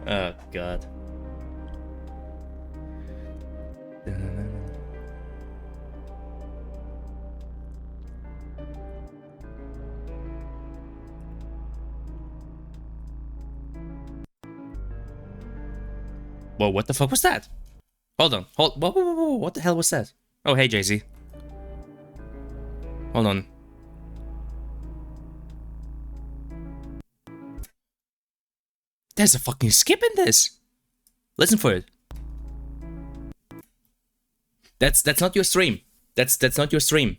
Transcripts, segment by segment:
Oh, God. Whoa, what the fuck was that? Hold on. Whoa, whoa, whoa, whoa. What the hell was that? Oh, hey, Jay-Z. Hold on. There's a fucking skip in this. Listen for it. That's not your stream. That's not your stream.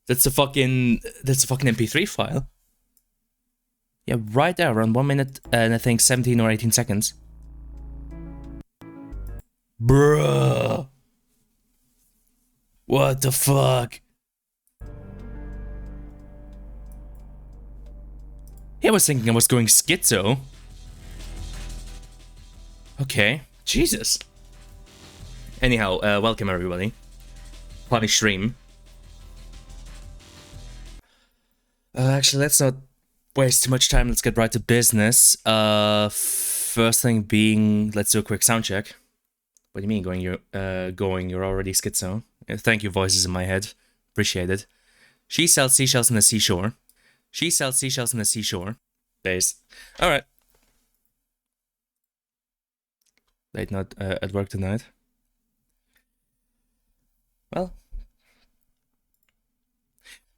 That's a fucking MP3 file. Yeah, right there, around 1 minute and I think 17 or 18 seconds. Bruh. What the fuck? I was thinking I was going schizo. Okay, Jesus. Anyhow, welcome everybody. Funny stream. Actually, let's not waste too much time. Let's get right to business. First thing being, let's do a quick sound check. What do you mean going? You're already schizo. Thank you, voices in my head. Appreciate it. She sells seashells in the seashore. She sells seashells in the seashore. Days. All right. Late night at work tonight. Well.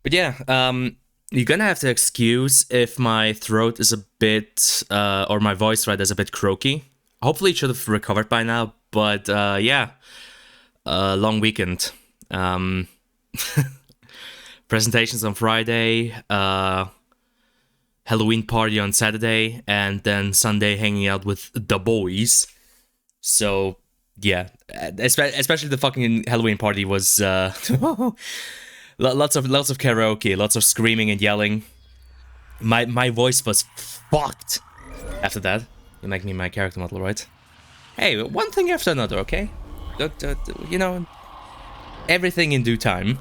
But yeah, you're gonna have to excuse if my throat is a bit, or my voice rather is a bit croaky. Hopefully it should have recovered by now, but yeah. Long weekend. Presentations on Friday, Halloween party on Saturday, and then Sunday hanging out with the boys. So, yeah, especially the fucking Halloween party was lots of karaoke, lots of screaming and yelling. My voice was fucked after that. You make me my character model, right? Hey, one thing after another, okay? You know, everything in due time.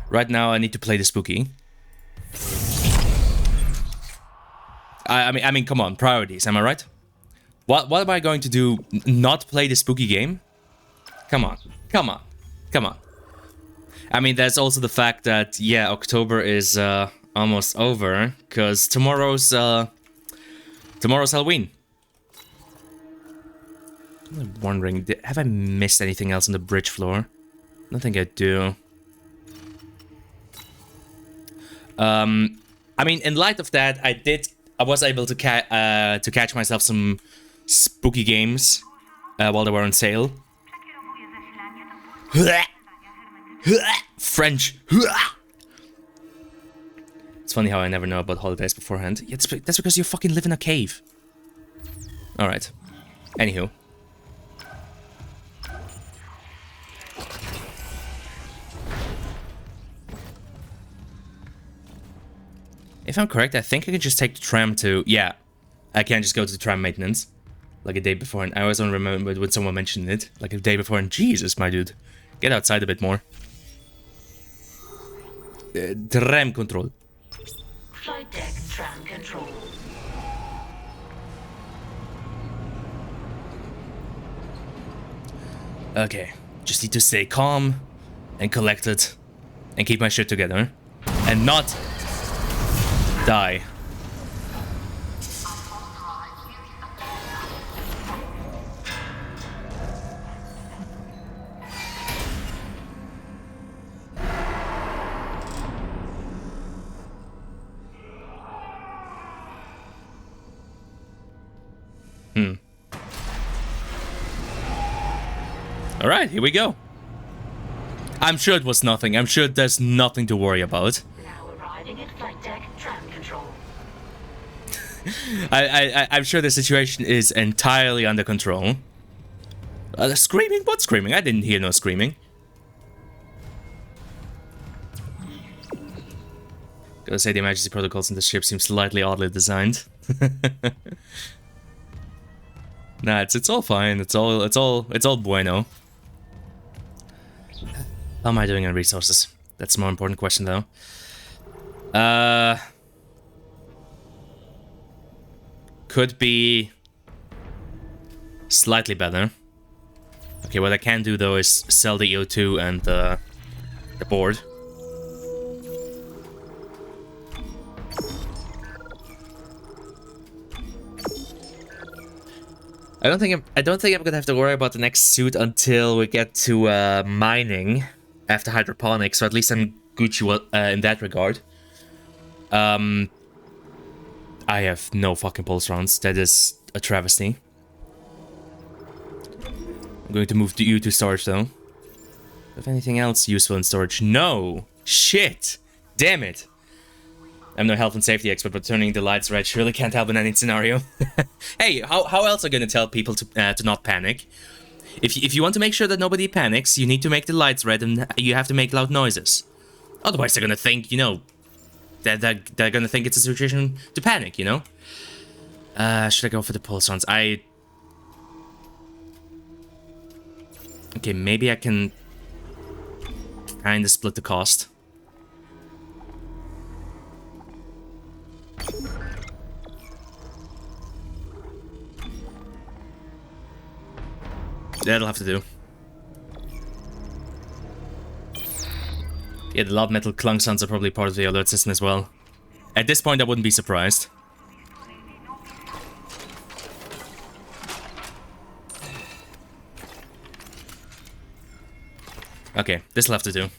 Right now, I need to play the spooky. I mean, come on, priorities. Am I right? What am I going to do? Not play the spooky game? Come on. I mean, there's also the fact that yeah, October is almost over because tomorrow's Halloween. I'm wondering, have I missed anything else on the bridge floor? I don't think I do. I mean, in light of that, I was able to catch myself some spooky games while they were on sale. French. It's funny how I never know about holidays beforehand. Yeah, that's because you fucking live in a cave. Alright. Anywho. If I'm correct, I think I can just take the tram to... Yeah, I can't just go to the tram maintenance. Like a day before, and I always don't remember when someone mentioned it. Like a day before, and Jesus, my dude. Get outside a bit more. Tram control. Flight deck tram control. Okay, just need to stay calm and collected and keep my shit together. And not die. Alright, here we go. I'm sure it was nothing. I'm sure there's nothing to worry about. Now arriving at flight deck tram control. I'm sure the situation is entirely under control. Screaming? What screaming? I didn't hear no screaming. Gotta say the emergency protocols in the ship seem slightly oddly designed. Nah, it's all fine. It's all bueno. How am I doing on resources? That's a more important question, though. Uh, could be slightly better. Okay, what I can do though is sell the EO2 and the board. I don't think I'm gonna have to worry about the next suit until we get to mining after hydroponics, so at least I'm Gucci in that regard. I have no fucking pulse rounds. That is a travesty. I'm going to move you to storage though. If anything else useful in storage? No! Shit! Damn it! I'm no health and safety expert, but turning the lights red surely can't help in any scenario. Hey, how else are you gonna tell people to not panic? If you want to make sure that nobody panics, you need to make the lights red and you have to make loud noises. Otherwise they're gonna think, you know, they're gonna think it's a situation to panic, you know? Should I go for the pulse rounds? Okay, maybe I can kinda split the cost. That'll have to do. Yeah, the loud metal clunk sounds are probably part of the alert system as well. At this point, I wouldn't be surprised. Okay, this'll have to do.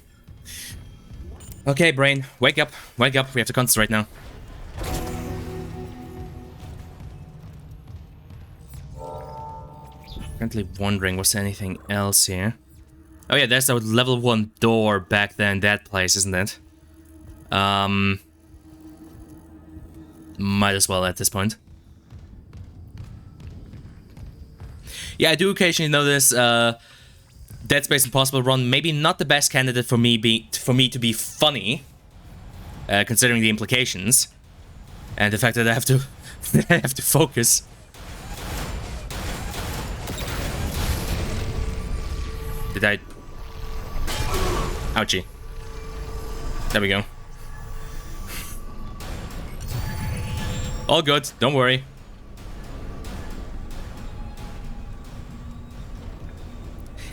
Okay, brain, wake up, wake up, we have to concentrate now. Currently wondering, was there anything else here? Oh yeah, there's the level 1 door back there in that place, isn't it? Might as well at this point. Yeah, I do occasionally notice Dead Space Impossible run maybe not the best candidate for me to be funny, considering the implications and the fact that I have to I have to focus. Did I? Ouchie. There we go. All good, don't worry.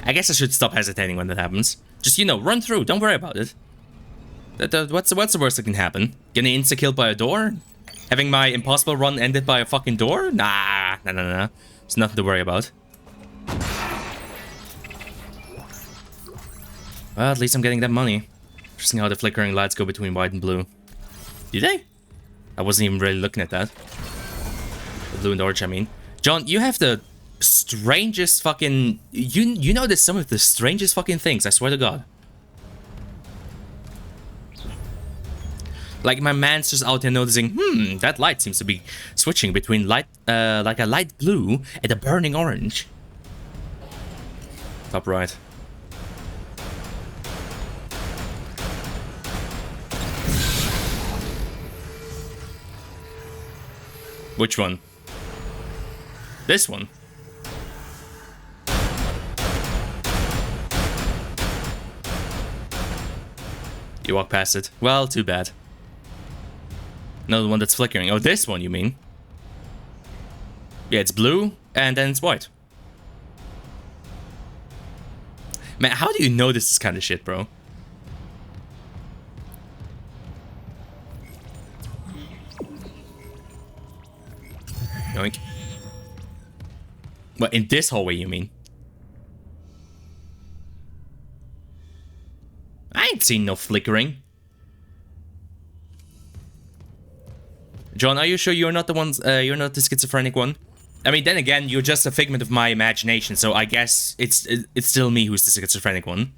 I guess I should stop hesitating when that happens. Just, you know, run through, don't worry about it. What's the worst that can happen? Getting insta-killed by a door? Having my impossible run ended by a fucking door? Nah. There's nothing to worry about. Well, at least I'm getting that money. Interesting how the flickering lights go between white and blue. Do they? I wasn't even really looking at that. The blue and orange, I mean. John, you have the strangest fucking... You notice some of the strangest fucking things, I swear to God. Like, my man's just out there noticing, that light seems to be switching between light, like a light blue and a burning orange. Top right. Which one? This one? You walk past it. Well, too bad. No, the one that's flickering. Oh, this one, you mean? Yeah, it's blue, and then it's white. Man, how do you notice this kind of shit, bro? Yoink. What, in this hallway, you mean? I ain't seen no flickering. John, are you sure you're not the ones, you're not the schizophrenic one? I mean, then again, you're just a figment of my imagination, so I guess it's still me who's the schizophrenic one.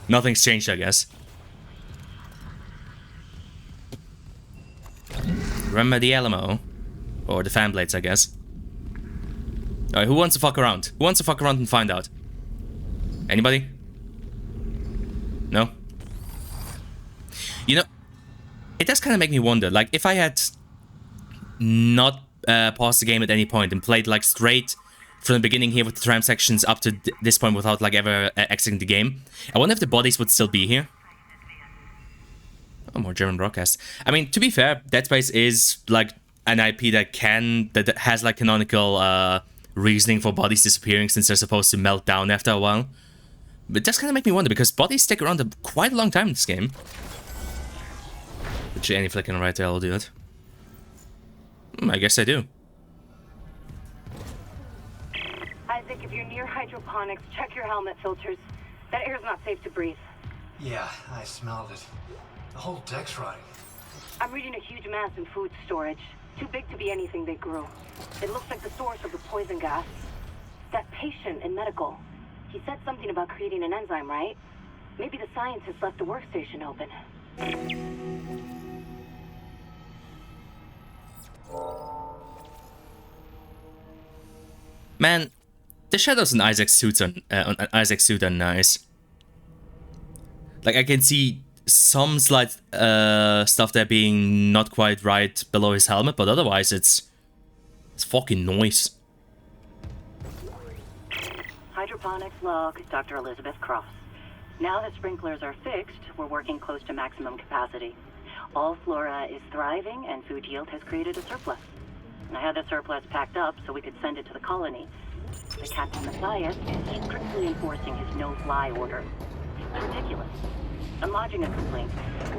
Nothing's changed, I guess. Remember the Alamo? Or the fan blades, I guess. Alright, who wants to fuck around? Who wants to fuck around and find out? Anybody? No? You know, it does kind of make me wonder, like, if I had not paused the game at any point and played, like, straight from the beginning here with the tram sections up to this point without, like, ever exiting the game, I wonder if the bodies would still be here. Oh, more German broadcasts. I mean, to be fair, Dead Space is like an IP that has like canonical reasoning for bodies disappearing since they're supposed to melt down after a while. But it does kind of make me wonder because bodies stick around quite a long time in this game. Which any flicking right there will do it. I guess I do. Isaac, if you're near hydroponics, check your helmet filters. That air's not safe to breathe. Yeah, I smelled it. The whole deck's rotting. I'm reading a huge mass in food storage. Too big to be anything they grew. It looks like the source of the poison gas. That patient in medical. He said something about creating an enzyme, right? Maybe the scientist left the workstation open. Man, the shadows on Isaac's suit are nice. Like I can see some slight stuff there being not quite right below his helmet, but otherwise it's fucking noise. Hydroponics log, Dr. Elizabeth Cross. Now that sprinklers are fixed, we're working close to maximum capacity. All flora is thriving and food yield has created a surplus. I had the surplus packed up so we could send it to the colony. The Captain Matthias is strictly enforcing his no-fly order. It's ridiculous. I'm lodging a complaint.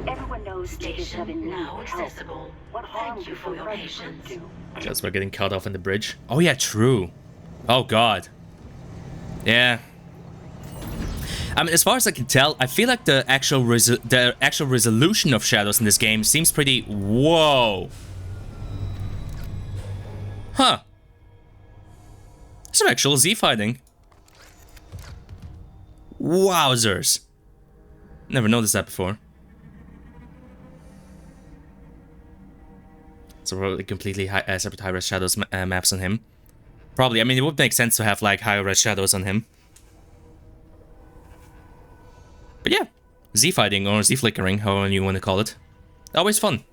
Everyone knows Aegis Station 7 now needs help. accessible. What harm Thank you could for the your President patience. do? Just we're getting cut off in the bridge. Oh yeah, true. Oh god. Yeah. I mean, as far as I can tell, I feel like the actual resolution of shadows in this game seems pretty... Whoa. Huh. Some actual Z fighting. Wowzers. Never noticed that before. So probably completely separate high-res shadows maps on him. Probably. I mean, it would make sense to have like high-res shadows on him. But yeah, Z fighting or Z flickering, however you want to call it. Always fun.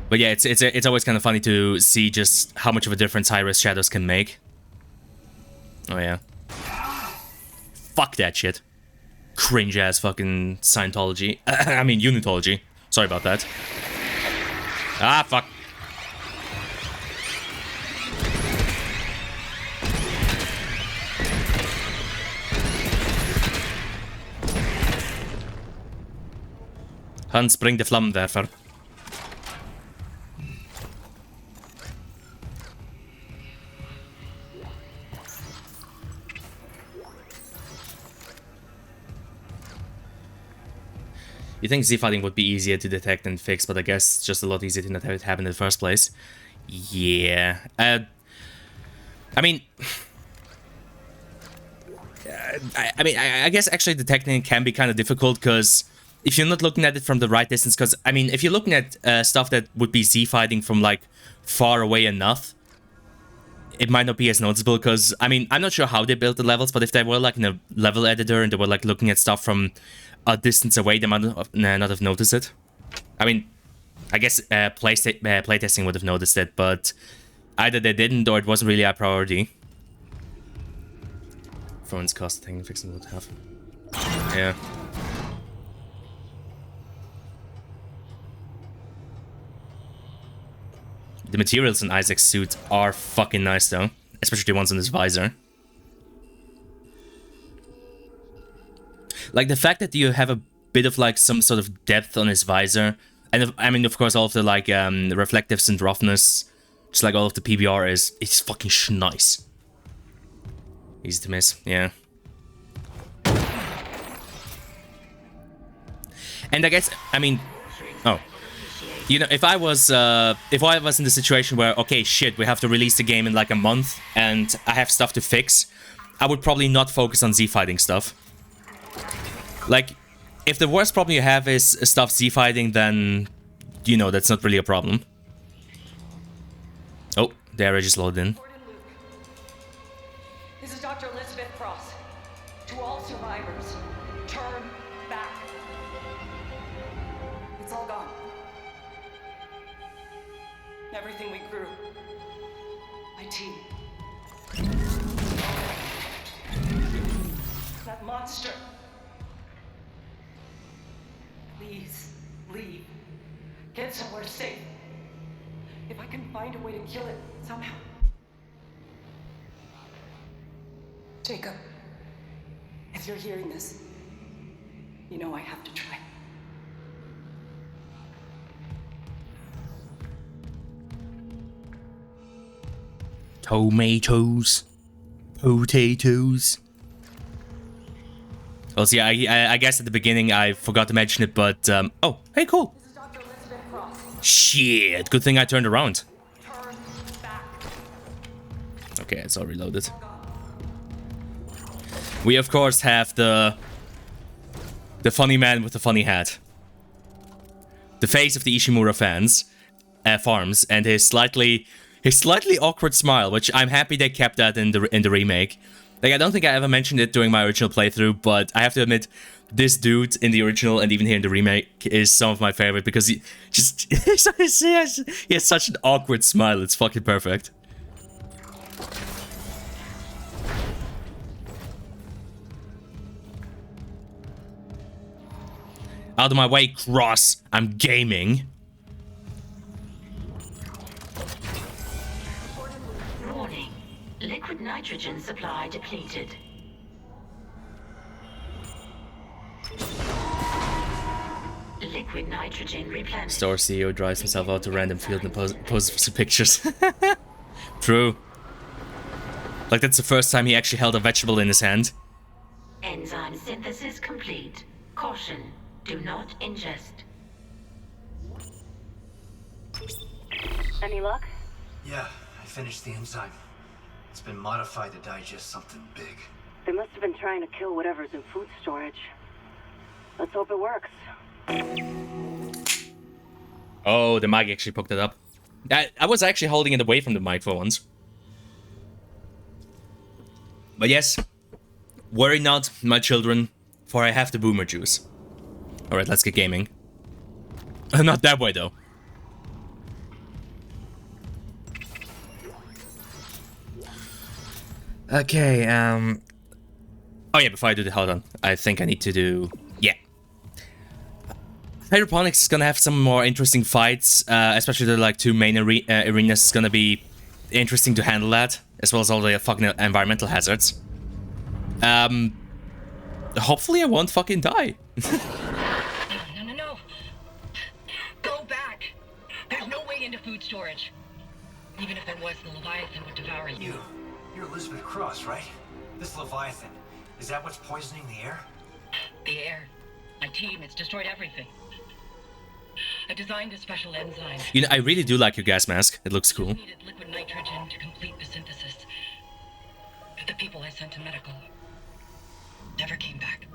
But yeah, it's always kind of funny to see just how much of a difference high-res shadows can make. Oh yeah. Fuck that shit. Cringe-ass fucking Scientology. I mean, Unitology. Sorry about that. Ah, fuck. Hans, bring the Flammenwerfer. You think Z-fighting would be easier to detect and fix, but I guess it's just a lot easier to not have it happen in the first place. Yeah. I mean... I guess actually detecting it can be kind of difficult, because if you're not looking at it from the right distance, because, I mean, if you're looking at stuff that would be Z-fighting from, like, far away enough, it might not be as noticeable, because, I mean, I'm not sure how they built the levels, but if they were, like, in a level editor and they were, like, looking at stuff from a distance away, they might not have noticed it. I mean, I guess playtesting would have noticed it, but either they didn't or it wasn't really a priority. Phones cost a thing, fixing would have. Yeah. The materials in Isaac's suit are fucking nice though, especially the ones on his visor. Like the fact that you have a bit of like some sort of depth on his visor, and I mean of course all of the like reflectives and roughness, just like all of the PBR it's fucking nice. Easy to miss, yeah. And I guess I mean, oh, you know, if I was in the situation where okay shit we have to release the game in like a month and I have stuff to fix, I would probably not focus on Z-fighting stuff. Like, if the worst problem you have is stuff Z-fighting, then, you know, that's not really a problem. Oh, there I just loaded in. This is Dr. Elizabeth Cross. To all survivors, turn back. It's all gone. Everything we grew. My team. that monster. Please, leave. Get somewhere safe. If I can find a way to kill it somehow. Jacob, if you're hearing this, you know I have to try. Tomatoes. Potatoes. Well, see, I guess at the beginning I forgot to mention it, but, oh, hey, cool. This is Dr. Elizabeth Cross. Shit, good thing I turned around. Turn back. Okay, it's all reloaded. We, of course, have the funny man with the funny hat. The face of the Ishimura farms, and his slightly awkward smile, which I'm happy they kept that in the remake. Like, I don't think I ever mentioned it during my original playthrough, but I have to admit, this dude in the original and even here in the remake is some of my favorite because he just he has such an awkward smile. It's fucking perfect. Out of my way, Cross. I'm gaming. Warning. Liquid nitrogen supply depleted. Liquid nitrogen replenished. Store CEO drives himself out to random field and poses some pictures. True. Like, that's the first time he actually held a vegetable in his hand. Enzyme synthesis complete. Caution. Do not ingest. Any luck? Yeah, I finished the enzyme. It's been modified to digest something big. They must have been trying to kill whatever's in food storage. Let's hope it works. Oh, the mic actually picked it up. I was actually holding it away from the mic for once. But yes, worry not, my children, for I have the boomer juice. Alright, let's get gaming. Not that way, though. Okay, oh yeah, before I do the... Hold on. I think I need to do... Yeah. Hydroponics is gonna have some more interesting fights, especially the, like, two main arenas. It's gonna be interesting to handle that, as well as all the fucking environmental hazards. Hopefully I won't fucking die. No. Go back. There's no way into food storage. Even if there was, the Leviathan would devour you. You're Elizabeth Cross, right? This Leviathan. Is that what's poisoning the air? The air. My team, it's destroyed everything. I designed a special enzyme. You know, I really do like your gas mask. It looks cool. I needed liquid nitrogen to complete the synthesis. But the people I sent to medical never came back.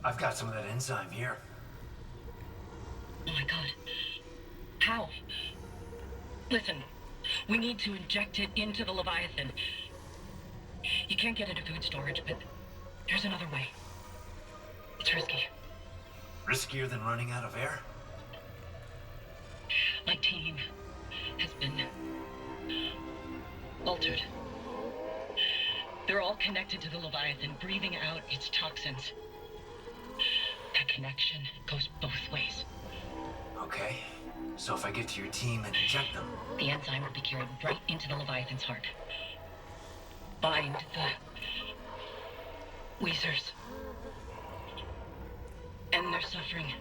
I've got some of that enzyme here. Oh my god. How? Listen, we need to inject it into the Leviathan. You can't get into food storage, but there's another way. It's risky. Riskier than running out of air? My team has been altered. They're all connected to the Leviathan, breathing out its toxins. That connection goes both ways. Okay. So if I get to your team and inject them... The enzyme will be carried right into the Leviathan's heart. Bind the Weezers. End their suffering.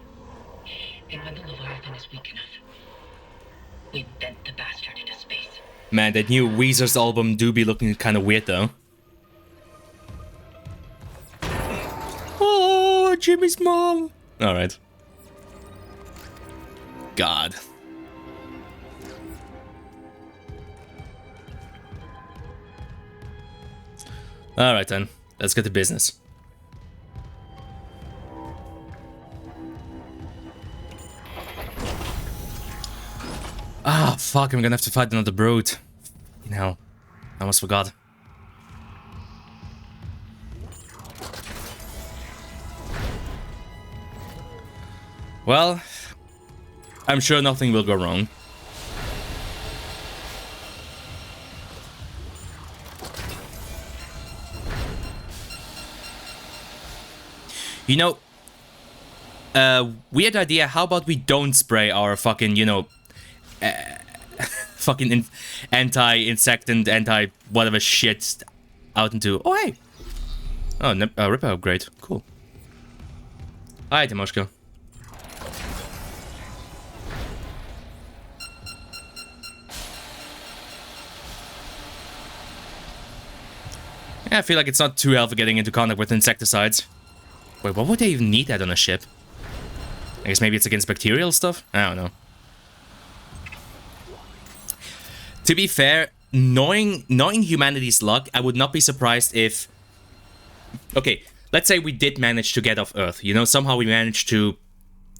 And when the Leviathan is weak enough, we vent the bastard into space. Man, that new Weezer's album do be looking kind of weird, though. Oh, Jimmy's mom. Alright. God. Alright then, let's get to business. Ah, fuck, I'm gonna have to fight another brute. You know, I almost forgot. Well, I'm sure nothing will go wrong. You know, weird idea. How about we don't spray our fucking, you know, fucking anti-insectant, anti-whatever shit out into... Oh, hey! Oh, Ripper upgrade. Cool. Hi, Timoshka. Yeah, I feel like it's not too helpful getting into contact with insecticides. Wait, what would they even need that on a ship? I guess maybe it's against bacterial stuff? I don't know. To be fair, knowing humanity's luck, I would not be surprised if... Okay, let's say we did manage to get off Earth. You know, somehow we managed to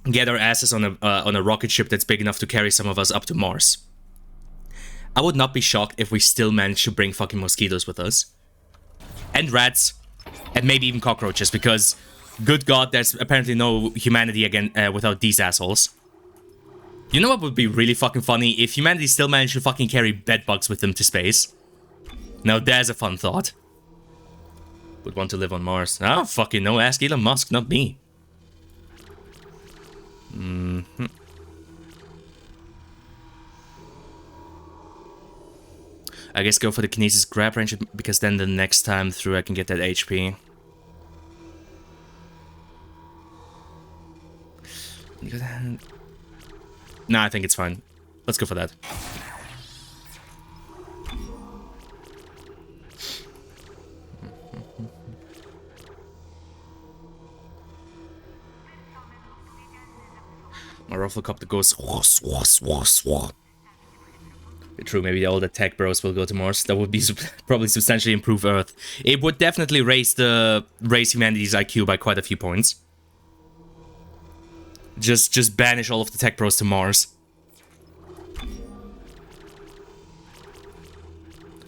get our asses on a rocket ship that's big enough to carry some of us up to Mars. I would not be shocked if we still managed to bring fucking mosquitoes with us. And rats. And maybe even cockroaches, because... Good God, there's apparently no humanity again without these assholes. You know what would be really fucking funny? If humanity still managed to fucking carry bedbugs with them to space. Now there's a fun thought. Would want to live on Mars. Ah, fucking no, ask Elon Musk, not me. I guess go for the kinesis grab range, because then the next time through I can get that HP. Nah, I think it's fine. Let's go for that. My Rufflecopter goes... True, maybe all the tech bros will go to Mars. That would be probably substantially improve Earth. It would definitely raise humanity's IQ by quite a few points. Just banish all of the tech bros to Mars.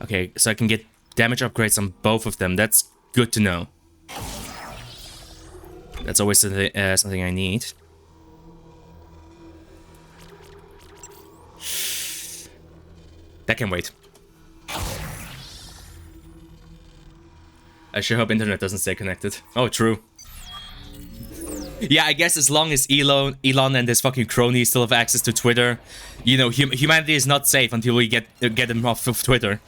Okay, so I can get damage upgrades on both of them. That's good to know. That's always something I need. That can wait. I sure hope internet doesn't stay connected. Oh, true. Yeah, I guess as long as Elon and his fucking cronies still have access to Twitter, you know, humanity is not safe until we get them off of Twitter.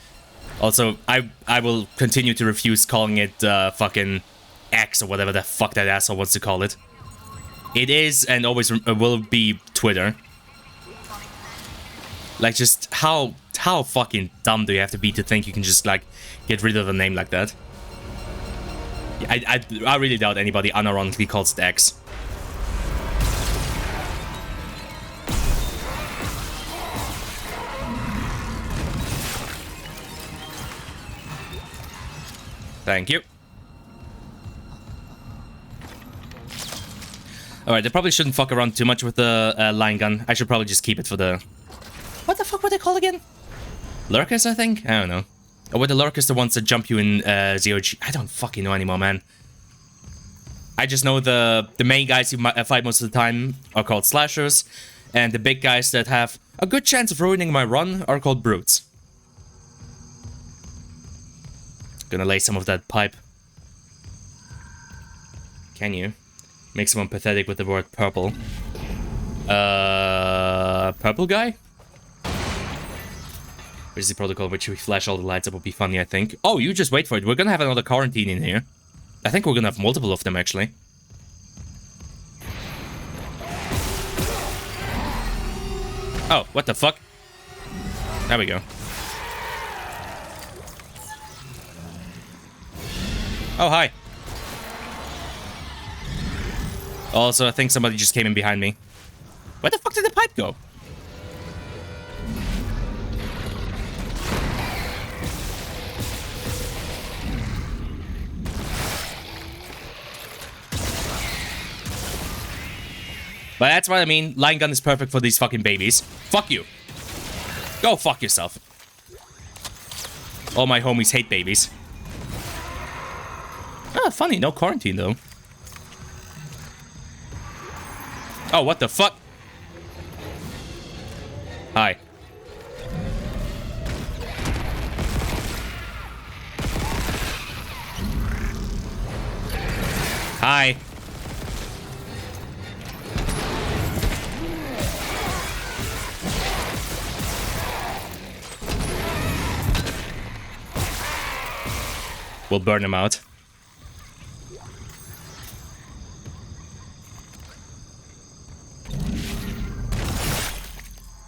Also, I will continue to refuse calling it fucking X or whatever the fuck that asshole wants to call it. It is and always will be Twitter. Like, just how fucking dumb do you have to be to think you can just, like, get rid of a name like that? I really doubt anybody unironically calls it X. Thank you. Alright, they probably shouldn't fuck around too much with the line gun. I should probably just keep it for the... What the fuck were they called again? Lurkers, I think? I don't know. Or were the Lurkers the ones that jump you in ZOG? I don't fucking know anymore, man. I just know the main guys who fight most of the time are called slashers, and the big guys that have a good chance of ruining my run are called brutes. Gonna lay some of that pipe. Can you? Make someone pathetic with the word purple. Purple guy? Which is the protocol which we flash all the lights up would be funny, I think. Oh, you just wait for it. We're gonna have another quarantine in here. I think we're gonna have multiple of them, actually. Oh, what the fuck? There we go. Oh, hi. Also, I think somebody just came in behind me. Where the fuck did the pipe go? But that's what I mean. Line gun is perfect for these fucking babies. Fuck you. Go fuck yourself. All my homies hate babies. Ah, funny. No quarantine, though. Oh, what the fuck? Hi. Hi. We'll burn him out.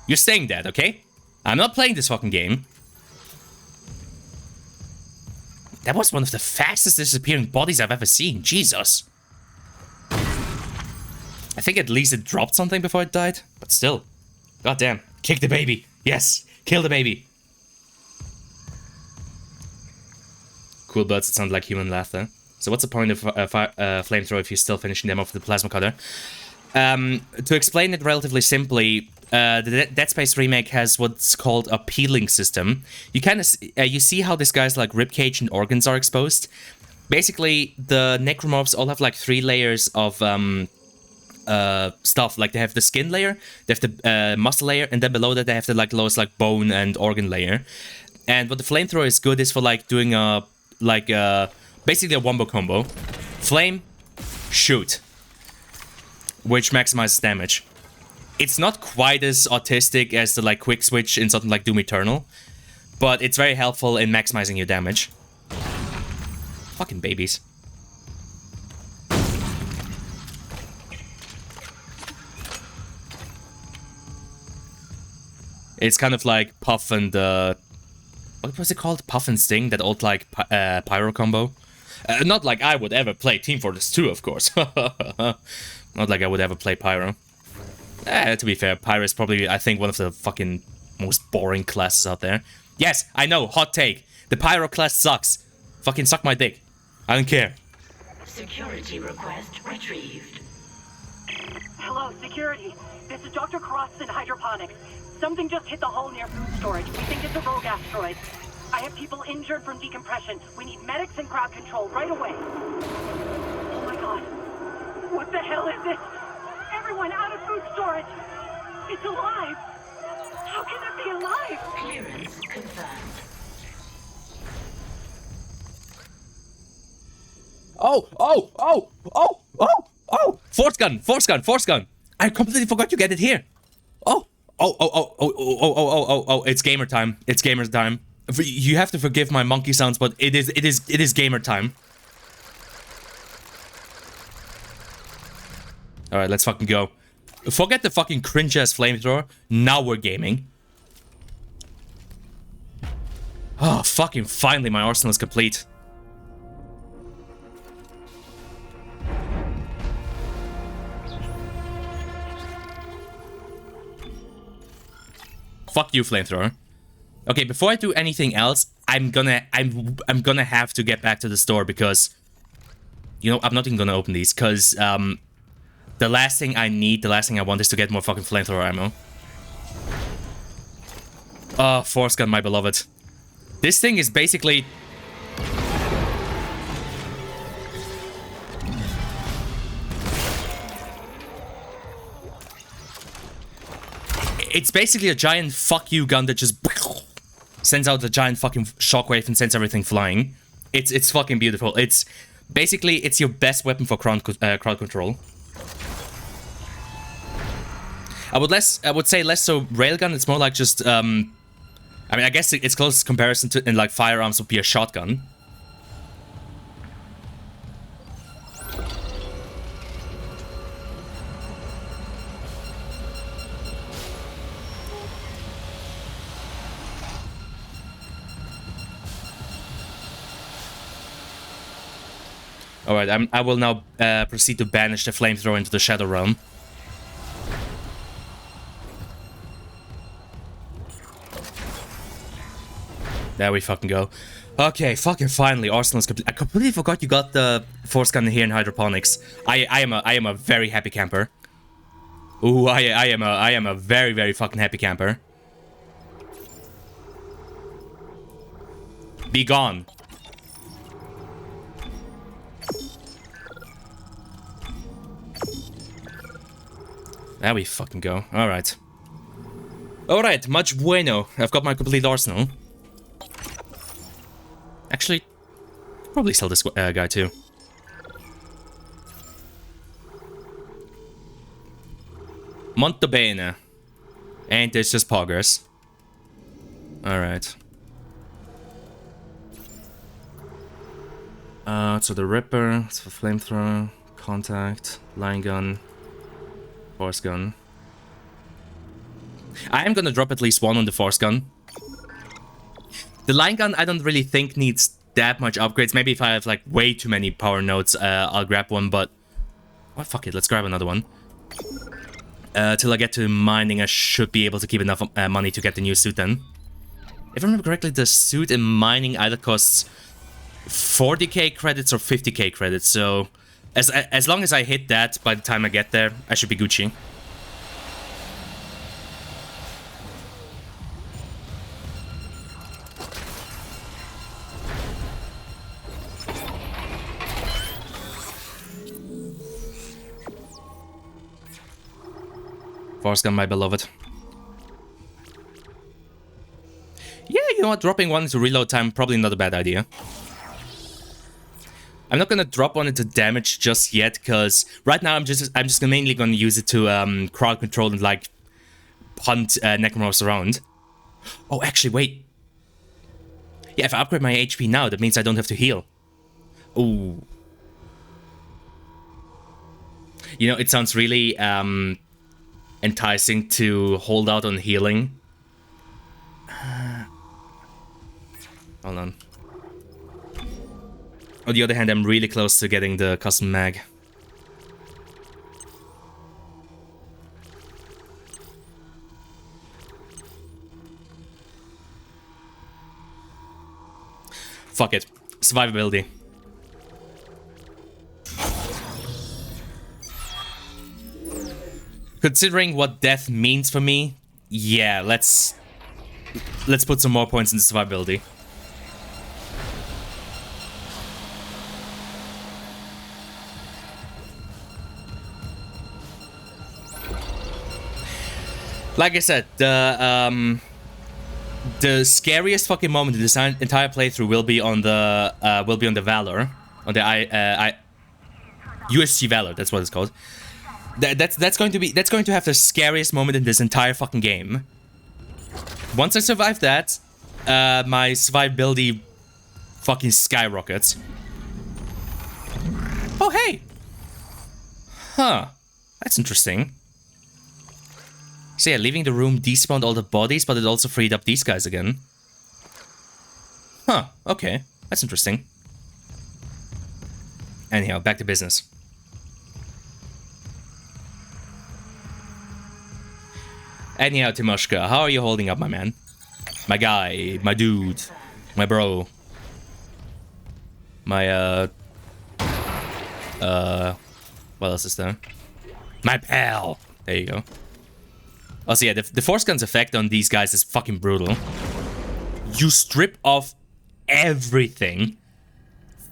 You're staying dead, okay? I'm not playing this fucking game. That was one of the fastest disappearing bodies I've ever seen. Jesus. I think at least it dropped something before it died. But still. Goddamn. Kick the baby. Yes. Kill the baby. Cool birds that sound like human laughter. So what's the point of a flamethrower if you're still finishing them off with the plasma cutter? To explain it relatively simply, the Dead Space remake has what's called a peeling system. You kind of you see how this guy's like ribcage and organs are exposed. Basically, the necromorphs all have like 3 layers of stuff. Like they have the skin layer, they have the muscle layer, and then below that they have the like lowest like bone and organ layer. And what the flamethrower is good is for like doing a basically a wombo combo: flame, shoot, which maximizes damage. It's not quite as autistic as the like quick switch in something like Doom Eternal, but it's very helpful in maximizing your damage. Fucking babies. It's kind of like Puff and what was it called? Puff and Sting, that old like pyro combo. Not like I would ever play Team Fortress 2, of course. Not like I would ever play Pyro. To be fair, Pyro is probably, I think, one of the fucking most boring classes out there. Yes, I know, hot take. The Pyro class sucks. Fucking suck my dick. I don't care. Security request retrieved. Hello, security. This is Dr. Cross in hydroponics. Something just hit the hull near food storage. We think it's a rogue asteroid. I have people injured from decompression. We need medics and crowd control right away. Oh my god. What the hell is this? Everyone out of food storage! It's alive! How can it be alive? Clearance confirmed. Oh! Force gun! I completely forgot you get it here. Oh, it's gamer time. It's gamer time. You have to forgive my monkey sounds, but it is gamer time. Alright, let's fucking go. Forget the fucking cringe-ass flamethrower. Now we're gaming. Oh, fucking finally my arsenal is complete. Fuck you, flamethrower. Okay, before I do anything else, I'm gonna have to get back to the store because, you know, I'm not even gonna open these because the last thing I want is to get more fucking flamethrower ammo. Oh, force gun, my beloved. This thing is basically it's basically a giant fuck you gun that just sends out a giant fucking shockwave and sends everything flying. It's fucking beautiful. It's basically it's your best weapon for crowd control. I would say less so railgun. It's more like just I mean, I guess its closest comparison to in like firearms would be a shotgun. Alright, I will now proceed to banish the flamethrower into the Shadow Realm. There we fucking go. Okay, fucking finally, Arsenal is complete. I completely forgot you got the force gun here in hydroponics. I am a very happy camper. Ooh, I am a very, very fucking happy camper. Be gone. There we fucking go. Alright. Alright, much bueno. I've got my complete arsenal. Actually, probably sell this guy too. Molto bene. And it's just progress. Alright. So the Ripper, it's for flamethrower, contact, line gun, force gun. I am gonna drop at least one on the force gun. The line gun, I don't really think needs that much upgrades. Maybe if I have like way too many power nodes, I'll grab one, but... Well, fuck it, let's grab another one. Till I get to mining, I should be able to keep enough money to get the new suit then. If I remember correctly, the suit in mining either costs 40k credits or 50k credits, so... As long as I hit that by the time I get there, I should be Gucci. Force gun, my beloved. Yeah, you know what? Dropping one into reload time, probably not a bad idea. I'm not gonna drop one into damage just yet, because right now I'm just mainly gonna use it to crowd control and like hunt necromorphs around. Oh, actually, wait. Yeah, if I upgrade my HP now, that means I don't have to heal. Ooh. You know, it sounds really enticing to hold out on healing. Hold on. On the other hand, I'm really close to getting the custom mag. Fuck it. Survivability. Considering what death means for me, yeah, let's put some more points in survivability. Like I said, the scariest fucking moment in this entire playthrough will be on the Valor, on the USG Valor. That's what it's called. That's going to have the scariest moment in this entire fucking game. Once I survive that, my survivability fucking skyrockets. Oh hey, huh? That's interesting. So yeah, leaving the room despawned all the bodies, but it also freed up these guys again. Huh, okay. That's interesting. Anyhow, back to business. Anyhow, Timoshka, how are you holding up, my man? My guy, my dude, my bro. My, what else is there? My pal! There you go. Oh, so yeah, the Force Gun's effect on these guys is fucking brutal. You strip off everything.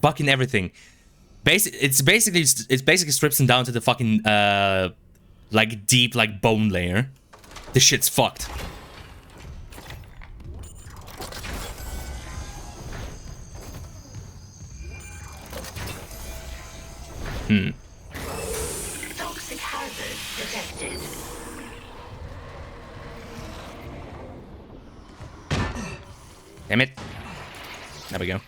Fucking everything. It basically strips them down to the fucking, like, deep, like, bone layer. This shit's fucked. Toxic hazard detected. Damn it. There we go.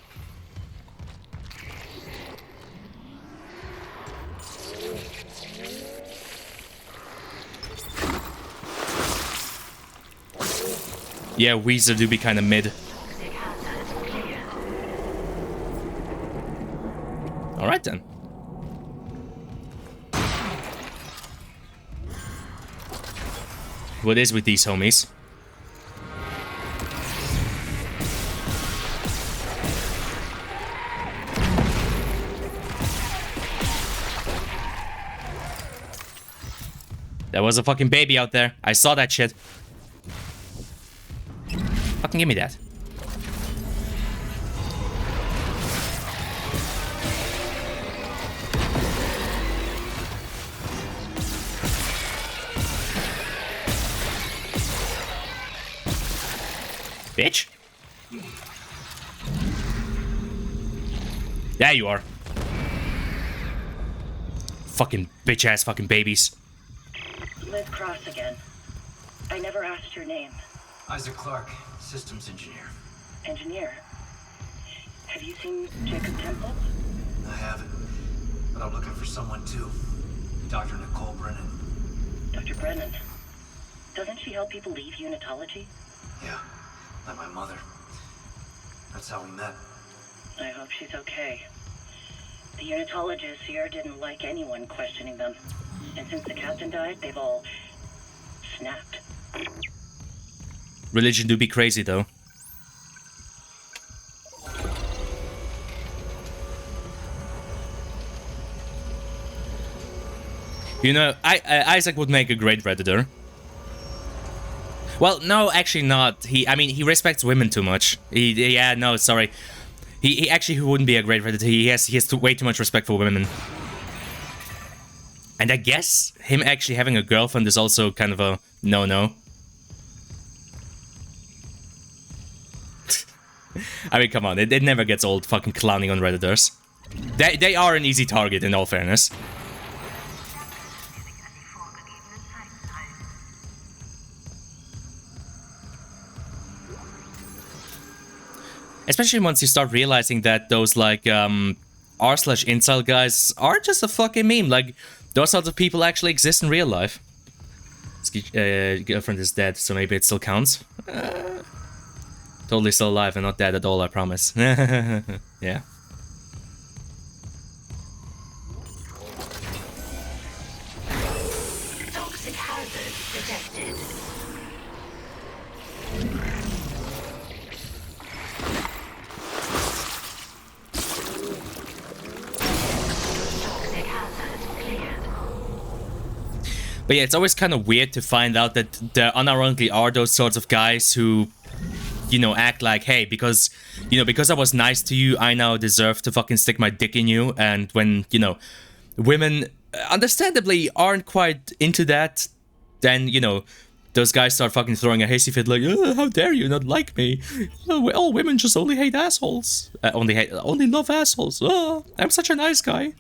Yeah, Weezer do be kind of mid. Alright then. What is with these homies? There was a fucking baby out there. I saw that shit. Fucking give me that. Bitch. There you are. Fucking bitch-ass fucking babies. Liz Cross again. I never asked your name. Isaac Clarke, systems engineer. Engineer. Have you seen Jacob Temple? I have it. But I'm looking for someone too. Dr. Nicole Brennan. Dr. Brennan, doesn't she help people leave unitology? Yeah, like my mother. That's how we met. I hope she's okay. The unitologists here didn't like anyone questioning them. And since the captain died, they've all snapped. Religion do be crazy, though. You know, Isaac would make a great Redditor. Well, no, actually not. I mean, he respects women too much. Yeah, no, sorry. He actually wouldn't be a great Redditor. He has way too much respect for women. And I guess him actually having a girlfriend is also kind of a no-no. I mean, come on, it never gets old fucking clowning on Redditors. They are an easy target, in all fairness. Especially once you start realizing that those, like, r/incel guys are just a fucking meme. Like, those sorts of people actually exist in real life. His girlfriend is dead, so maybe it still counts. Totally still alive and not dead at all, I promise. Yeah. Toxic hazard detected. Toxic hazard cleared. But yeah, it's always kind of weird to find out that there unironically are those sorts of guys who, you know, act like, hey, because I was nice to you, I now deserve to fucking stick my dick in you. And when, you know, women understandably aren't quite into that, then, you know, those guys start fucking throwing a hasty fit like, how dare you not like me? All women just only hate assholes. Only love assholes. I'm such a nice guy.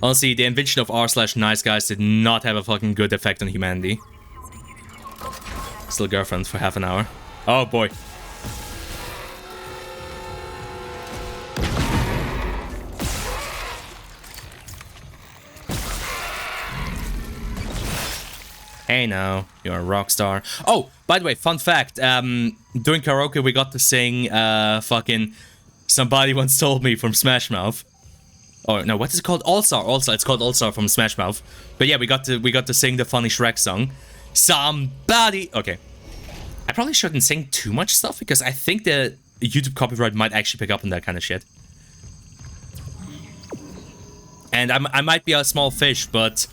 Honestly, the invention of r/nice guys did not have a fucking good effect on humanity. Still girlfriend for half an hour. Oh boy. Hey now, you're a rock star. Oh, by the way, fun fact. During karaoke we got to sing fucking Somebody Once Told Me from Smash Mouth. Or no, what is it called? All Star. It's called All Star from Smash Mouth. But yeah, we got to sing the funny Shrek song. Somebody. Okay. I probably shouldn't sing too much stuff because I think the YouTube copyright might actually pick up on that kind of shit. And I might be a small fish, but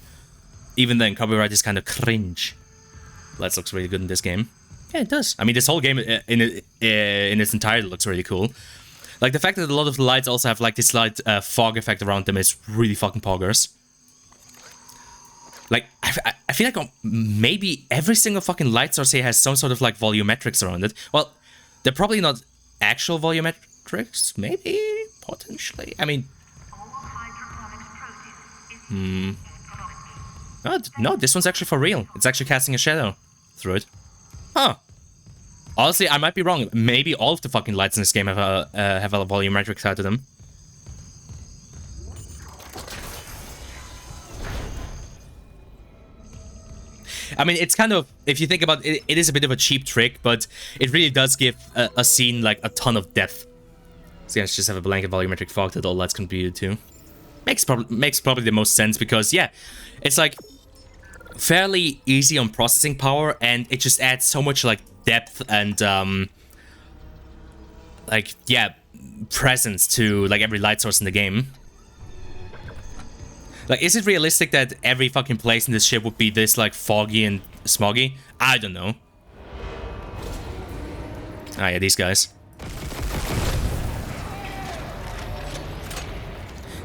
even then, copyright is kind of cringe. That looks really good in this game. Yeah, it does. I mean, this whole game in its entirety looks really cool. Like, the fact that a lot of the lights also have, like, this slight fog effect around them is really fucking poggers. Like, I feel like maybe every single fucking light source here has some sort of, like, volumetrics around it. Well, they're probably not actual volumetrics. Maybe? Potentially. I mean... No, this one's actually for real. It's actually casting a shadow through it. Huh. Honestly, I might be wrong. Maybe all of the fucking lights in this game have a volumetric side to them. I mean, it's kind of, if you think about it, it is a bit of a cheap trick, but it really does give a scene, like, a ton of depth. So yeah, let's just have a blanket volumetric fog that all lights contribute to. Makes probably the most sense because, yeah, it's, like, fairly easy on processing power, and it just adds so much, like, depth and, like, yeah, presence to, like, every light source in the game. Like, is it realistic that every fucking place in this ship would be this, like, foggy and smoggy? I don't know. Ah, yeah, these guys.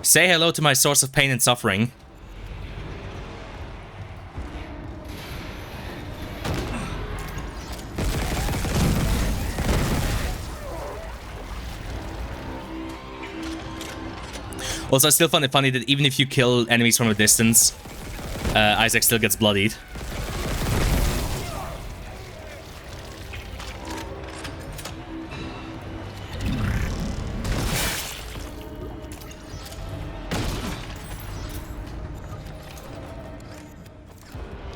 Say hello to my source of pain and suffering. Also, I still find it funny that even if you kill enemies from a distance, Isaac still gets bloodied.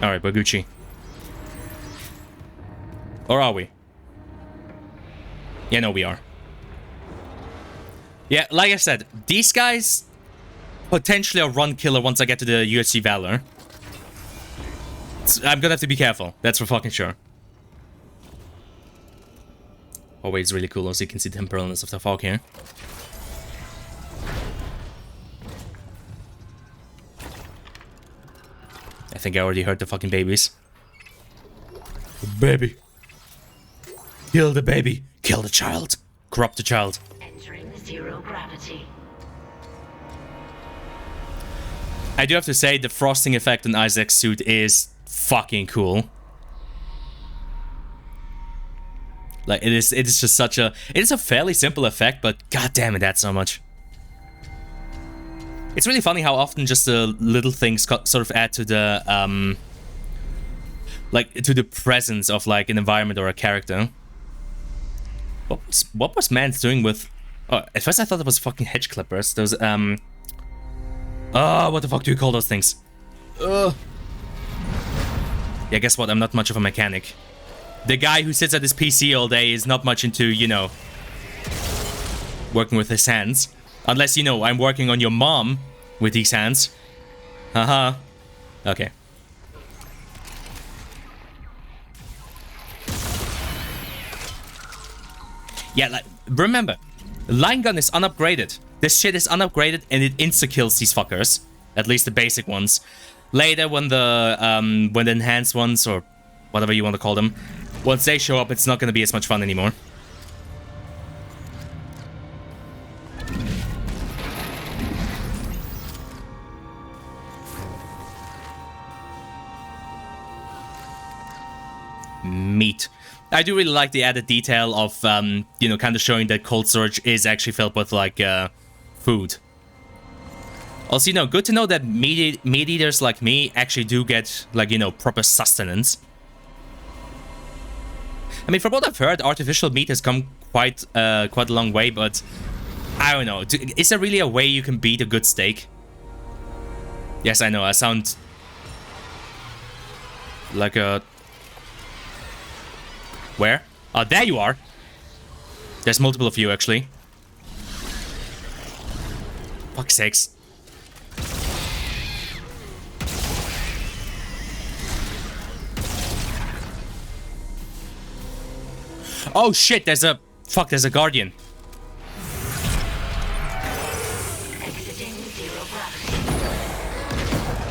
Alright, we're Gucci. Or are we? Yeah, no, we are. Yeah, like I said, these guys potentially a run killer once I get to the UHC Valor. I'm gonna have to be careful. That's for fucking sure. Oh wait, it's really cool as you can see the temporalness of the fog here. I think I already heard the fucking babies. Baby. Kill the baby. Kill the child. Corrupt the child. Entering zero gravity. I do have to say the frosting effect on Isaac's suit is fucking cool. Like it is just such a fairly simple effect, but god damn it, that's so much. It's really funny how often just the little things sort of add to the like to the presence of like an environment or a character. What was Mance doing with? Oh, at first I thought it was fucking hedge clippers. Those what the fuck do you call those things? Yeah, guess what? I'm not much of a mechanic. The guy who sits at his PC all day is not much into, you know, working with his hands. Unless, you know, I'm working on your mom with these hands. Haha. Okay. Yeah, like, remember, line gun is unupgraded. This shit is unupgraded and it insta-kills these fuckers. At least the basic ones. Later, when the enhanced ones, or whatever you want to call them, once they show up, it's not gonna be as much fun anymore. Meat. I do really like the added detail of, you know, kind of showing that cold storage is actually filled with, like, food. Also, you know, good to know that meat eaters like me actually do get, like, you know, proper sustenance. I mean, from what I've heard, artificial meat has come quite a long way, but I don't know. Is there really a way you can beat a good steak? Yes, I know, I sound like a... Where? Oh, there you are. There's multiple of you, actually. Fuck's sakes. Oh shit, there's a guardian. Exiting zero gravity.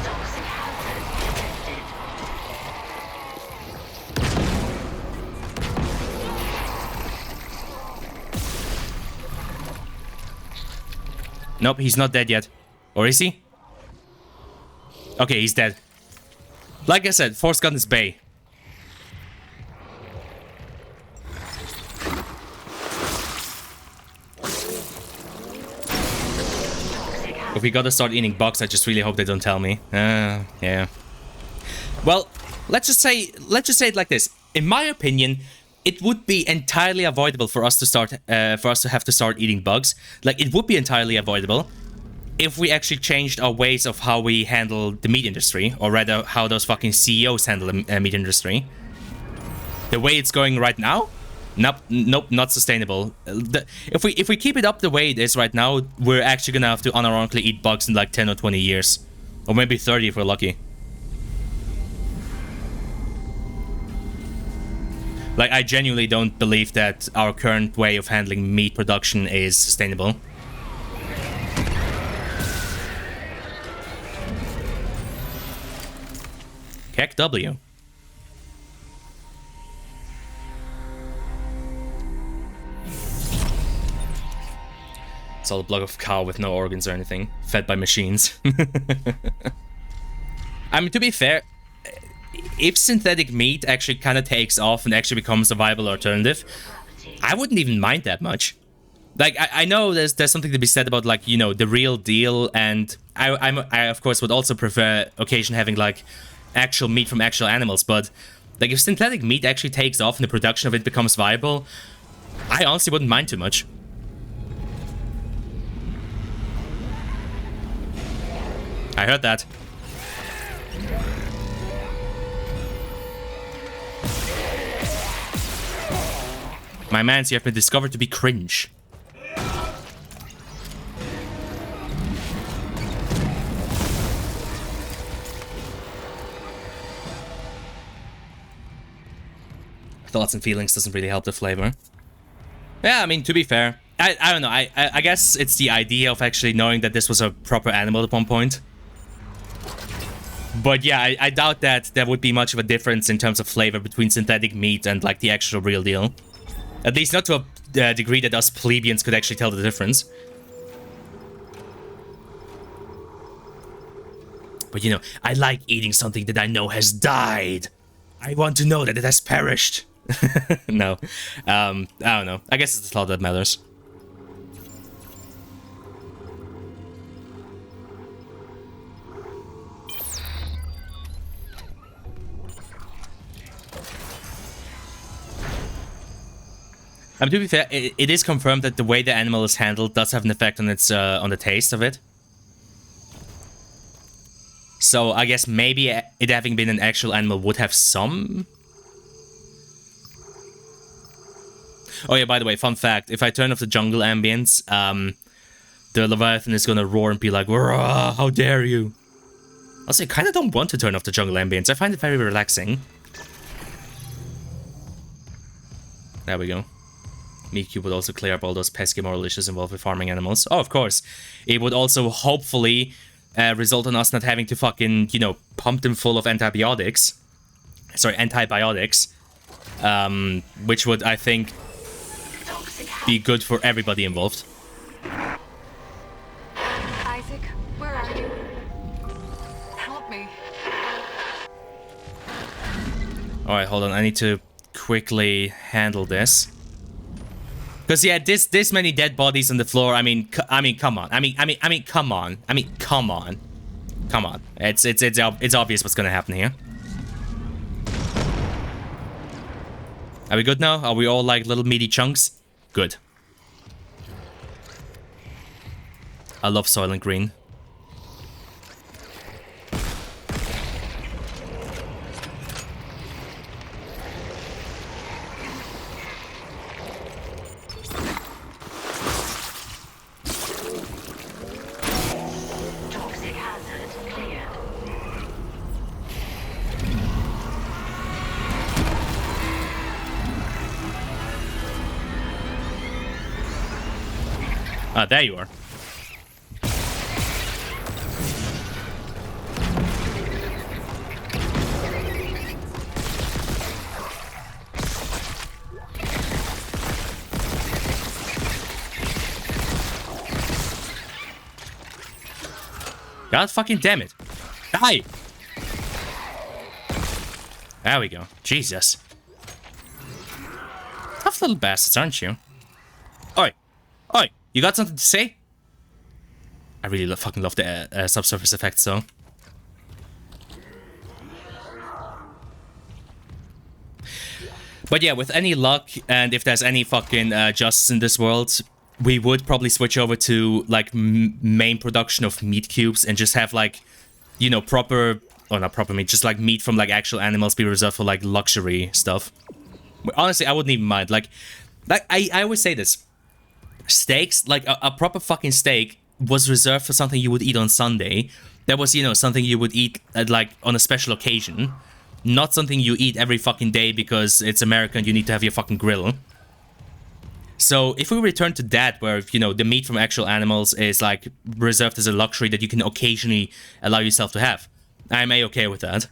Toxic hazard detected. Nope, he's not dead yet. Or is he? Okay, he's dead. Like I said, Force Gun is Bay. If we gotta start eating bugs, I just really hope they don't tell me. Yeah. Well, let's just say it like this. In my opinion, it would be entirely avoidable for us to have to start eating bugs. Like, it would be entirely avoidable if we actually changed our ways of how we handle the meat industry, or rather, how those fucking CEOs handle the meat industry. The way it's going right now, nope, not sustainable. If we keep it up the way it is right now, we're actually gonna have to unironically eat bugs in like 10 or 20 years, or maybe 30 if we're lucky. Like, I genuinely don't believe that our current way of handling meat production is sustainable. Heck W. It's all a block of cow with no organs or anything, fed by machines. I mean, to be fair, if synthetic meat actually kind of takes off and actually becomes a viable alternative, I wouldn't even mind that much. Like, I know there's something to be said about, like, you know, the real deal, and I of course would also prefer occasion having like actual meat from actual animals, but like if synthetic meat actually takes off and the production of it becomes viable, I honestly wouldn't mind too much. I heard that. My mans, you have been discovered to be cringe. Thoughts and feelings doesn't really help the flavor. Yeah, I mean, to be fair, I don't know. I guess it's the idea of actually knowing that this was a proper animal at one point. But yeah, I doubt that there would be much of a difference in terms of flavor between synthetic meat and like the actual real deal. At least not to a degree that us plebeians could actually tell the difference. But you know, I like eating something that I know has died. I want to know that it has perished. No. I don't know. I guess it's the thought that matters. To be fair, it is confirmed that the way the animal is handled does have an effect on its on the taste of it. So I guess maybe it having been an actual animal would have some. Oh yeah, by the way, fun fact: if I turn off the jungle ambience, the Leviathan is gonna roar and be like, "Rah, how dare you!" Also, I kind of don't want to turn off the jungle ambience. I find it very relaxing. There we go. Miku would also clear up all those pesky moral issues involved with farming animals. Oh, of course. It would also hopefully result in us not having to fucking, you know, pump them full of antibiotics. Sorry, antibiotics. Which would, I think, be good for everybody involved. Isaac, where are you? Help me. Alright, hold on. I need to quickly handle this. Because yeah, this many dead bodies on the floor. I mean, come on. I mean, come on. Come on. Come on. It's obvious what's gonna happen here. Are we good now? Are we all like little meaty chunks? Good. I love Soylent Green. Toxic hazard cleared. Ah, there you are. God fucking damn it. Die! There we go. Jesus. Tough little bastards, aren't you? Oi! Oi! You got something to say? I really fucking love the subsurface effects, though. But yeah, with any luck, and if there's any fucking justice in this world, we would probably switch over to, like, main production of meat cubes and just have, like, you know, proper... Oh, not proper meat, just, like, meat from, like, actual animals be reserved for, like, luxury stuff. Honestly, I wouldn't even mind. Like I always say this. Steaks, like, a proper fucking steak was reserved for something you would eat on Sunday. That was, you know, something you would eat, like, on a special occasion. Not something you eat every fucking day because it's America and you need to have your fucking grill. So if we return to that, where, you know, the meat from actual animals is, like, reserved as a luxury that you can occasionally allow yourself to have, I'm A-okay with that.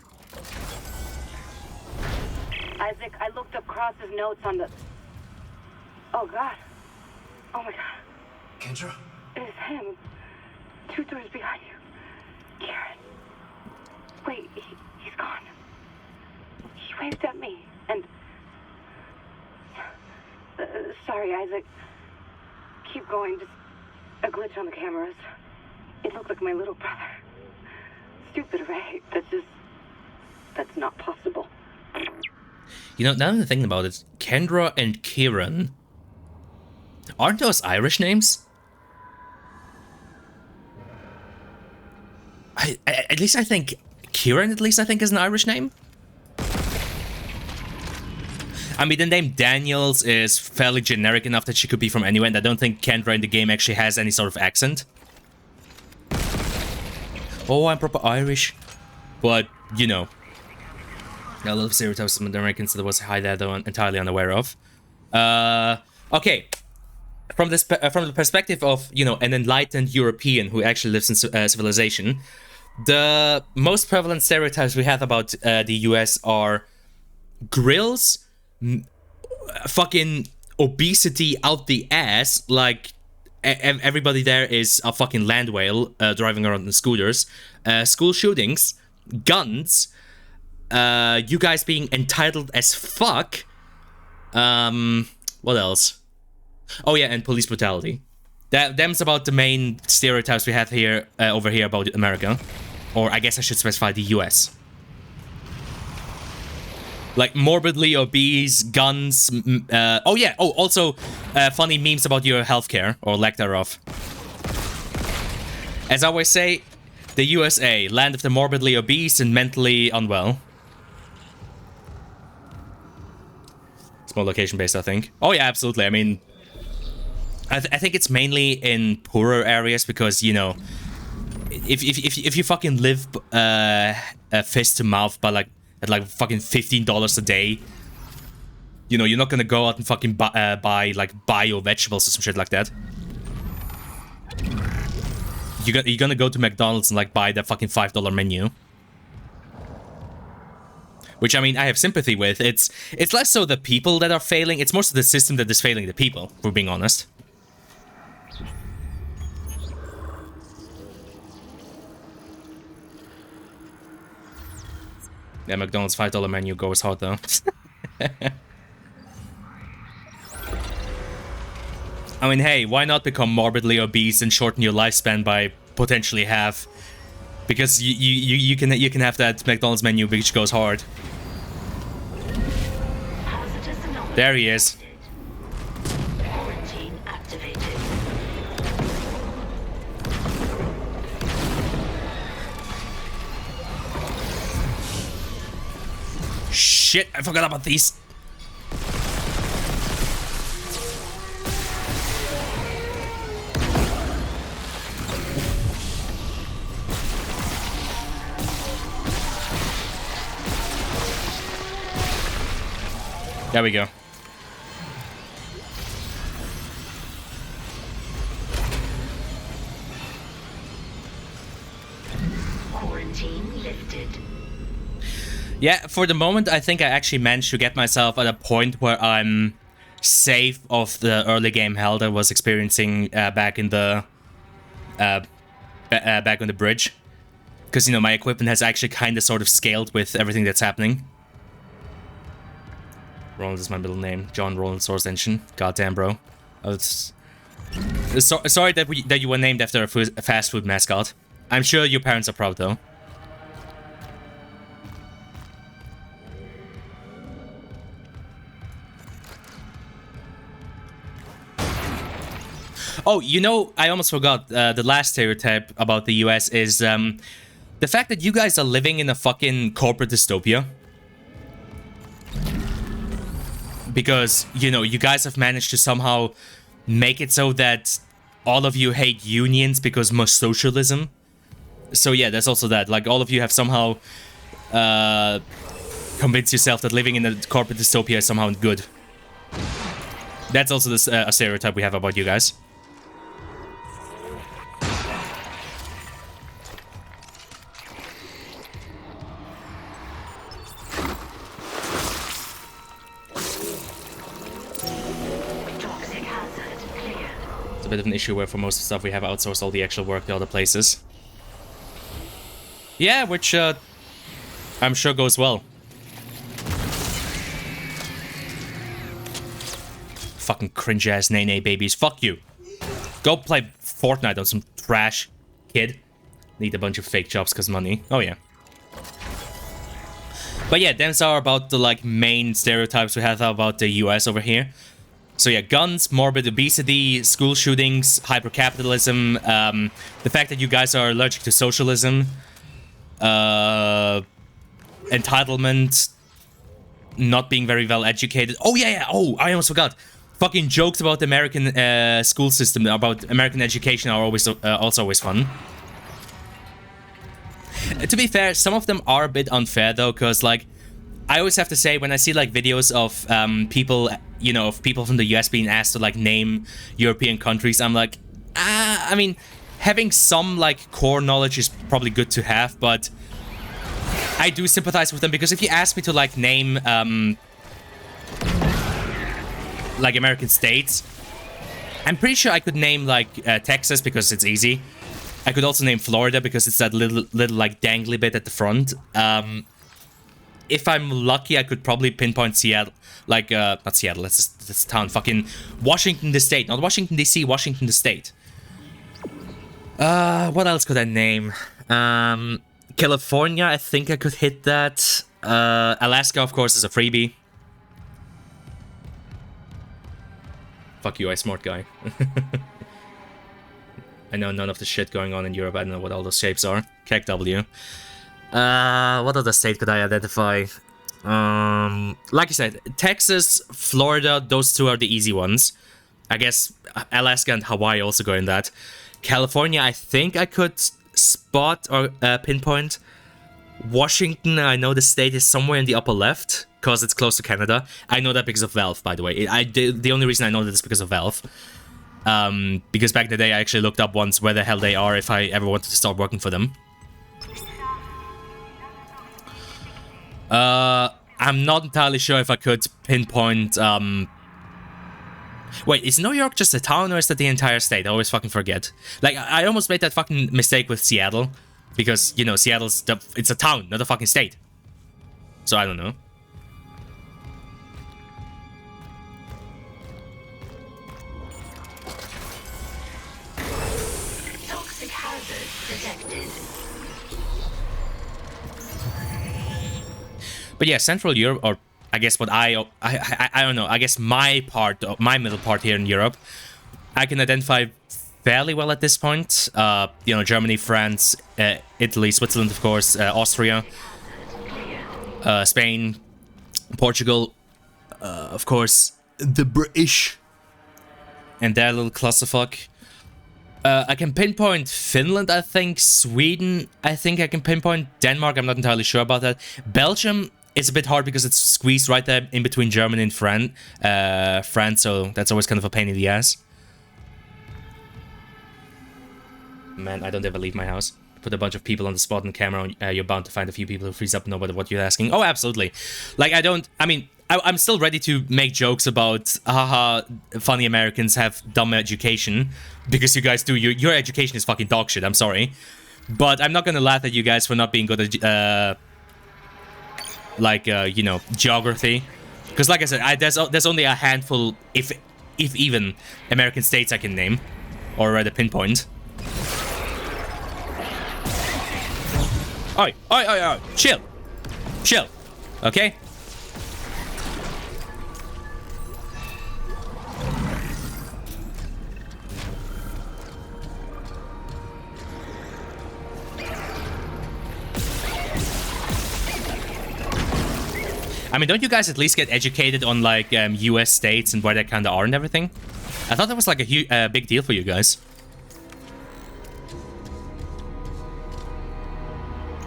Isaac, I looked up Cross's notes on the... Oh, God. Oh, my God. Kendra? It's him. 2 doors behind you. Karen. Wait, he's gone. He waved at me, and... sorry, Isaac. Keep going, just a glitch on the cameras. It looked like my little brother. Stupid, right? That's not possible. You know, now that I'm thinking about it, Kendra and Kieran... Aren't those Irish names? At least I think... Kieran, at least I think, is an Irish name? I mean, the name Daniels is fairly generic enough that she could be from anywhere, and I don't think Kendra in the game actually has any sort of accent. Oh, I'm proper Irish. But, you know. A lot of stereotypes of Americans that was high that I'm entirely unaware of. Okay. From the perspective of, you know, an enlightened European who actually lives in civilization, the most prevalent stereotypes we have about the US are grills, fucking obesity out the ass, like everybody there is a fucking land whale driving around in scooters, school shootings, guns, you guys being entitled as fuck, what else? Oh yeah, and police brutality. Them's about the main stereotypes we have here, over here about America. Or I guess I should specify the US. Like morbidly obese, guns, oh yeah, oh also funny memes about your healthcare, or lack thereof. As I always say, the USA, land of the morbidly obese and mentally unwell. It's more location based, I think. Oh yeah, absolutely, I mean, I think it's mainly in poorer areas because, you know, if you fucking live fist to mouth by at fucking $15 a day, you know, you're not gonna go out and fucking buy like bio vegetables or some shit like that. You're gonna go to McDonald's and like buy the fucking $5 menu. Which, I mean, I have sympathy with. It's less so the people that are failing, it's more so the system that is failing the people, if we're being honest. Yeah, McDonald's $5 menu goes hard though. I mean, hey, why not become morbidly obese and shorten your lifespan by potentially half? Because you can have that McDonald's menu which goes hard. There he is. Quarantine activated. Shit, I forgot about these. There we go. Quarantine lifted. Yeah, for the moment, I think I actually managed to get myself at a point where I'm safe of the early game hell that I was experiencing back in the back on the bridge, because, you know, my equipment has actually kind of sort of scaled with everything that's happening. Roland is my middle name. John Roland Source Engine. Goddamn, bro. Sorry that you were named after a fast food mascot. I'm sure your parents are proud, though. Oh, you know, I almost forgot. The last stereotype about the US is the fact that you guys are living in a fucking corporate dystopia. Because, you know, you guys have managed to somehow make it so that all of you hate unions because more socialism. So yeah, there's also that. Like, all of you have somehow convinced yourself that living in a corporate dystopia is somehow good. That's also a stereotype we have about you guys. A bit of an issue where for most of the stuff we have outsourced all the actual work to other places. Yeah, which I'm sure goes well. Fucking cringe-ass nay-nay babies. Fuck you. Go play Fortnite on some trash, kid. Need a bunch of fake jobs because money. Oh yeah. But yeah, them's are about the like main stereotypes we have about the US over here. So yeah, guns, morbid obesity, school shootings, hypercapitalism, the fact that you guys are allergic to socialism, entitlement, not being very well educated. Oh yeah. Oh, I almost forgot. Fucking jokes about the American school system, about American education are always also always fun. To be fair, some of them are a bit unfair though, because like I always have to say when I see like videos of people, you know, of people from the US being asked to like name European countries, I'm like, I mean, having some like core knowledge is probably good to have, but I do sympathize with them because if you ask me to like name like American states, I'm pretty sure I could name like Texas because it's easy. I could also name Florida because it's that little like dangly bit at the front. If I'm lucky, I could probably pinpoint Seattle, like not Seattle. That's this town, fucking Washington the state, not Washington D.C., Washington the state. What else could I name? California, I think I could hit that. Alaska, of course, is a freebie. Fuck you, I smart guy. I know none of the shit going on in Europe. I don't know what all those shapes are. Kek W. What other state could I identify? Like I said, Texas, Florida, those two are the easy ones. I guess Alaska and Hawaii also go in that. California, I think I could spot or pinpoint. Washington, I know the state is somewhere in the upper left, because it's close to Canada. I know that because of Valve, by the way. The only reason I know that is because of Valve. Because back in the day, I actually looked up once where the hell they are if I ever wanted to start working for them. I'm not entirely sure if I could pinpoint, Wait, is New York just a town or is that the entire state? I always fucking forget. Like, I almost made that fucking mistake with Seattle. Because, you know, Seattle's it's a town, not a fucking state. So I don't know. Toxic hazard detected. But yeah, Central Europe, or I guess what I don't know, I guess my middle part here in Europe, I can identify fairly well at this point. You know, Germany, France, Italy, Switzerland, of course, Austria, Spain, Portugal, of course, the British, and their little clusterfuck. I can pinpoint Finland, I think, Sweden, I think I can pinpoint Denmark, I'm not entirely sure about that. Belgium is a bit hard because it's squeezed right there in between Germany and France, so that's always kind of a pain in the ass. Man, I don't ever leave my house. Put a bunch of people on the spot on camera, you're bound to find a few people who freeze up no matter what you're asking. Oh, absolutely. Like, I'm still ready to make jokes about, haha, funny Americans have dumb education, because you guys do, your education is fucking dog shit, I'm sorry. But I'm not gonna laugh at you guys for not being good at, you know, geography. Because like I said, there's only a handful, if even, American states I can name, or rather pinpoint. Oi, oi, oi, oi, chill. Chill, okay? I mean, don't you guys at least get educated on, like, US states and where they kind of are and everything? I thought that was, like, a big deal for you guys.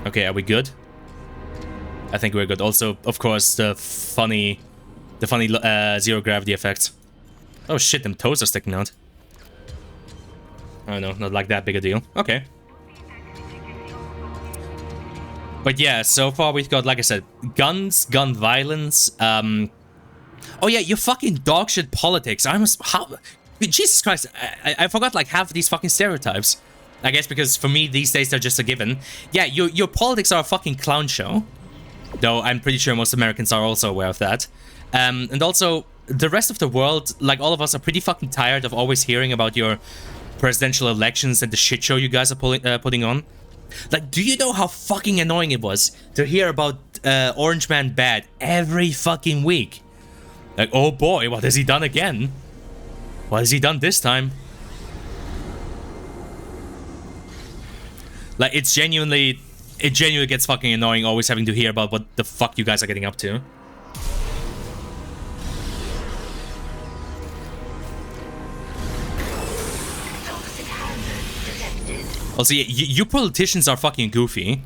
Okay, are we good? I think we're good. Also, of course, the funny zero gravity effect. Oh shit, them toes are sticking out. Oh no, not like that big a deal. Okay. But yeah, so far we've got, like I said, guns, gun violence, oh yeah, you fucking dogshit politics. Jesus Christ, I forgot like half of these fucking stereotypes. I guess because for me, these days, they're just a given. Yeah, your politics are a fucking clown show. Though I'm pretty sure most Americans are also aware of that. And also, the rest of the world, like all of us, are pretty fucking tired of always hearing about your presidential elections and the shit show you guys are putting on. Like, do you know how fucking annoying it was to hear about Orange Man Bad every fucking week? Like, oh boy, what has he done again? What has he done this time? Like, it genuinely gets fucking annoying always having to hear about what the fuck you guys are getting up to. Also, you politicians are fucking goofy.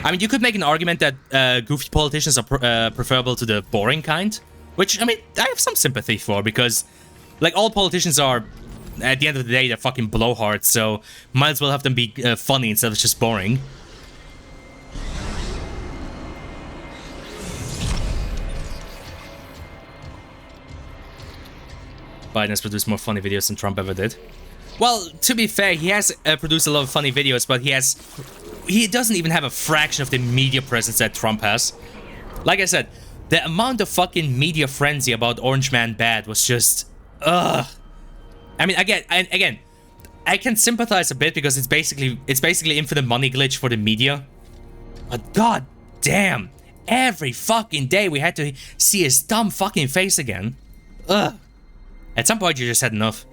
I mean, you could make an argument that goofy politicians are preferable to the boring kind, which, I mean, I have some sympathy for, because, like, all politicians are, at the end of the day, they're fucking blowhards, so might as well have them be funny instead of just boring. Biden has produced more funny videos than Trump ever did. Well, to be fair, he has produced a lot of funny videos, but he doesn't even have a fraction of the media presence that Trump has. Like I said, the amount of fucking media frenzy about Orange Man Bad was just, ugh. I mean, again, I can sympathize a bit because it's basically infinite money glitch for the media. But god damn, every fucking day we had to see his dumb fucking face again. Ugh. At some point you just had enough.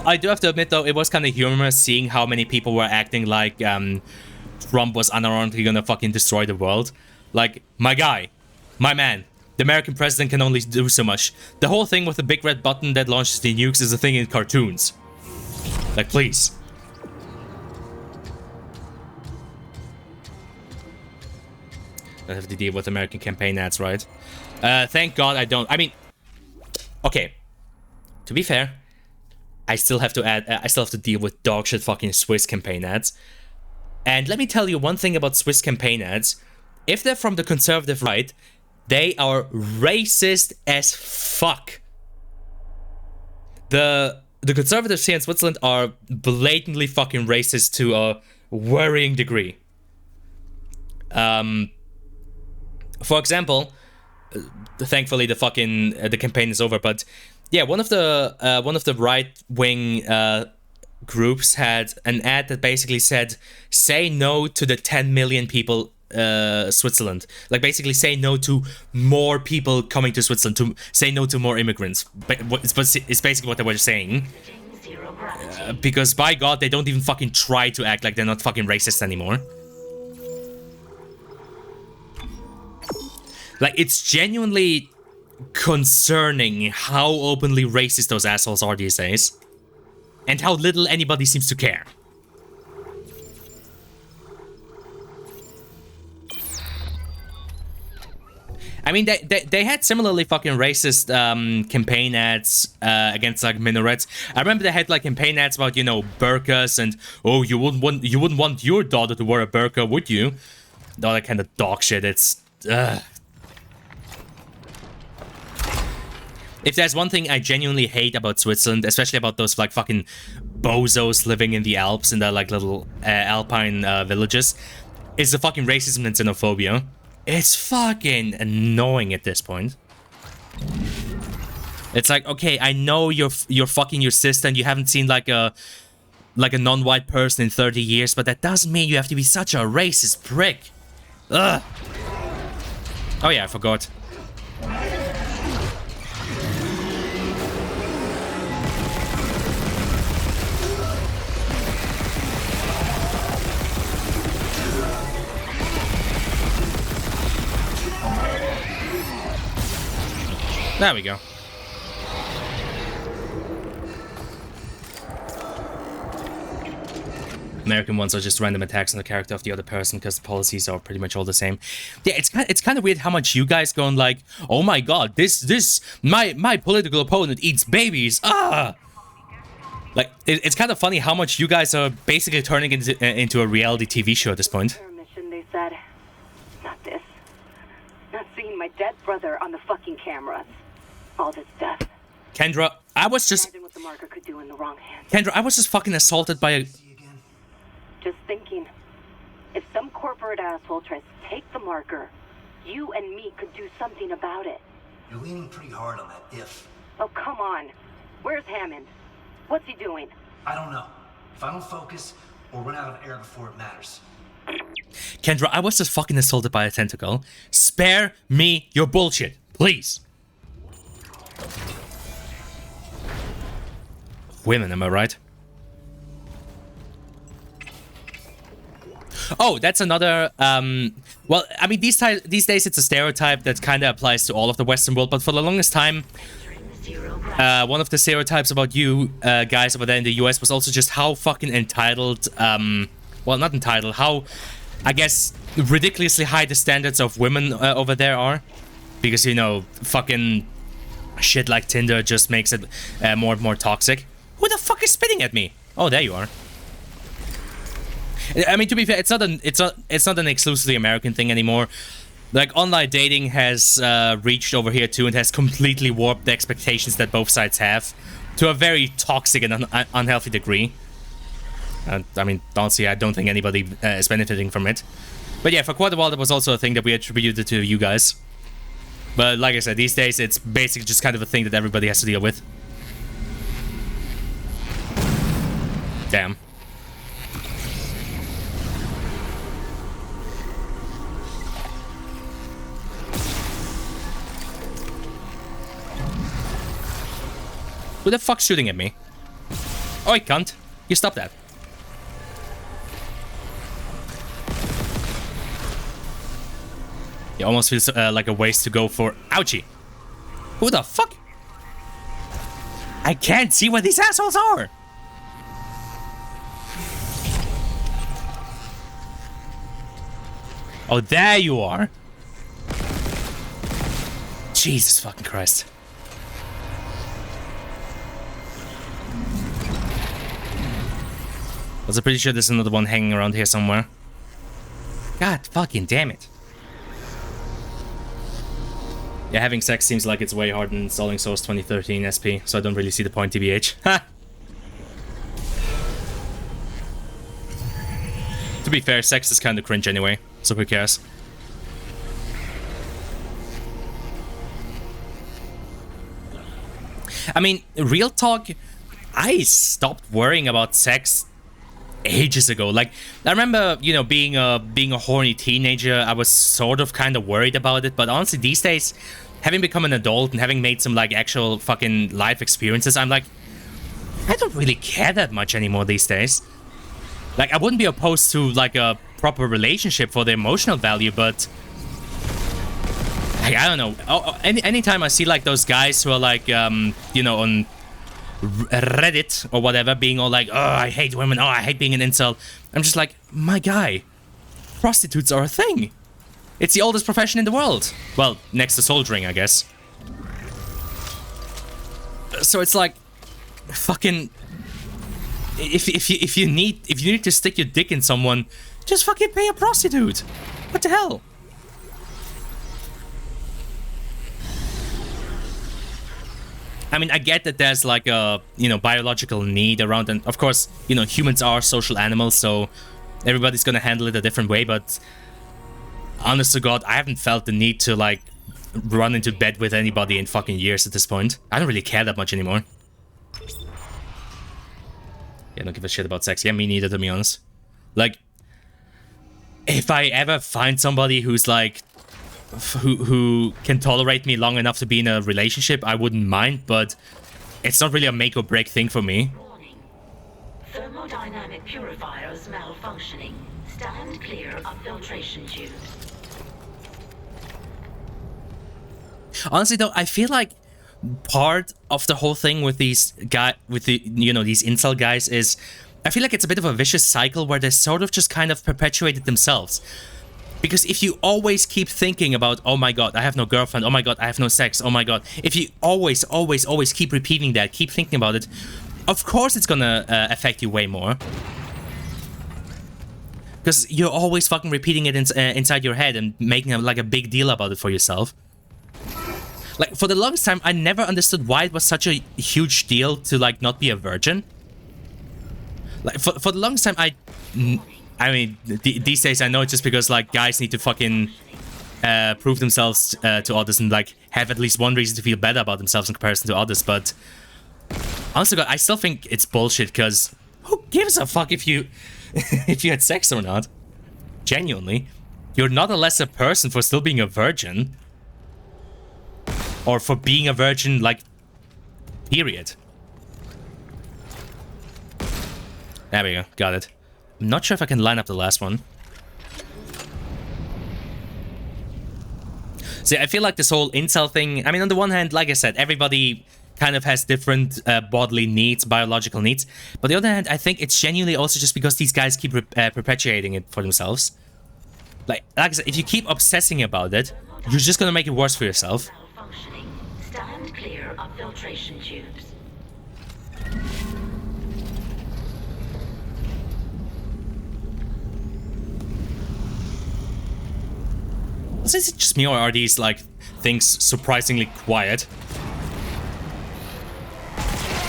I do have to admit, though, it was kind of humorous seeing how many people were acting like Trump was unironically gonna fucking destroy the world. Like, my guy, my man, the American president can only do so much. The whole thing with the big red button that launches the nukes is a thing in cartoons. Like, please. I have to deal with American campaign ads, right? Thank God I don't. I mean, okay. To be fair, I still have to deal with dogshit fucking Swiss campaign ads. And let me tell you one thing about Swiss campaign ads. If they're from the conservative right, they are racist as fuck. The conservatives here in Switzerland are blatantly fucking racist to a worrying degree. For example, thankfully the campaign is over, but yeah, one of the right-wing groups had an ad that basically said, "Say no to the 10 million people Switzerland." Like, basically say no to more people coming to Switzerland, to say no to more immigrants. But it's basically what they were saying. Because by God, they don't even fucking try to act like they're not fucking racist anymore. Like, it's genuinely concerning how openly racist those assholes are these days. And how little anybody seems to care. I mean, they had similarly fucking racist campaign ads against, like, minarets. I remember they had, like, campaign ads about, you know, burqas and, oh, you wouldn't want your daughter to wear a burqa, would you? All that kind of dog shit. It's if there's one thing I genuinely hate about Switzerland, especially about those, like, fucking bozos living in the Alps, in their, like, little alpine villages, is the fucking racism and xenophobia. It's fucking annoying at this point. It's like, okay, I know you're fucking your sister and you haven't seen, like a non-white person in 30 years, but that doesn't mean you have to be such a racist prick. Ugh. Oh yeah, I forgot. There we go. American ones are just random attacks on the character of the other person because the policies are pretty much all the same. Yeah, it's kind of weird how much you guys going like, oh my god, my political opponent eats babies. Ah, like it's kind of funny how much you guys are basically turning into a reality TV show at this point. Mission, they said. Not this. Not seeing my dead brother on the fucking cameras. All this death. Kendra, I was just. Imagine what the marker could do in the wrong hands. Kendra, I was just fucking assaulted by a. Just thinking, if some corporate asshole tries to take the marker, you and me could do something about it. You're leaning pretty hard on that if. Oh, come on. Where's Hammond? What's he doing? I don't know. If I don't focus, we'll run out of air before it matters. Kendra, I was just fucking assaulted by a tentacle. Spare me your bullshit, please. Women, am I right? Oh, that's another. Well, I mean, these days it's a stereotype that kind of applies to all of the Western world. But for the longest time, one of the stereotypes about you guys over there in the US was also just how fucking entitled. Well, not entitled. How, I guess, ridiculously high the standards of women over there are, because you know, fucking shit like Tinder just makes it more and more toxic. Who the fuck is spitting at me? Oh, there you are. I mean, to be fair, it's not an exclusively American thing anymore. Like, online dating has reached over here too and has completely warped the expectations that both sides have to a very toxic and unhealthy degree. I mean, honestly, I don't think anybody is benefiting from it. But yeah, for quite a while, that was also a thing that we attributed to you guys. But like I said, these days, it's basically just kind of a thing that everybody has to deal with. Damn. Who the fuck's shooting at me? Oh, I can't. You stop that. It almost feels like a waste to go for... Ouchie! Who the fuck? I can't see where these assholes are! Oh, there you are! Jesus fucking Christ. I was pretty sure there's another one hanging around here somewhere. God fucking damn it. Yeah, having sex seems like it's way harder than installing Source 2013 SP, so I don't really see the point, TBH. Ha! To be fair, sex is kinda cringe anyway, so who cares? I mean, real talk, I stopped worrying about sex ages ago. Like, I remember, you know, being a horny teenager, I was sort of kind of worried about it, but honestly, these days, having become an adult and having made some, like, actual fucking life experiences, I'm like, I don't really care that much anymore these days. Like, I wouldn't be opposed to, like, a proper relationship for the emotional value, but... like, I don't know. Anytime I see, like, those guys who are, like, you know, on Reddit or whatever, being all like, oh, I hate women, oh, I hate being an incel. I'm just like, my guy, prostitutes are a thing. It's the oldest profession in the world. Well, next to soldiering, I guess. So it's like, fucking, if you need to stick your dick in someone, just fucking pay a prostitute. What the hell? I mean, I get that there's like a, you know, biological need around, and of course, you know, humans are social animals, so everybody's gonna handle it a different way, but honest to God, I haven't felt the need to, like, run into bed with anybody in fucking years at this point. I don't really care that much anymore. Yeah, I don't give a shit about sex. Yeah, me neither, to be honest. Like, if I ever find somebody who's like, who can tolerate me long enough to be in a relationship, I wouldn't mind, but it's not really a make or break thing for me. Warning. Thermodynamic purifiers malfunctioning. Stand clear of filtration tubes. Honestly though, I feel like part of the whole thing with these you know, these incel guys is, I feel like it's a bit of a vicious cycle where they sort of just kind of perpetuate it themselves. Because if you always keep thinking about, oh my god, I have no girlfriend, oh my god, I have no sex, oh my god, if you always keep repeating that, keep thinking about it, of course it's gonna affect you way more. Because you're always fucking repeating it inside your head and making like a big deal about it for yourself. Like, for the longest time, I never understood why it was such a huge deal to, like, not be a virgin. Like, for the longest time, I mean, these days I know it's just because, like, guys need to fucking prove themselves to others and, like, have at least one reason to feel better about themselves in comparison to others, but honestly, God, I still think it's bullshit, because who gives a fuck if you if you had sex or not? Genuinely. You're not a lesser person for still being a virgin. Or for being a virgin, like, period. There we go, got it. I'm not sure if I can line up the last one. See, I feel like this whole incel thing, I mean, on the one hand, like I said, everybody kind of has different bodily needs, biological needs. But on the other hand, I think it's genuinely also just because these guys keep perpetuating it for themselves. Like I said, if you keep obsessing about it, you're just gonna make it worse for yourself. Malfunctioning. Stand clear of filtration tubes. Is it just me, or are these, like, things surprisingly quiet?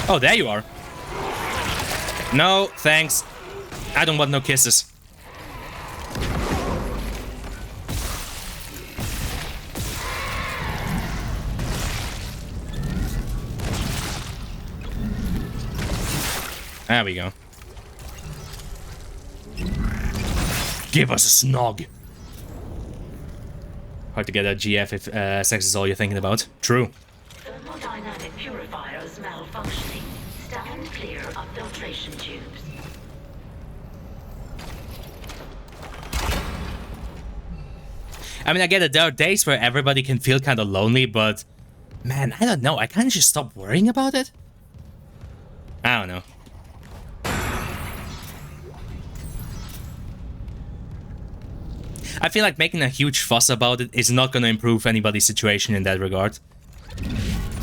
Oh, there you are. No, thanks. I don't want no kisses. There we go. Give us a snog. Hard to get a GF if sex is all you're thinking about. True. Thermodynamic purifiers malfunctioning. Stand clear of filtration tubes. I mean, I get it. There are days where everybody can feel kind of lonely, but man, I don't know. I kind of just stop worrying about it. I don't know. I feel like making a huge fuss about it is not going to improve anybody's situation in that regard.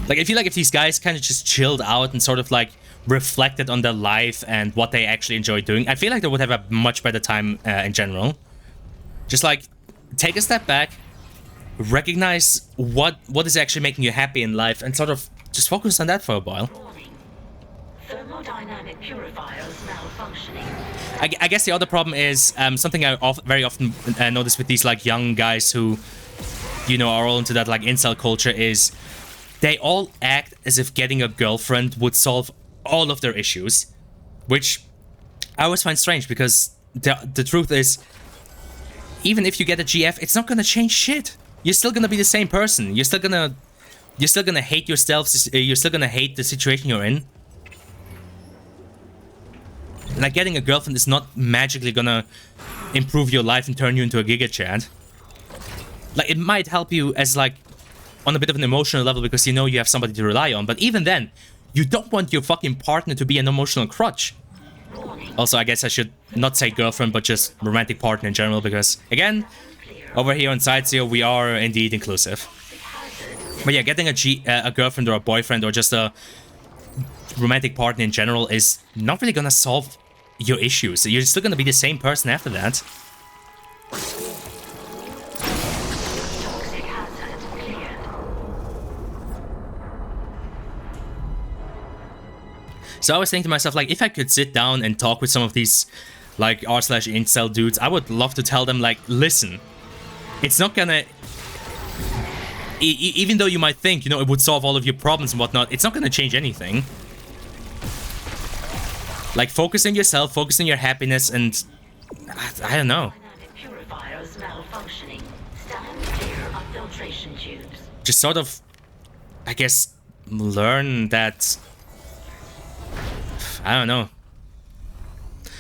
Like, I feel like if these guys kind of just chilled out and sort of like reflected on their life and what they actually enjoy doing, I feel like they would have a much better time in general. Just like, take a step back, recognize what is actually making you happy in life, and sort of just focus on that for a while. Warning. Thermodynamic purifiers malfunctioning. I guess the other problem is something I very often notice with these like young guys who, you know, are all into that like incel culture is they all act as if getting a girlfriend would solve all of their issues, which I always find strange because the truth is, even if you get a GF, it's not gonna change shit. You're still gonna be the same person. You're still gonna hate yourself. You're still gonna hate the situation you're in. Like, getting a girlfriend is not magically gonna improve your life and turn you into a Giga Chad. Like, it might help you as, like, on a bit of an emotional level because you know you have somebody to rely on. But even then, you don't want your fucking partner to be an emotional crutch. Also, I guess I should not say girlfriend, but just romantic partner in general because, again, over here on Sightseer, we are indeed inclusive. But yeah, getting a girlfriend or a boyfriend or just a romantic partner in general is not really gonna solve your issues. You're still gonna be the same person after that. Toxic hazard cleared. So I was thinking to myself, like, if I could sit down and talk with some of these, like, r/incel dudes, I would love to tell them, like, listen, it's not gonna... even though you might think, you know, it would solve all of your problems and whatnot, it's not gonna change anything. Like, focus on yourself, focus on your happiness, and... I don't know. Dynamic purifiers malfunctioning. Stand clear of filtration tubes. Just sort of, I guess, learn that... I don't know.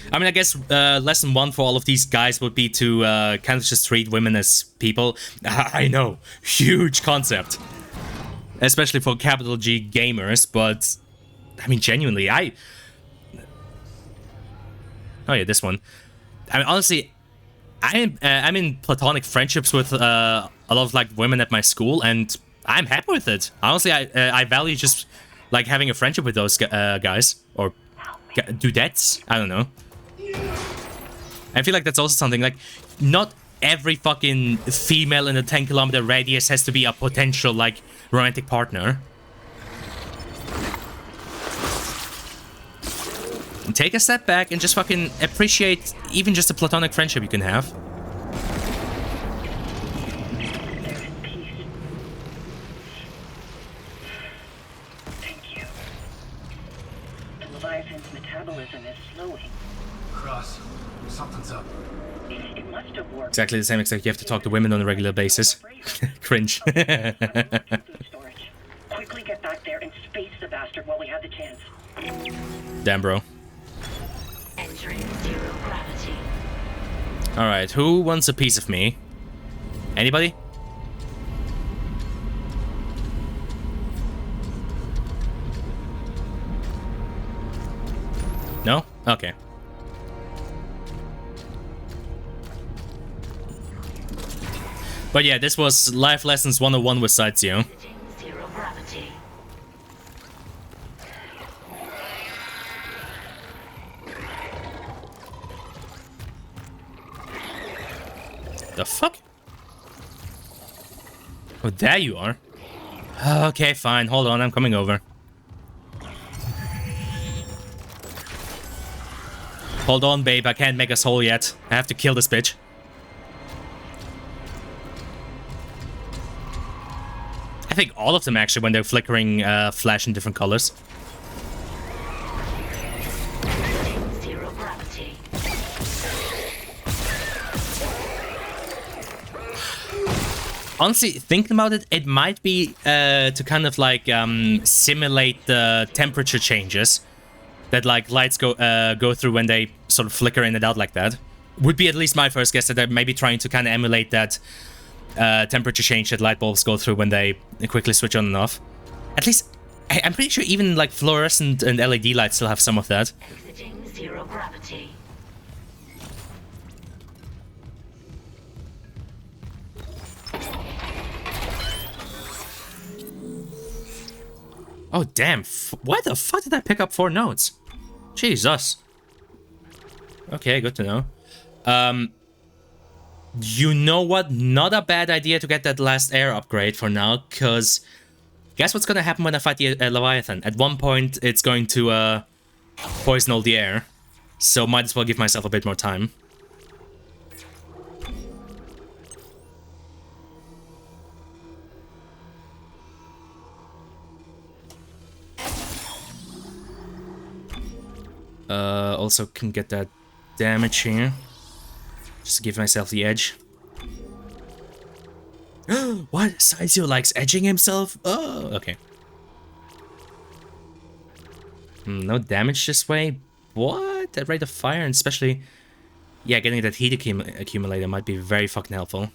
I mean, I guess lesson one for all of these guys would be to kind of just treat women as people. I know, huge concept. Especially for capital G gamers, but... I mean, genuinely, Oh yeah, this one. I mean, honestly, I'm in platonic friendships with a lot of like women at my school, and I'm happy with it. Honestly, I value just like having a friendship with those guys or dudettes. I don't know. I feel like that's also something like not every fucking female in a 10-kilometer radius has to be a potential like romantic partner. Take a step back and just fucking appreciate even just a platonic friendship you can have. Thank you. The Leviathan's metabolism is slowing. Cross, something's up. It must have worked. Exactly the same, except you have to talk to women on a regular basis. Cringe. Food storage. Quickly get back there and space the bastard while we have the chance. Damn, bro. Entering zero gravity. Alright, who wants a piece of me? Anybody? Okay. But yeah, this was Life Lessons 101 with Sightseer. Exiting zero gravity. The fuck? Oh, there you are. Okay, fine. Hold on, I'm coming over. Hold on, babe. I can't make us whole yet. I have to kill this bitch. I think all of them actually, when they're flickering, flash in different colors. Exiting zero gravity. Honestly, thinking about it, it might be to kind of like simulate the temperature changes that like lights go through when they sort of flicker in and out like that. Would be at least my first guess that they're maybe trying to kind of emulate that temperature change that light bulbs go through when they quickly switch on and off. At least, I'm pretty sure even like fluorescent and LED lights still have some of that. Exiting zero gravity. Oh, damn. Why the fuck did I pick up 4 notes? Jesus. Okay, good to know. You know what? Not a bad idea to get that last air upgrade for now, because guess what's gonna happen when I fight the Leviathan? At one point, it's going to poison all the air, so might as well give myself a bit more time. Also can get that damage here. Just to give myself the edge. What? Saizio likes edging himself? Oh, okay. No damage this way? What? That rate of fire, and especially... Yeah, getting that heat accumulator might be very fucking helpful.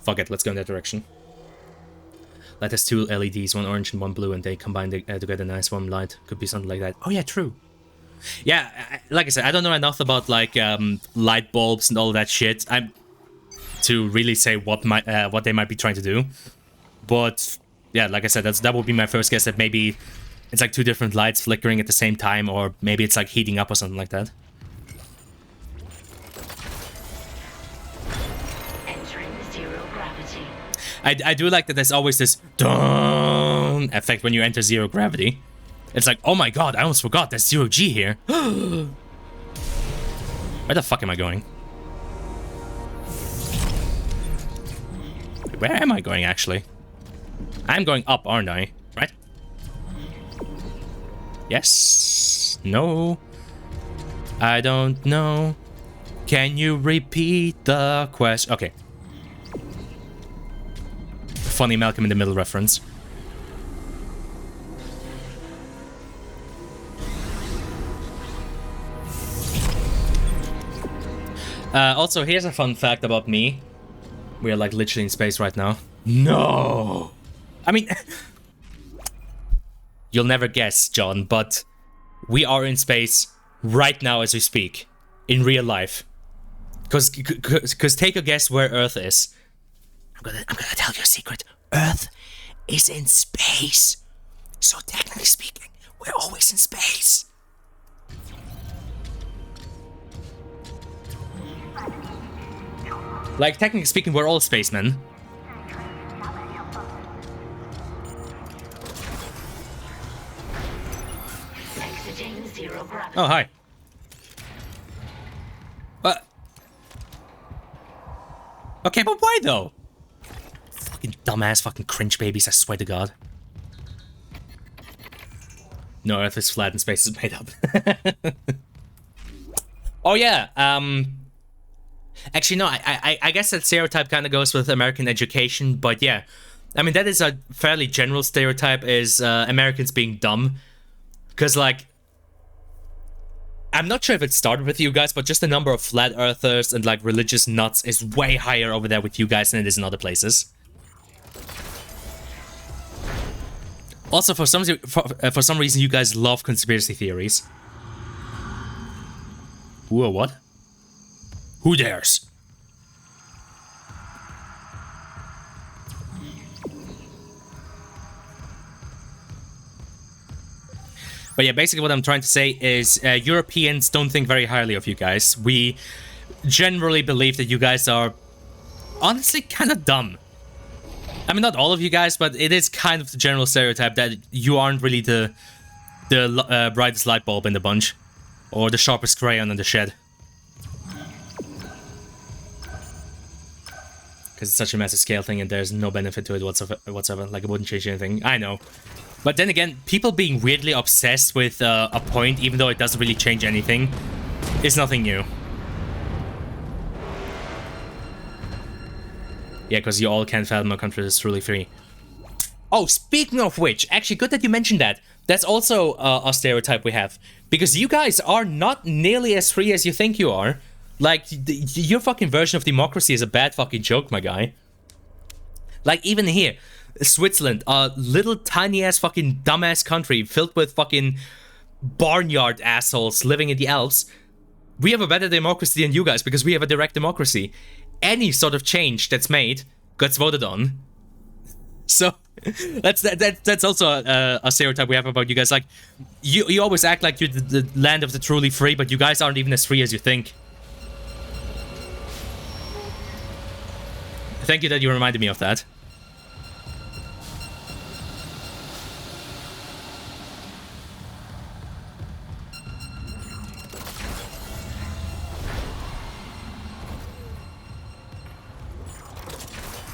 Fuck it, let's go in that direction. Light has 2 LEDs, 1 orange and 1 blue, and they combine to get a nice warm light. Could be something like that. Oh yeah, true. Yeah, like I said, I don't know enough about like light bulbs and all that shit. To really say what they might be trying to do. But yeah, like I said, that would be my first guess, that maybe it's like 2 different lights flickering at the same time, or maybe it's like heating up or something like that. Entering zero gravity. I do like that there's always this dun effect when you enter zero gravity. It's like, oh my god, I almost forgot there's 0G here. Where the fuck am I going? Where am I going, actually? I'm going up, aren't I? Right? Yes? No? I don't know. Can you repeat the question? Okay. Funny Malcolm in the Middle reference. Also, here's a fun fact about me. We are like literally in space right now. No! I mean... You'll never guess, John, but... We are in space right now as we speak. In real life. Cause take a guess where Earth is. I'm gonna tell you a secret. Earth is in space. So technically speaking, we're always in space. Like, technically speaking, we're all spacemen. Exiting zero gravity. Oh, hi. But... Okay, but why though? Fucking dumbass fucking cringe babies, I swear to God. No, Earth is flat and space is made up. Oh yeah, actually, no, I guess that stereotype kind of goes with American education, but yeah. I mean, that is a fairly general stereotype, is Americans being dumb. Because, like, I'm not sure if it started with you guys, but just the number of flat earthers and, like, religious nuts is way higher over there with you guys than it is in other places. Also, for some reason, you guys love conspiracy theories. Who or what? Who dares? But yeah, basically what I'm trying to say is Europeans don't think very highly of you guys. We generally believe that you guys are honestly kind of dumb. I mean, not all of you guys, but it is kind of the general stereotype that you aren't really the brightest light bulb in the bunch. Or the sharpest crayon in the shed. Because it's such a massive scale thing and there's no benefit to it whatsoever. Like, it wouldn't change anything. I know. But then again, people being weirdly obsessed with a point, even though it doesn't really change anything, is nothing new. Yeah, because you all can't fathom a country that's truly free. Oh, speaking of which, actually, good that you mentioned that. That's also a stereotype we have. Because you guys are not nearly as free as you think you are. Like, your fucking version of democracy is a bad fucking joke, my guy. Like, even here, Switzerland, a little tiny-ass fucking dumbass country filled with fucking barnyard assholes living in the Alps. We have a better democracy than you guys because we have a direct democracy. Any sort of change that's made gets voted on. So that's also a stereotype we have about you guys. Like, you always act like you're the land of the truly free, but you guys aren't even as free as you think. Thank you that you reminded me of that.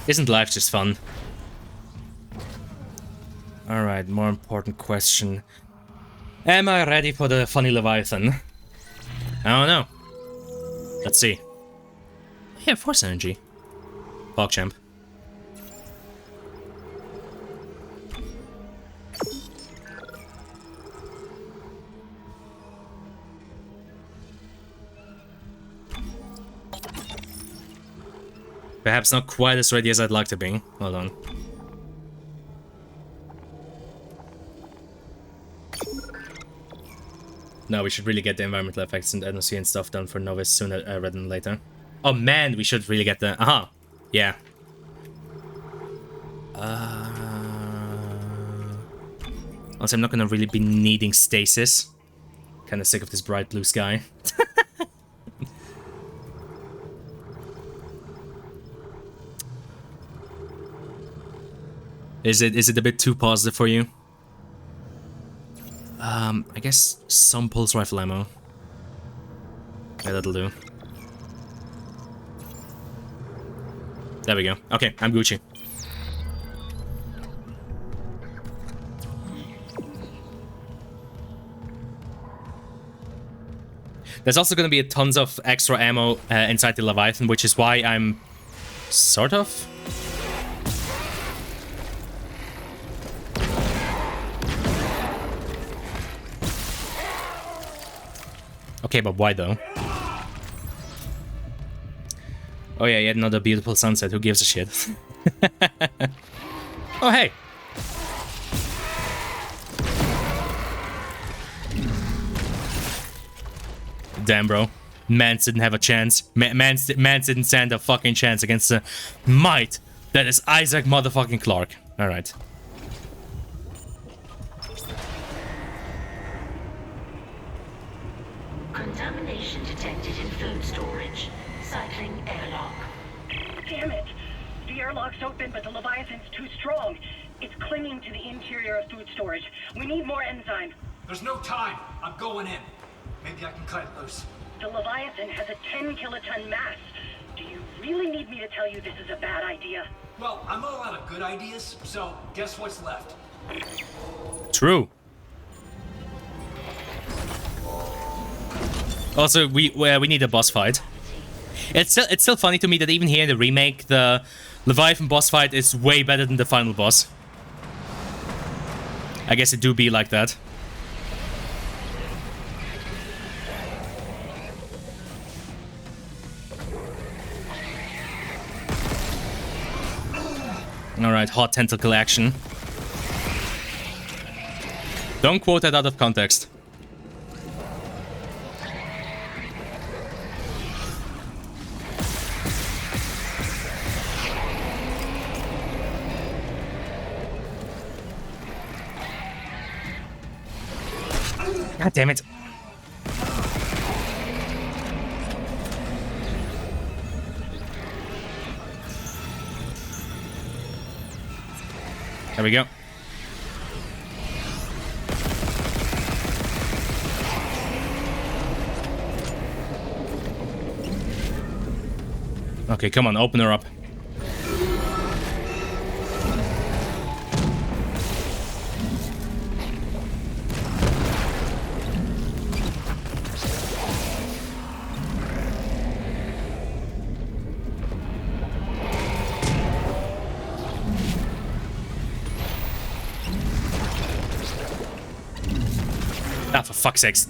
Isn't life just fun? Alright, more important question. Am I ready for the funny Leviathan? I don't know. Let's see. Yeah, Force Energy. PogChamp. Perhaps not quite as ready as I'd like to be. Hold on. No, we should really get the environmental effects and atmosphere and stuff done for Novice sooner rather than later. Oh man, we should really get the... Aha! Yeah. Also, I'm not gonna really be needing stasis. Kinda sick of this bright blue sky. Is it a bit too positive for you? I guess some pulse rifle ammo. Yeah, that'll do. There we go. Okay, I'm Gucci. There's also going to be tons of extra ammo inside the Leviathan, which is why I'm sort of... Okay, but why though? Oh yeah, yet another beautiful sunset. Who gives a shit? Oh hey! Damn, bro. Mance didn't have a chance. Mance didn't stand a fucking chance against the might that is Isaac motherfucking Clarke. Alright. Contamination detected in food storage. Cycling airlock. Damn it! The airlock's open, but the Leviathan's too strong. It's clinging to the interior of food storage. We need more enzyme. There's no time. I'm going in. Maybe I can cut it loose. The Leviathan has a 10-kiloton mass. Do you really need me to tell you this is a bad idea? Well, I'm all out of good ideas, so guess what's left? True. Also, we need a boss fight. It's still funny to me that even here in the remake, the Leviathan boss fight is way better than the final boss. I guess it do be like that. Alright, hot tentacle action. Don't quote that out of context. God damn it. There we go. Okay, come on, open her up. Ah, for fuck's sakes.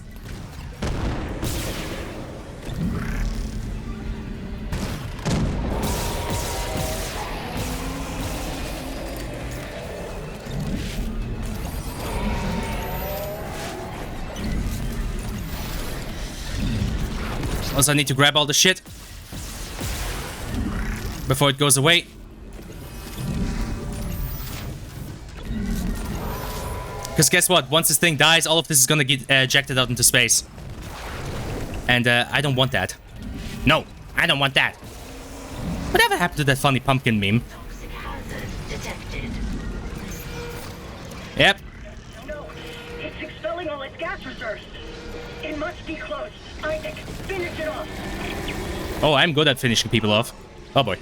Also, I need to grab all the shit before it goes away. Because guess what? Once this thing dies, all of this is gonna get ejected out into space. And I don't want that. No, I don't want that. Whatever happened to that funny pumpkin meme? Toxic hazard detected. Yep. No, it's expelling all its gas reserves. It must be close. Isaac, finish it off. Oh, I'm good at finishing people off. Oh boy.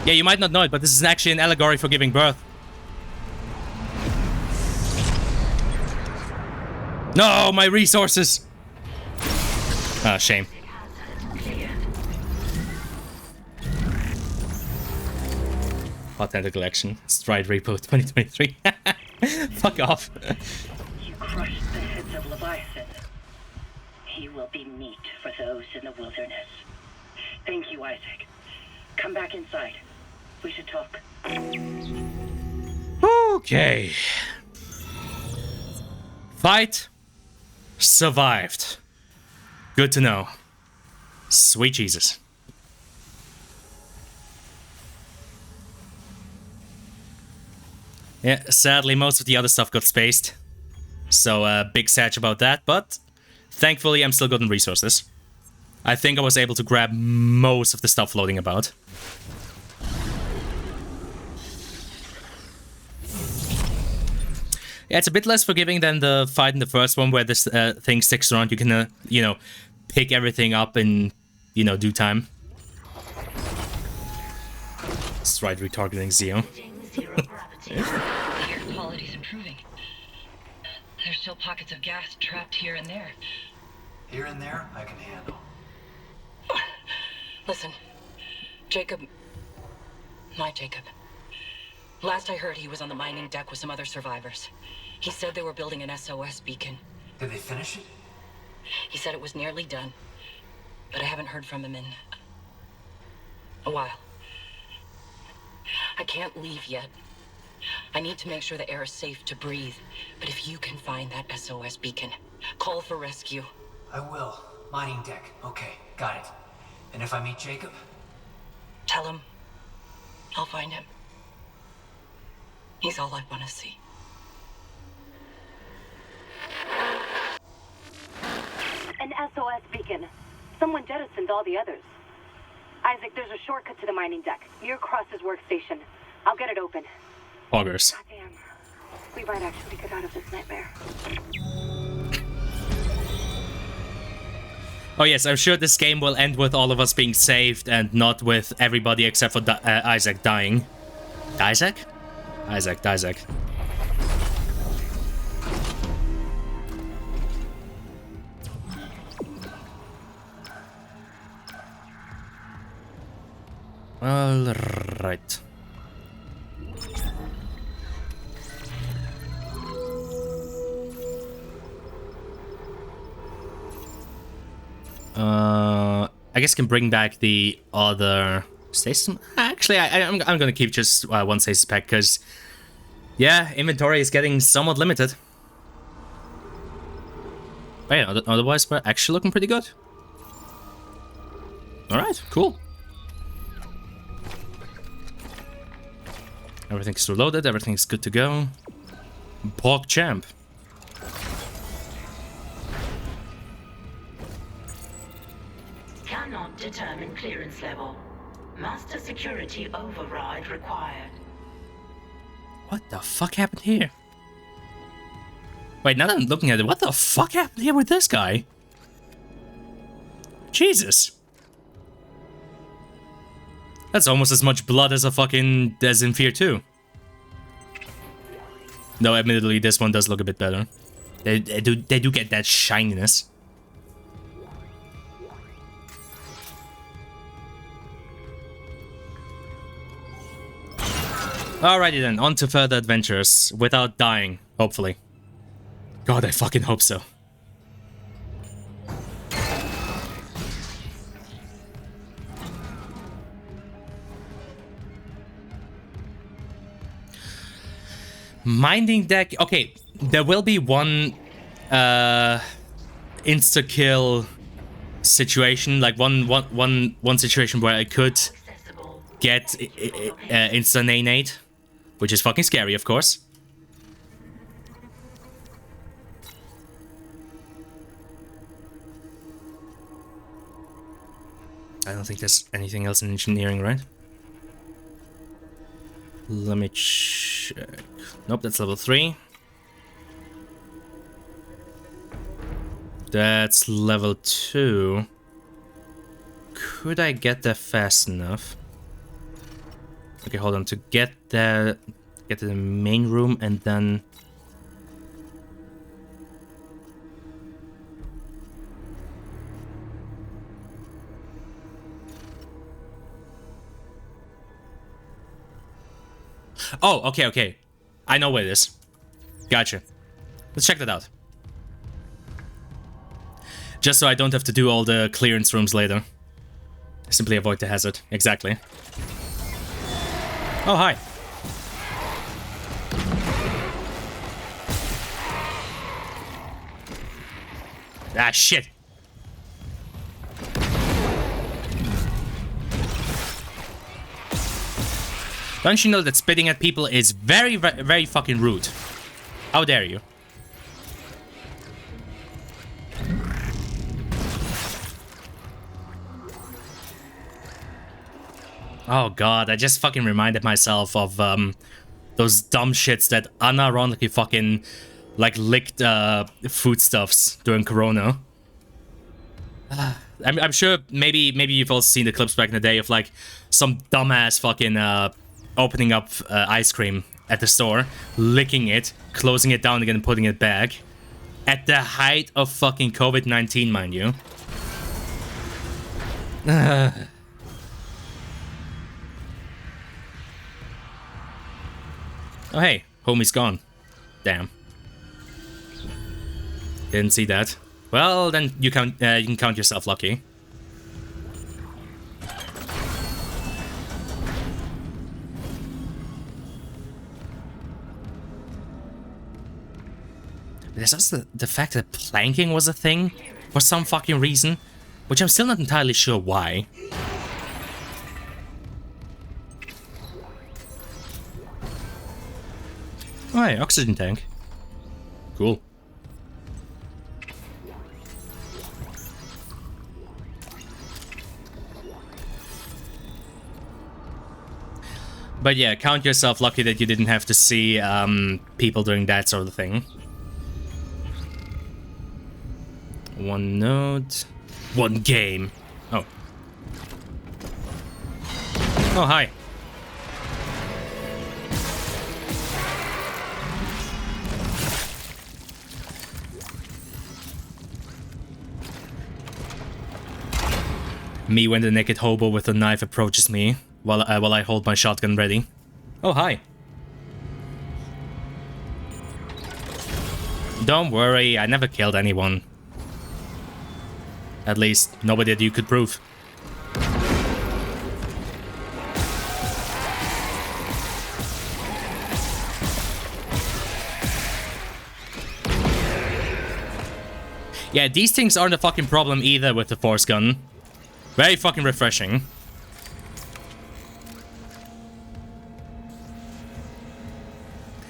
Yeah, you might not know it, but this is actually an allegory for giving birth. No, my resources! Ah, shame. Authentic collection. Stride Repo 2023. Fuck off. You crushed the heads of Leviathan. He will be meat for those in the wilderness. Thank you, Isaac. Come back inside. We should talk. Okay. Fight. Survived. Good to know. Sweet Jesus. Yeah, sadly, most of the other stuff got spaced. So, big sad about that, but thankfully, I'm still good on resources. I think I was able to grab most of the stuff floating about. Yeah, it's a bit less forgiving than the fight in the first one where this thing sticks around. You can, you know, pick everything up in, you know, due time. Stride retargeting Zeo. Zero gravity. The air quality's improving. There's still pockets of gas trapped here and there. Here and there, I can handle. Listen, Jacob... My Jacob. Last I heard, he was on the mining deck with some other survivors. He said they were building an SOS beacon. Did they finish it? He said it was nearly done, but I haven't heard from him in a while. I can't leave yet. I need to make sure the air is safe to breathe. But if you can find that SOS beacon, call for rescue. I will. Mining deck. Okay, got it. And if I meet Jacob? Tell him I'll find him. He's all I want to see. An SOS beacon. Someone jettisoned all the others. Isaac, there's a shortcut to the mining deck, near Cross's workstation. I'll get it open. Augers. Goddamn. We might actually get out of this nightmare. Oh yes, I'm sure this game will end with all of us being saved and not with everybody except for Isaac dying. Isaac? Isaac. All right. I guess can bring back the other stasis. Actually, I'm gonna keep just one stasis pack because, yeah, inventory is getting somewhat limited. But yeah, otherwise we're actually looking pretty good. All right, cool. Everything's reloaded. Everything's good to go. Pork champ. Cannot determine clearance level. Master security override required. What the fuck happened here? Wait, now that I'm looking at it, what the fuck happened here with this guy? Jesus. That's almost as much blood as as in Fear 2. Though admittedly this one does look a bit better. They do get that shininess. Alrighty then, on to further adventures without dying, hopefully. God, I fucking hope so. Minding deck. Okay, there will be one insta-kill situation, like one situation where I could get insta-nanate, which is fucking scary, of course. I don't think there's anything else in engineering, right? Let me check. Nope, that's level 3. That's level 2. Could I get there fast enough? Okay, hold on. To get there, get to the main room and then... Oh, okay. I know where it is. Gotcha. Let's check that out. Just so I don't have to do all the clearance rooms later. Simply avoid the hazard. Exactly. Oh, hi. Ah, shit. Don't you know that spitting at people is very, very, very fucking rude? How dare you? Oh god, I just fucking reminded myself of those dumb shits that unironically fucking like licked foodstuffs during Corona. I'm sure maybe you've also seen the clips back in the day of like some dumbass fucking opening up ice cream at the store, licking it, closing it down again and putting it back. At the height of fucking COVID-19, mind you. Oh hey, homie's gone. Damn. Didn't see that. Well, then you can count yourself lucky. There's also the fact that planking was a thing for some fucking reason, which I'm still not entirely sure why. Oh, hey, oxygen tank. Cool. But yeah, count yourself lucky that you didn't have to see people doing that sort of thing. One node, one game. Oh. Oh, hi. Me when the naked hobo with a knife approaches me while I hold my shotgun ready. Oh, hi. Don't worry, I never killed anyone. At least, nobody that you could prove. Yeah, these things aren't a fucking problem either with the force gun. Very fucking refreshing.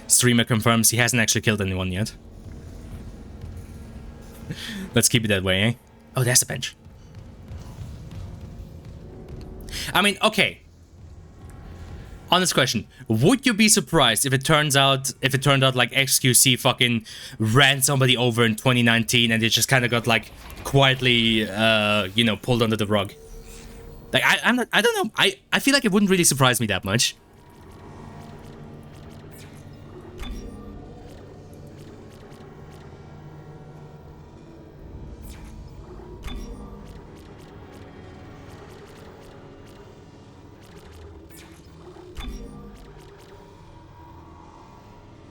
Streamer confirms he hasn't actually killed anyone yet. Let's keep it that way, eh? Oh, there's a bench. I mean, okay. Honest question. Would you be surprised if it turned out like XQC fucking ran somebody over in 2019 and it just kind of got like quietly you know, pulled under the rug? Like I don't know. I feel like it wouldn't really surprise me that much.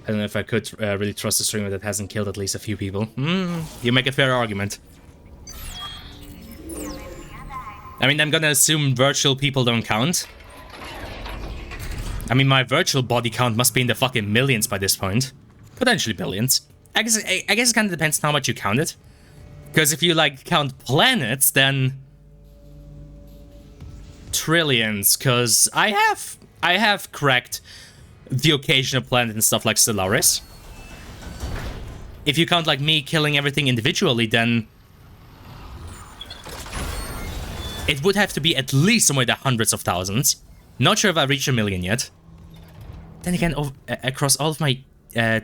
I don't know if I could really trust a streamer that hasn't killed at least a few people. You make a fair argument. I mean, I'm gonna assume virtual people don't count. I mean, my virtual body count must be in the fucking millions by this point. Potentially billions. I guess it kind of depends on how much you count it. Because if you, like, count planets, then... trillions, because I have cracked the occasional planet and stuff like Stellaris. If you count, like, me killing everything individually, then... it would have to be at least somewhere in the hundreds of thousands. Not sure if I reached a million yet. Then again, across all of my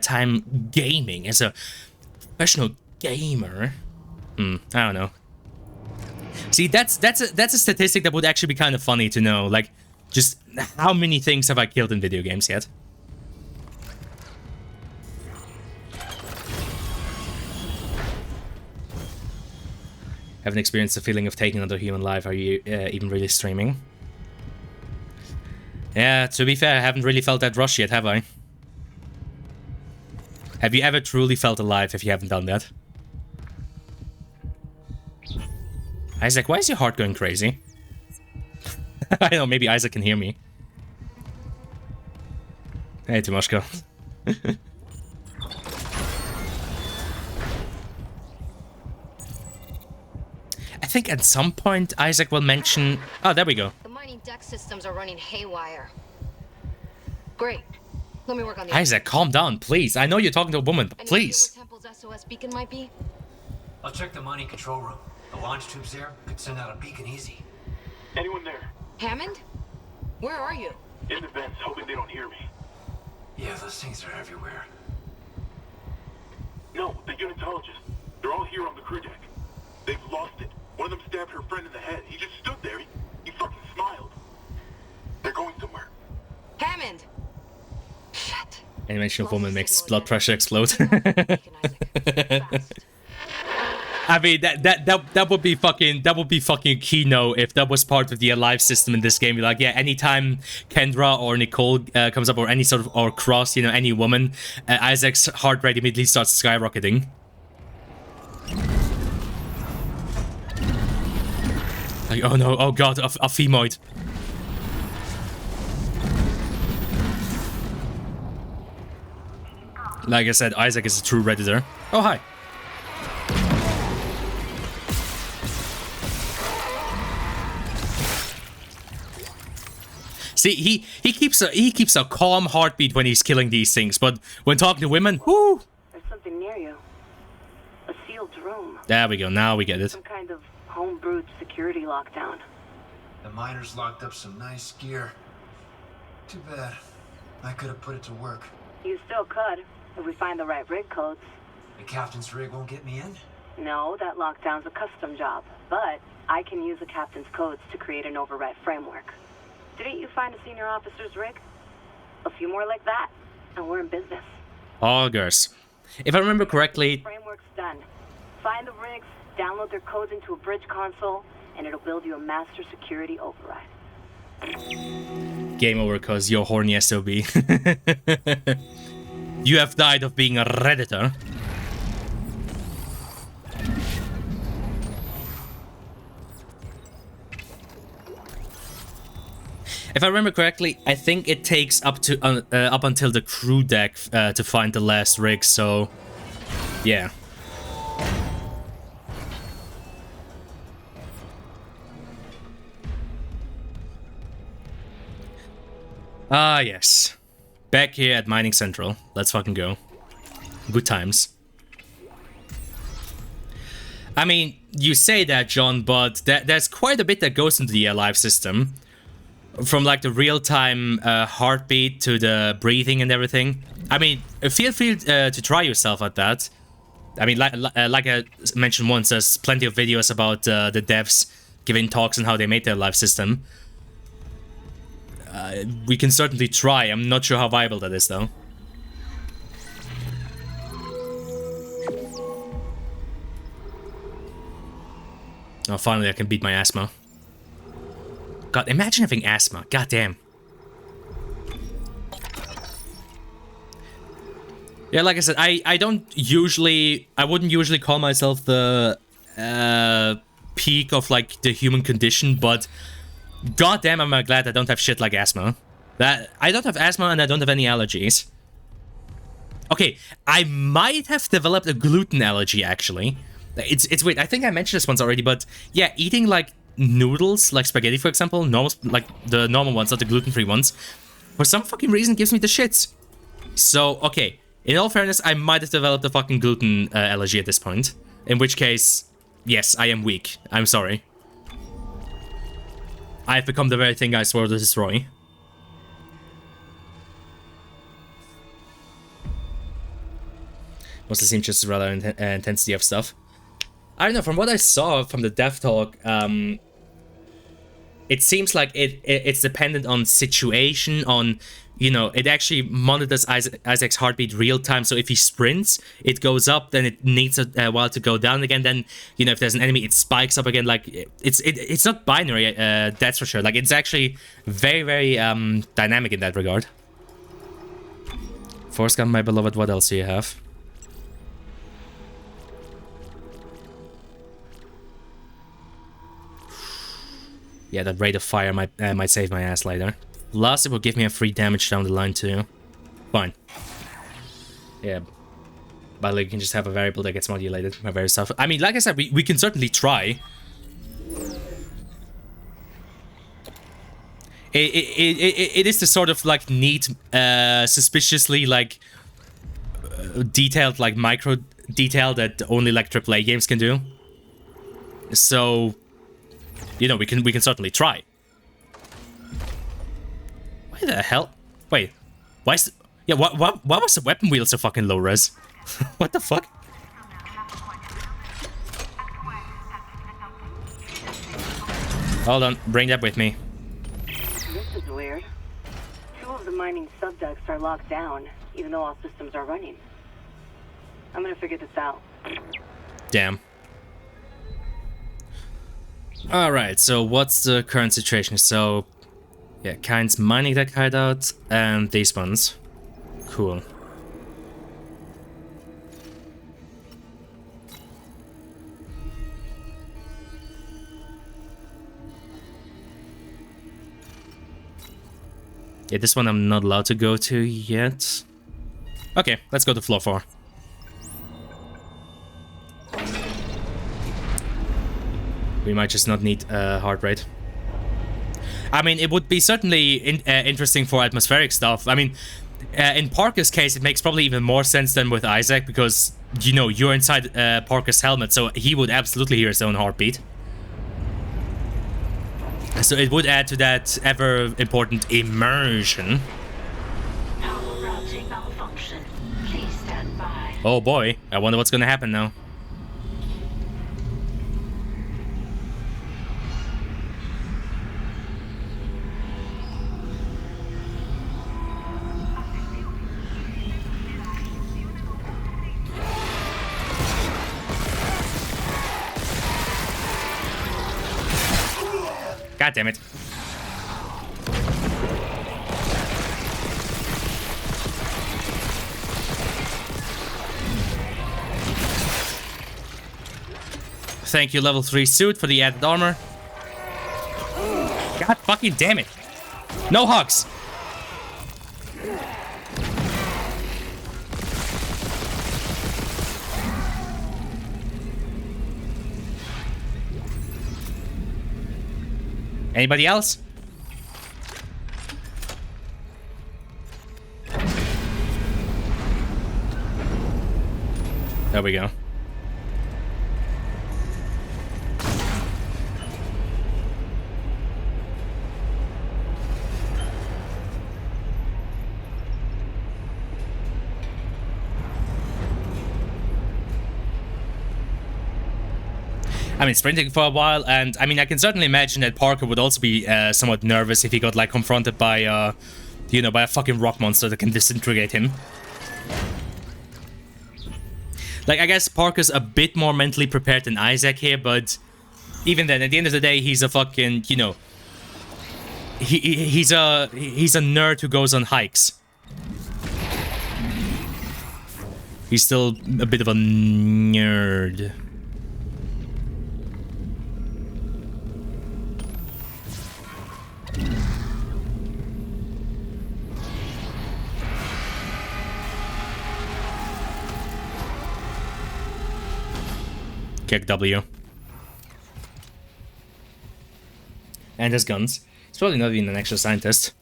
time gaming as a professional gamer... I don't know. See, that's a statistic that would actually be kind of funny to know. Like, just how many things have I killed in video games yet? Haven't experienced the feeling of taking another human life. Are you even really streaming? Yeah, to be fair, I haven't really felt that rush yet, have I? Have you ever truly felt alive if you haven't done that? Isaac, why is your heart going crazy? I don't know, maybe Isaac can hear me. Hey, Timoshko. I think at some point Isaac will mention... oh, there we go. The mining deck systems are running haywire. Great. Let me work on the... Isaac, calm down, please. I know you're talking to a woman, but please. Any idea where Temple's SOS beacon might be? I'll check the mining control room. The launch tubes there could send out a beacon easy. Anyone there? Hammond? Where are you? In the vents, hoping they don't hear me. Yeah, those things are everywhere. No, the unitologists. They're all here on the crew deck. They've lost it. One of them stabbed her friend in the head. He just stood there. He fucking smiled. They're going somewhere. Hammond! Shit. Animation of woman makes blood pressure explode. I mean, that would be fucking keynote if that was part of the alive system in this game. You're like, yeah, anytime Kendra or Nicole comes up, or any sort of, or Cross, you know, any woman, Isaac's heart rate immediately starts skyrocketing. Like, oh no, oh god, a femoid. Like I said, Isaac is a true Redditor. Oh, hi. See, he keeps a calm heartbeat when he's killing these things, but when talking to women, whoo! There's something near you. A sealed room. There we go, now we get it. Some kind of homebrewed security lockdown. The miners locked up some nice gear. Too bad. I could have put it to work. You still could, if we find the right rig codes. The captain's rig won't get me in? No, that lockdown's a custom job, but I can use the captain's codes to create an override framework. Didn't you find a senior officer's rig? A few more like that, and we're in business. Augers. If I remember correctly... Framework's done. Find the rigs, download their codes into a bridge console, and it'll build you a master security override. Game over, cause you're horny SOB. You have died of being a Redditor. If I remember correctly, I think it takes up until the crew deck to find the last rig. So, yeah. Ah, yes. Back here at Mining Central. Let's fucking go. Good times. I mean, you say that, John, but there's quite a bit that goes into the Alive system. From, like, the real-time heartbeat to the breathing and everything. I mean, feel free to try yourself at that. I mean, like I mentioned once, there's plenty of videos about the devs giving talks on how they made their Alive system. We can certainly try. I'm not sure how viable that is, though. Oh, finally I can beat my asthma. God, imagine having asthma. God damn. Yeah, like I said, I wouldn't usually call myself the peak of, like, the human condition, but god damn, am I glad I don't have shit like asthma. I don't have asthma and I don't have any allergies. Okay, I might have developed a gluten allergy, actually. It's weird. I think I mentioned this once already, but yeah, eating, like, noodles, like spaghetti, for example, normal, like the normal ones, not the gluten-free ones, for some fucking reason gives me the shits. So, okay, in all fairness, I might have developed a fucking gluten allergy at this point. In which case, yes, I am weak. I'm sorry. I've become the very thing I swore to destroy. Mostly seems just rather intensity of stuff. I don't know, from what I saw from the dev talk, it seems like it's dependent on situation, on, you know, it actually monitors Isaac's heartbeat real time, so if he sprints, it goes up, then it needs a while to go down again, then, you know, if there's an enemy, it spikes up again, like, it's not binary, that's for sure, like, it's actually very, very, dynamic in that regard. Force gun, my beloved, what else do you have? Yeah, that rate of fire might save my ass later. Last, it will give me a free damage down the line too. Fine. Yeah. But like, you can just have a variable that gets modulated by various stuff. I mean, like I said, we can certainly try. It is the sort of, like, neat, suspiciously, like, detailed, like, micro detail that only, like, AAA games can do. So, you know, we can certainly try. Why the hell? Wait, why is yeah? Why was the weapon wheel so fucking low res? What the fuck? Hold on, bring that with me. This is weird. 2 of the mining subducts are locked down, even though all systems are running. I'm gonna figure this out. Damn. Alright, so what's the current situation? So, yeah, Kind's mining that hideout, and these ones. Cool. Yeah, this one I'm not allowed to go to yet. Okay, let's go to floor 4. We might just not need heart rate. I mean, it would be certainly interesting for atmospheric stuff. I mean, in Parker's case, it makes probably even more sense than with Isaac, because, you know, you're inside Parker's helmet, so he would absolutely hear his own heartbeat. So it would add to that ever-important immersion. Power routing malfunction. Please stand by. Oh boy, I wonder what's gonna happen now. God damn it. Thank you, level 3 suit, for the added armor. God fucking damn it. No hugs! Anybody else? There we go. I mean, sprinting for a while, and I mean, I can certainly imagine that Parker would also be somewhat nervous if he got, like, confronted by, you know, by a fucking rock monster that can disintegrate him. Like, I guess Parker's a bit more mentally prepared than Isaac here, but even then, at the end of the day, he's a fucking, you know, he's a nerd who goes on hikes. He's still a bit of a nerd. Kick W. And his guns. He's probably not even an actual scientist.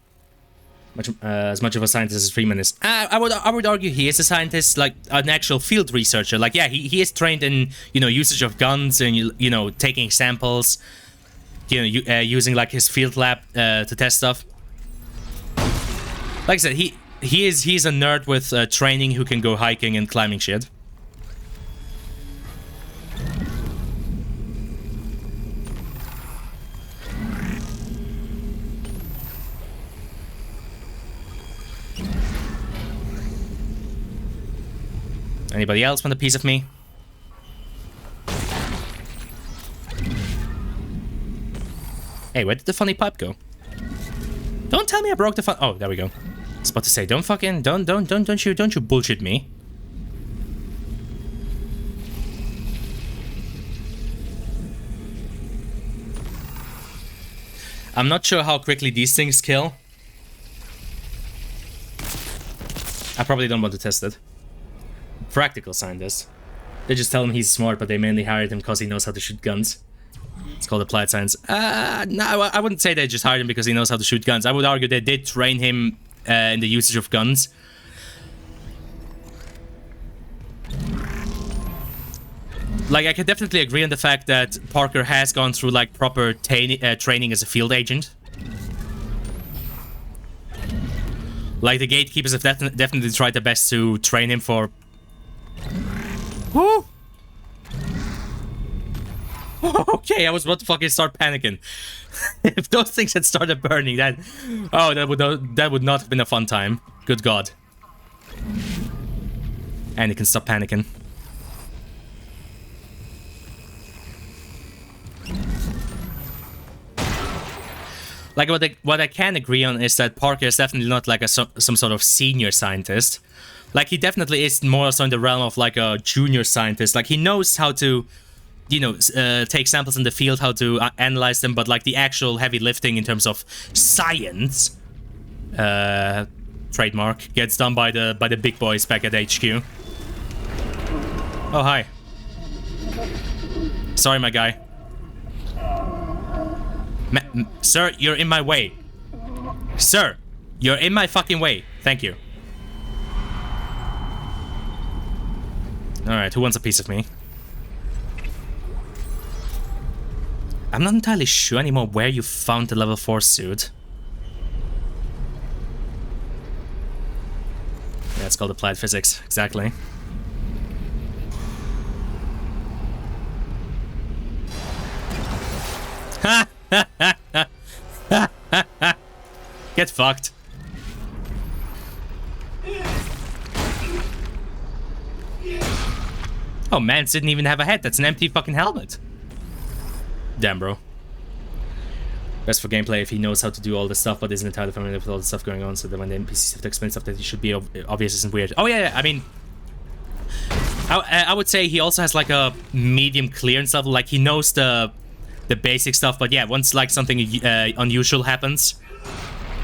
As much of a scientist as Freeman is. I would argue he is a scientist, like an actual field researcher. Like, yeah, he is trained in, you know, usage of guns and, you know, taking samples. You know, using, like, his field lab to test stuff. Like I said, he's a nerd with training who can go hiking and climbing shit. Anybody else want a piece of me? Hey, where did the funny pipe go? Don't tell me I broke the fun. Oh, there we go. I was about to say, don't you bullshit me. I'm not sure how quickly these things kill. I probably don't want to test it. Practical scientist. They just tell him he's smart, but they mainly hired him because he knows how to shoot guns. It's called applied science. No, I wouldn't say they just hired him because he knows how to shoot guns. I would argue they did train him in the usage of guns. Like, I can definitely agree on the fact that Parker has gone through, like, proper training as a field agent. Like, the gatekeepers have definitely tried their best to train him for... Woo! Okay, I was about to fucking start panicking. If those things had started burning, that... Oh, that would not have been a fun time. Good God. And you can stop panicking. Like, what I can agree on is that Parker is definitely not like some sort of senior scientist. Like, he definitely is more so in the realm of like a junior scientist. Like, he knows how to, you know, take samples in the field, how to analyze them, but like the actual heavy lifting in terms of science, trademark, gets done by the big boys back at HQ. Oh, hi. Sorry, my guy. Sir, you're in my way. Sir, you're in my fucking way. Thank you. Alright, who wants a piece of me? I'm not entirely sure anymore where you found the level 4 suit. Yeah, it's called applied physics, exactly. Ha! Get fucked. Oh, Mance didn't even have a head. That's an empty fucking helmet. Damn, bro. Best for gameplay if he knows how to do all this stuff, but isn't entirely familiar with all the stuff going on, so that when the NPCs have to explain stuff that he should be obvious isn't weird. Oh, yeah, I mean... I would say he also has, like, a medium clearance level. Like, he knows the basic stuff, but yeah, once, like, something unusual happens,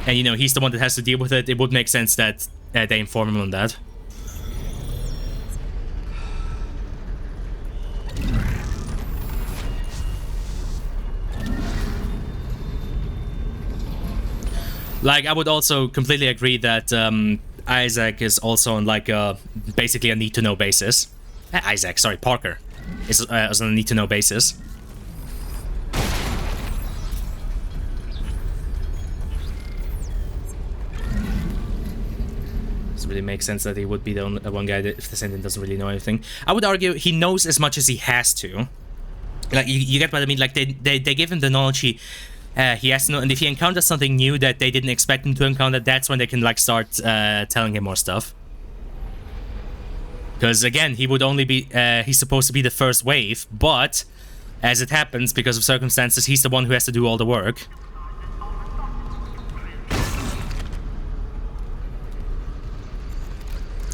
and you know he's the one that has to deal with it, it would make sense that they inform him on that. Like, I would also completely agree that Isaac is also on like basically a need-to-know basis. Parker is on a need-to-know basis. Doesn't really make sense that he would be the only, one guy that, if the Sentient doesn't really know anything. I would argue he knows as much as he has to. Like, you get what I mean? Like, they give him the knowledge he has to know, and if he encounters something new that they didn't expect him to encounter, that's when they can like start telling him more stuff. Because again, he would only be he's supposed to be the first wave, but as it happens, because of circumstances, he's the one who has to do all the work.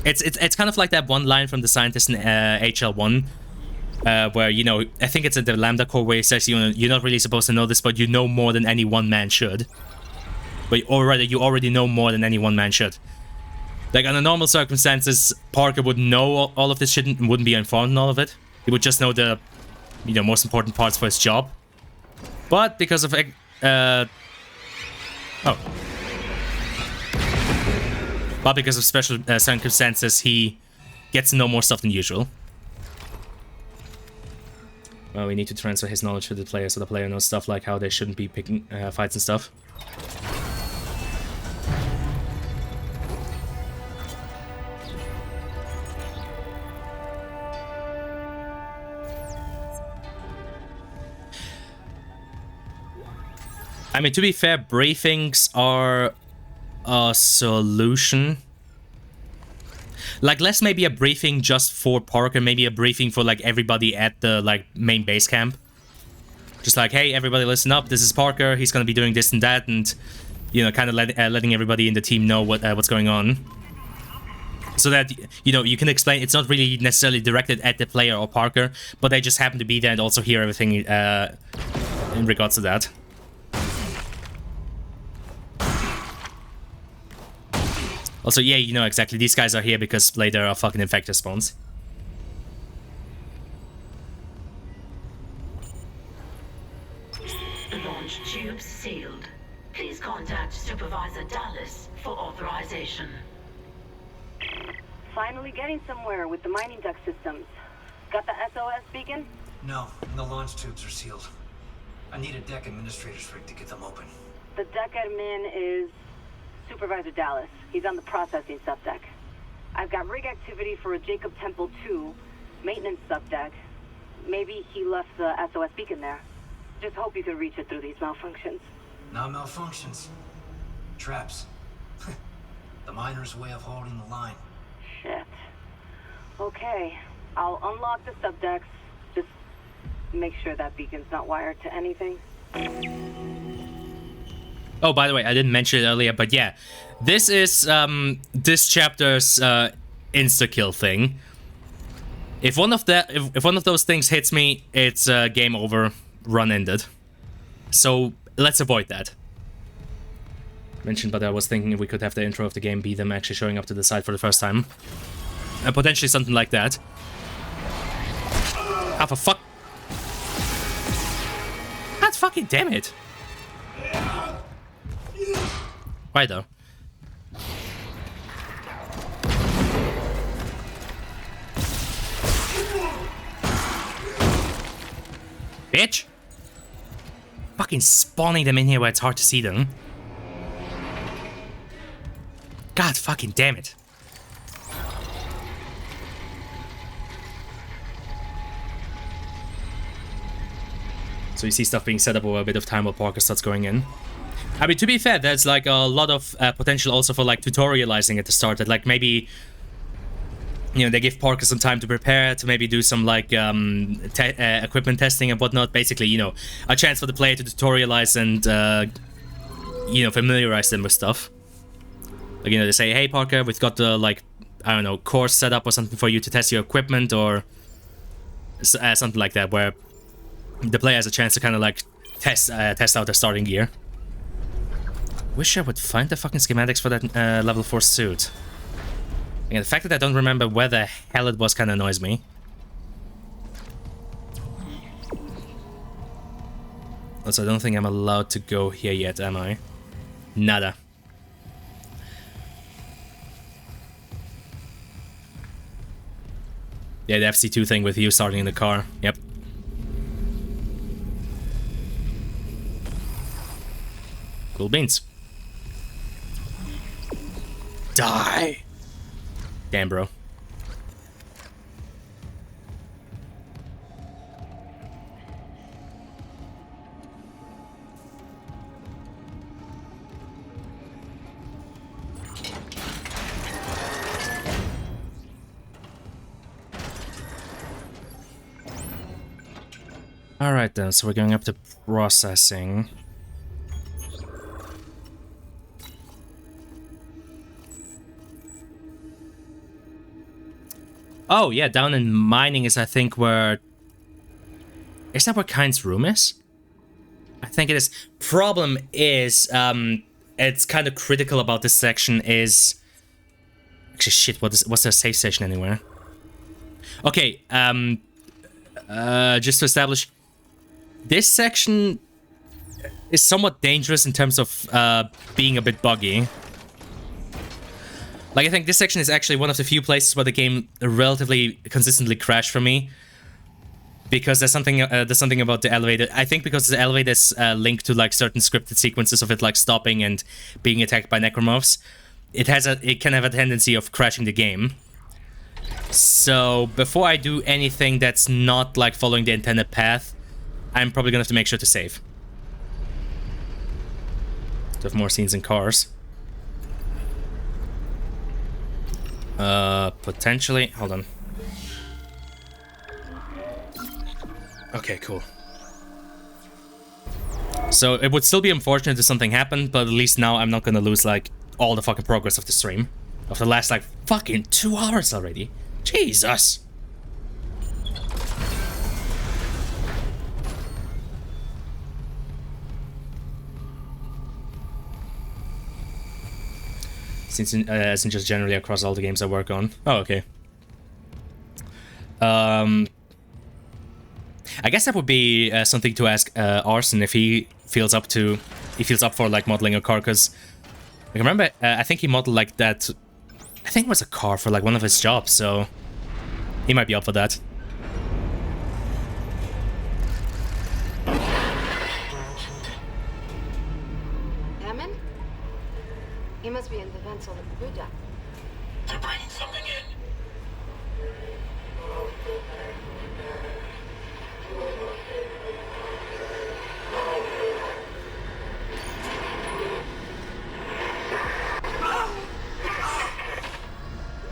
It's kind of like that one line from the scientist in HL1. Where, you know, I think it's at the Lambda Core where he says, you know, you're not really supposed to know this, but you know more than any one man should. Or rather, you already know more than any one man should. Like, under normal circumstances, Parker would know all of this shit and wouldn't be informed on all of it. He would just know the, you know, most important parts for his job. But because of... But because of special circumstances, he gets to know more stuff than usual. Well, we need to transfer his knowledge to the player so the player knows stuff like how they shouldn't be picking fights and stuff. I mean, to be fair, briefings are a solution. Like, less maybe a briefing just for Parker, maybe a briefing for, like, everybody at the, like, main base camp. Just like, hey, everybody listen up, this is Parker, he's gonna be doing this and that, and, you know, kind of letting everybody in the team know what's going on. So that, you know, you can explain, it's not really necessarily directed at the player or Parker, but they just happen to be there and also hear everything in regards to that. Also, yeah, you know exactly. These guys are here because later are fucking infected spawns. Launch tubes sealed. Please contact Supervisor Dallas for authorization. Finally getting somewhere with the mining duct systems. Got the SOS beacon? No, and the launch tubes are sealed. I need a deck administrator's rig to get them open. The deck admin is Supervisor Dallas. He's on the processing subdeck. I've got rig activity for a Jacob Temple 2 maintenance subdeck. Maybe he left the SOS beacon there. Just hope you can reach it through these malfunctions. Not malfunctions. Traps. The miner's way of holding the line. Shit. Okay. I'll unlock the subdecks. Just make sure that beacon's not wired to anything. Oh, by the way, I didn't mention it earlier, but yeah, this is this chapter's insta-kill thing. If one of those things hits me, it's game over, run ended. So let's avoid that. Mentioned, but I was thinking if we could have the intro of the game be them actually showing up to the site for the first time, and potentially something like that. Ah, for fuck! God fucking damn it! Why though? Bitch! Fucking spawning them in here where it's hard to see them. God fucking damn it. So you see stuff being set up over a bit of time while Parker starts going in. I mean, to be fair, there's like a lot of potential also for like tutorializing at the start. That like maybe, you know, they give Parker some time to prepare, to maybe do some like equipment testing and whatnot. Basically, you know, a chance for the player to tutorialize and you know, familiarize them with stuff. Like, you know, they say, hey Parker, we've got the like, I don't know, course set up or something for you to test your equipment or something like that, where the player has a chance to kind of like test out their starting gear. wish I would find the fucking schematics for that level 4 suit. And the fact that I don't remember where the hell it was kind of annoys me. Also, I don't think I'm allowed to go here yet, am I? Nada. Yeah, the FC2 thing with you starting in the car. Yep. Cool beans. Die! Damn, bro. Alright then, so we're going up to processing. Oh, yeah, down in mining is, I think, where... Is that where Kyne's room is? I think it is. Problem is, it's kind of critical about this section is... Actually, shit, what's their safe station anywhere? Okay, just to establish... This section is somewhat dangerous in terms of being a bit buggy. Like, I think this section is actually one of the few places where the game relatively consistently crashed for me. Because there's something about the elevator. I think because the elevator is linked to, like, certain scripted sequences of it, like, stopping and being attacked by necromorphs. It can have a tendency of crashing the game. So, before I do anything that's not, like, following the intended path, I'm probably gonna have to make sure to save. To have more scenes in cars. Potentially. Hold on. Okay, cool. So it would still be unfortunate if something happened, but at least now I'm not gonna lose, like, all the fucking progress of the stream. Of the last, like, fucking 2 hours already. Jesus! Since just generally across all the games I work on. Oh, okay. I guess that would be something to ask Arson if he feels up for, like, modeling a car, because I remember I think he modeled, like, that. I think it was a car for, like, one of his jobs, so he might be up for that. Hammond? He must be in the vents on the crew deck. They're bringing something in.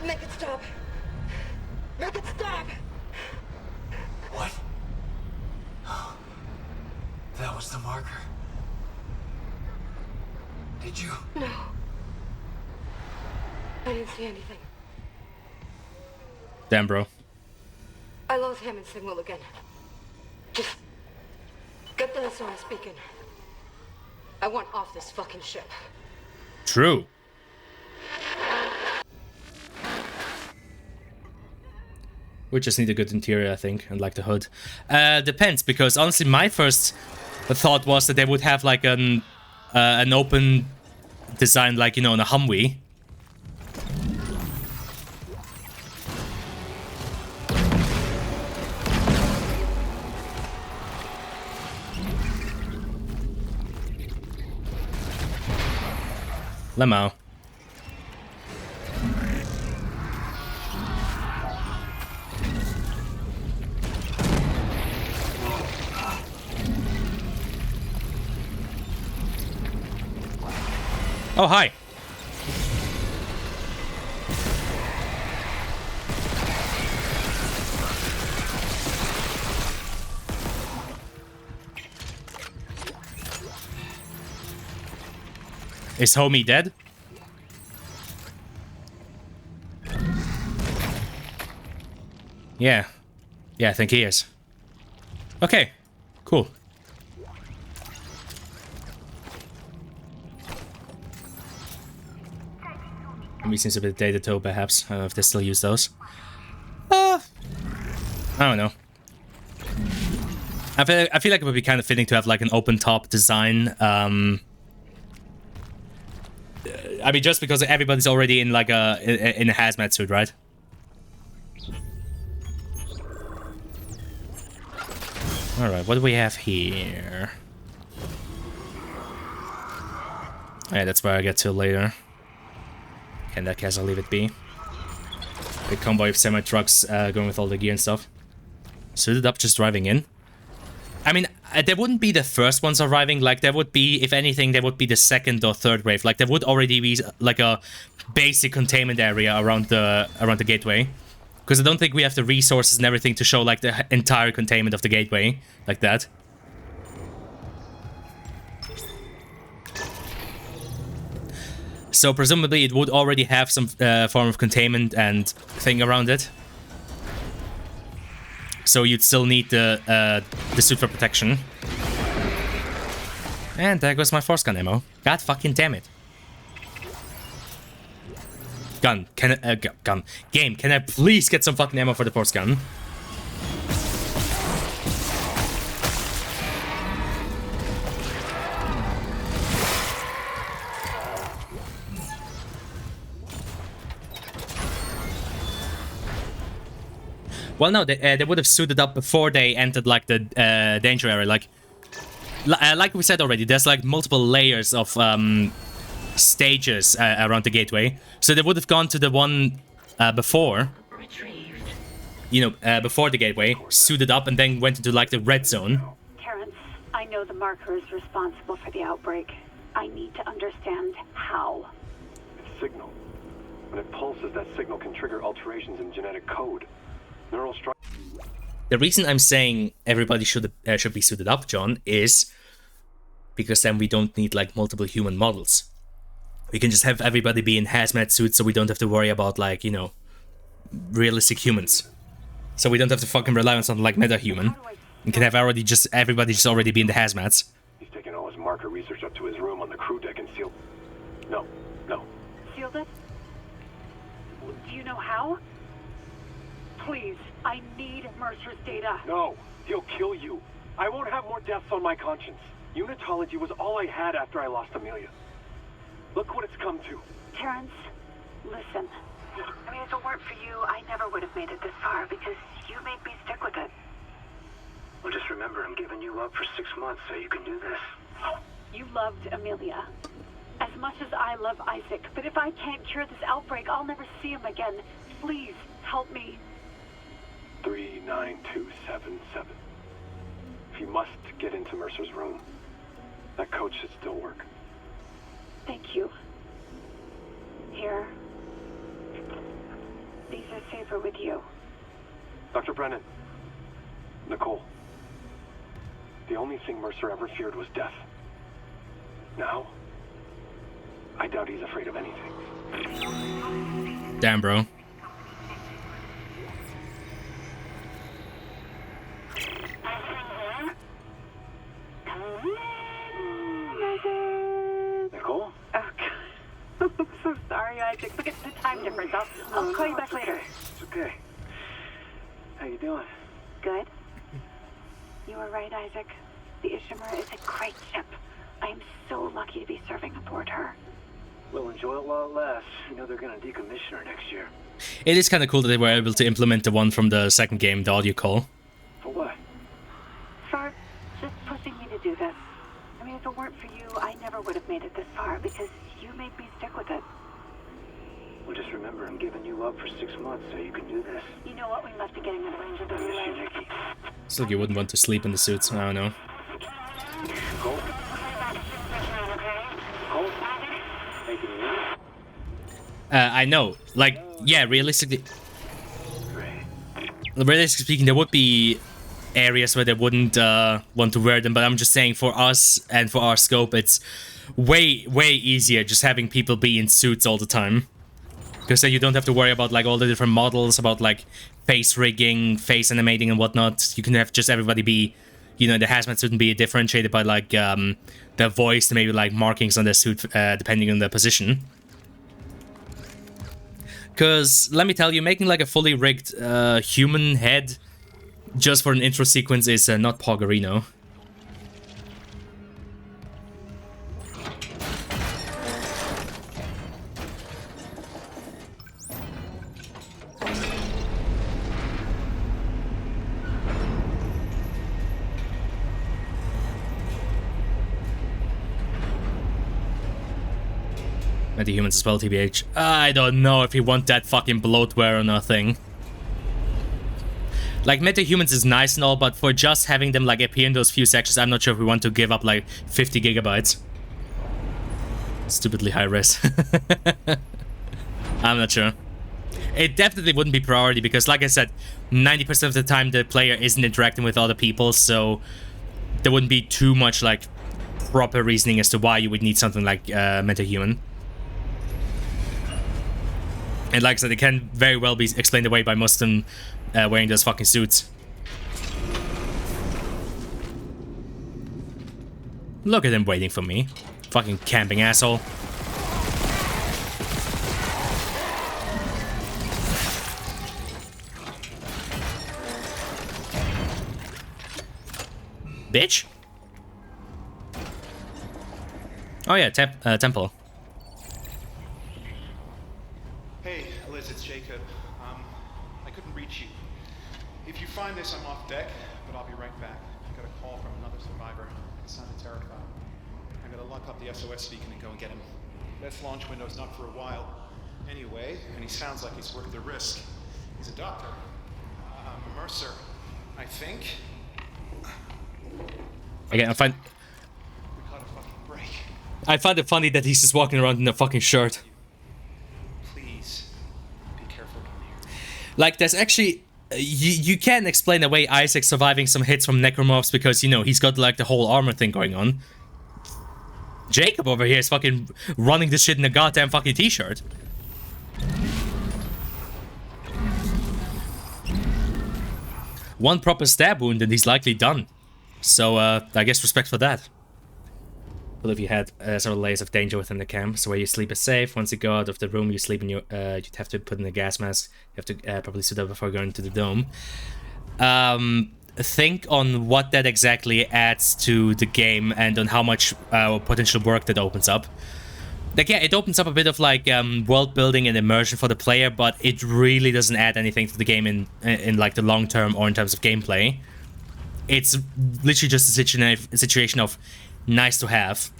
Make it stop! Make it stop! What? That was the marker. Did you? No. I didn't see anything. Damn, bro. I lost Hammond's signal again. Just get the SOS beacon. I want off this fucking ship. True. We just need a good interior, I think, and like the hood. Depends, because honestly, my first thought was that they would have like an open design, like, you know, in a Humvee. Lemo. Oh, hi. Is homie dead? Yeah. Yeah, I think he is. Okay. Cool. Maybe seems a bit dated though, perhaps. I don't know if they still use those. I don't know. I feel like it would be kind of fitting to have like an open top design. I mean, just because everybody's already in like in a hazmat suit, right? All right, what do we have here? Yeah, that's where I get to later. Okay, in that case, I'll leave it be. Big convoy of semi-trucks going with all the gear and stuff. Suited up, just driving in. I mean, there wouldn't be the first ones arriving. Like, there would be, if anything, there would be the second or third wave. Like, there would already be like a basic containment area around the gateway. Because I don't think we have the resources and everything to show like the entire containment of the gateway like that. So presumably it would already have some form of containment and thing around it. So you'd still need the suit for protection. And there goes my force gun ammo. God fucking damn it. Gun, gun. Game, can I please get some fucking ammo for the force gun? Well, no, they would have suited up before they entered like the danger area. Like we said already, there's like multiple layers of stages around the gateway. So they would have gone to the one before, Retrieved. you know, before the gateway, suited up, and then went into like the red zone. Terrence, I know the marker is responsible for the outbreak. I need to understand how. It's signal. When it pulses, that signal can trigger alterations in genetic code. Neural structure. The reason I'm saying everybody should be suited up, John, is because then we don't need like multiple human models. We can just have everybody be in hazmat suits, so we don't have to worry about like, you know, realistic humans. So we don't have to fucking rely on something like meta-human. We can have everybody just already be in the hazmats. He's taking all his marker research up to his room on the crew deck and sealed. No. Sealed it? Do you know how? Please, I need Mercer's data. No, he'll kill you. I won't have more deaths on my conscience. Unitology was all I had after I lost Amelia. Look what it's come to. Terrence, listen. I mean, if it weren't for you, I never would have made it this far because you made me stick with it. Well, just remember, I'm giving you up for 6 months so you can do this. You loved Amelia as much as I love Isaac, but if I can't cure this outbreak, I'll never see him again. Please, help me. 39277. If you must get into Mercer's room, that code should still work. Thank you. Here. These are safer with you. Dr. Brennan. Nicole. The only thing Mercer ever feared was death. Now, I doubt he's afraid of anything. Damn, bro. Nicole? Oh, God. I'm so sorry, Isaac. Look at the time difference. I'll call you back later. It's okay. How you doing? Good. You were right, Isaac. The Ishimura is a great ship. I am so lucky to be serving aboard her. We'll enjoy it while it lasts. You know they're gonna decommission her next year. It is kind of cool that they were able to implement the one from the second game, the audio call. For what? For just pushing me to do this. I mean, if it weren't for you, I never would have made it this far because you made me stick with it. Well, just remember, I'm giving you up for 6 months so you can do this. You know what? We must be getting out of range of the I miss you, relay. Nikki. It's like you wouldn't want to sleep in the suits. I don't know. Nicole? Nicole? Making you? I know. Like, yeah, realistically Great. speaking, there would be areas where they wouldn't want to wear them, but I'm just saying for us and for our scope, it's way easier just having people be in suits all the time. Because then you don't have to worry about like all the different models, about like face rigging, face animating and whatnot. You can have just everybody be, you know, the hazmat suit and be differentiated by like their voice and maybe like markings on their suit depending on their position. Because, let me tell you, making like a fully rigged human head just for an intro sequence is not Poggerino. Metahumans as well, TBH. I don't know if you want that fucking bloatware or nothing. Like, metahumans is nice and all, but for just having them, like, appear in those few sections, I'm not sure if we want to give up, like, 50 gigabytes. Stupidly high res. I'm not sure. It definitely wouldn't be priority, because, like I said, 90% of the time the player isn't interacting with other people, so there wouldn't be too much, like, proper reasoning as to why you would need something like metahuman. And like I said, it can very well be explained away by most of them wearing those fucking suits. Look at him waiting for me. Fucking camping asshole. Bitch. Oh yeah, temple. Hey, Liz, it's Jacob. I couldn't reach you. If you find this, I'm off deck, but I'll be right back. I got a call from another survivor. He sounded terrified. I gotta lock up the SOS beacon and go and get him. Best launch window's not for a while. Anyway, and he sounds like he's worth the risk. He's a doctor. Mercer, I think. Again, We caught a fucking break. I find it funny that he's just walking around in a fucking shirt. Please, be careful down here. Like, there's actually... You can explain away Isaac surviving some hits from necromorphs because, you know, he's got, like, the whole armor thing going on. Jacob over here is fucking running this shit in a goddamn fucking t-shirt. One proper stab wound and he's likely done. So, I guess respect for that. Well, if you had several layers of danger within the camp, so where you sleep is safe. Once you go out of the room, you sleep in your, you'd have to put in a gas mask. You have to probably suit up before going to the dome. Think on what that exactly adds to the game and on how much potential work that opens up. Like, yeah, it opens up a bit of, like, world building and immersion for the player, but it really doesn't add anything to the game in like, the long term or in terms of gameplay. It's literally just a situation of nice to have.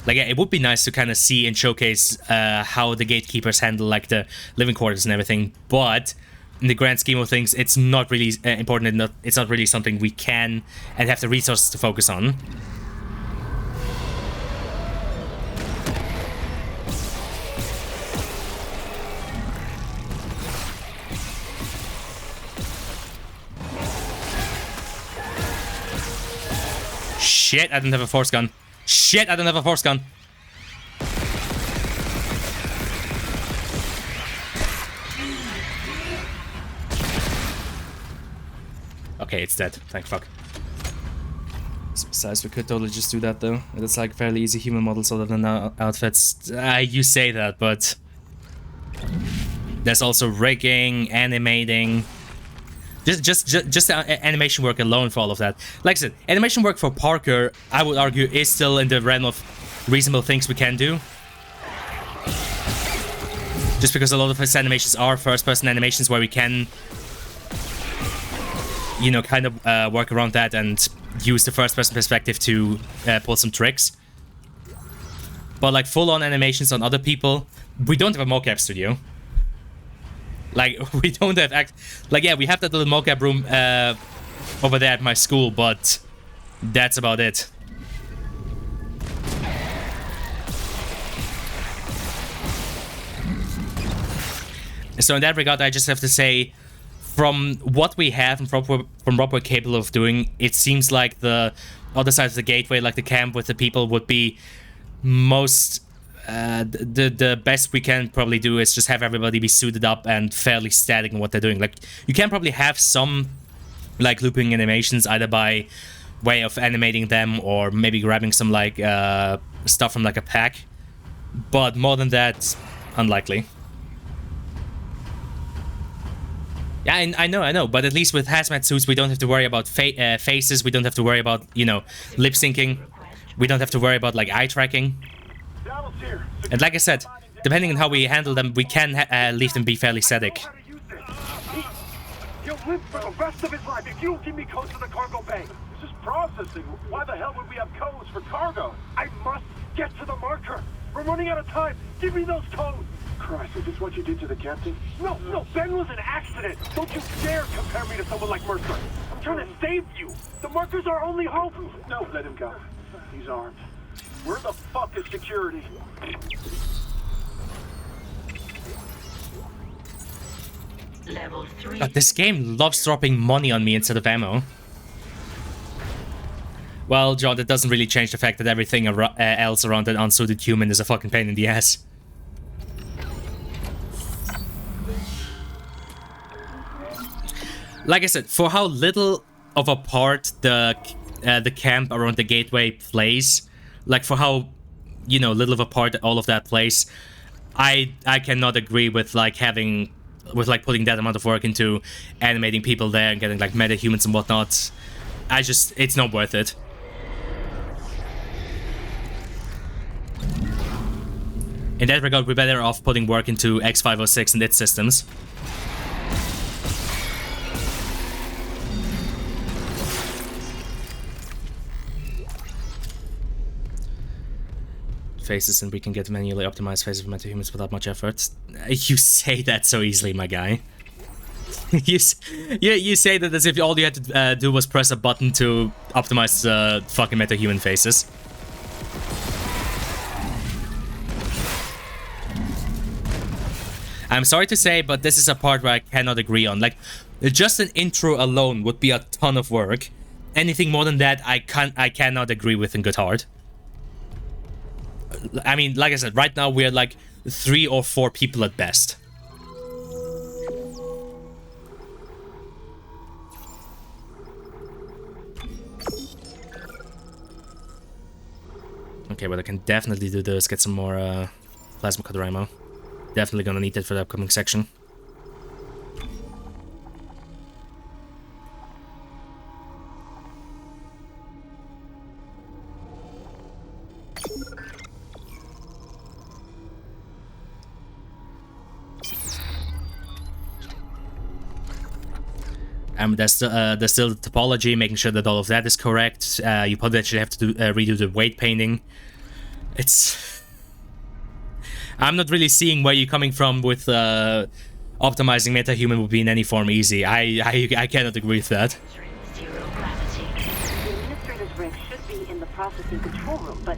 Like, yeah, it would be nice to kind of see and showcase how the gatekeepers handle, like, the living quarters and everything, but in the grand scheme of things, it's not really important, and it's not really something we can and have the resources to focus on. Shit, I don't have a force gun. Shit, I don't have a force gun. Okay, it's dead. Thank fuck. Besides, we could totally just do that though. It's like fairly easy human models other than outfits. You say that, but there's also rigging, animating. Just animation work alone for all of that. Like I said, animation work for Parker, I would argue, is still in the realm of reasonable things we can do. Just because a lot of his animations are first-person animations where we can, you know, kind of work around that and use the first-person perspective to pull some tricks. But like full-on animations on other people, we don't have a mocap studio. Like, we don't have like, yeah, we have that little mocap room over there at my school, but that's about it. So in that regard, I just have to say, from what we have and from what we're capable of doing, it seems like the other side of the gateway, like the camp with the people, would be most... the best we can probably do is just have everybody be suited up and fairly static in what they're doing. Like, you can probably have some, like, looping animations, either by way of animating them or maybe grabbing some, like, stuff from, like, a pack. But more than that, unlikely. Yeah, I know, but at least with hazmat suits, we don't have to worry about faces, we don't have to worry about, you know, lip syncing, we don't have to worry about, like, eye tracking. And like I said, depending on how we handle them, we can leave them be fairly static. He'll live for the rest of his life if you don't give me codes to the cargo bay. This is processing. Why the hell would we have codes for cargo? I must get to the marker. We're running out of time. Give me those codes. Christ, is this what you did to the captain? No, Ben was an accident. Don't you dare compare me to someone like Mercer. I'm trying to save you. The marker's our only hope. No, let him go. He's armed. Where the fuck is security? Level 3. God, this game loves dropping money on me instead of ammo. Well, John, that doesn't really change the fact that everything else around that unsuited human is a fucking pain in the ass. Like I said, for how little of a part the camp around the gateway plays, like for how, you know, little of a part all of that plays, I cannot agree with like putting that amount of work into animating people there and getting like meta-humans and whatnot. It's not worth it. In that regard, we're better off putting work into X506 and its systems. Faces, and we can get manually optimized faces for meta-humans without much effort. You say that so easily, my guy. you say that as if all you had to do was press a button to optimize fucking meta-human faces. I'm sorry to say, but this is a part where I cannot agree on. Like, just an intro alone would be a ton of work. Anything more than that, I cannot agree with in good heart. I mean, like I said, right now we're like 3 or 4 people at best. Okay, what I can definitely do is get some more plasma cutter ammo. Definitely gonna need that for the upcoming section. There's still the topology, making sure that all of that is correct. You potentially have to redo the weight painting. I'm not really seeing where you're coming from with optimizing meta-human would be in any form easy. I cannot agree with that. Zero gravity. The administrator's rig should be in the processing control room, but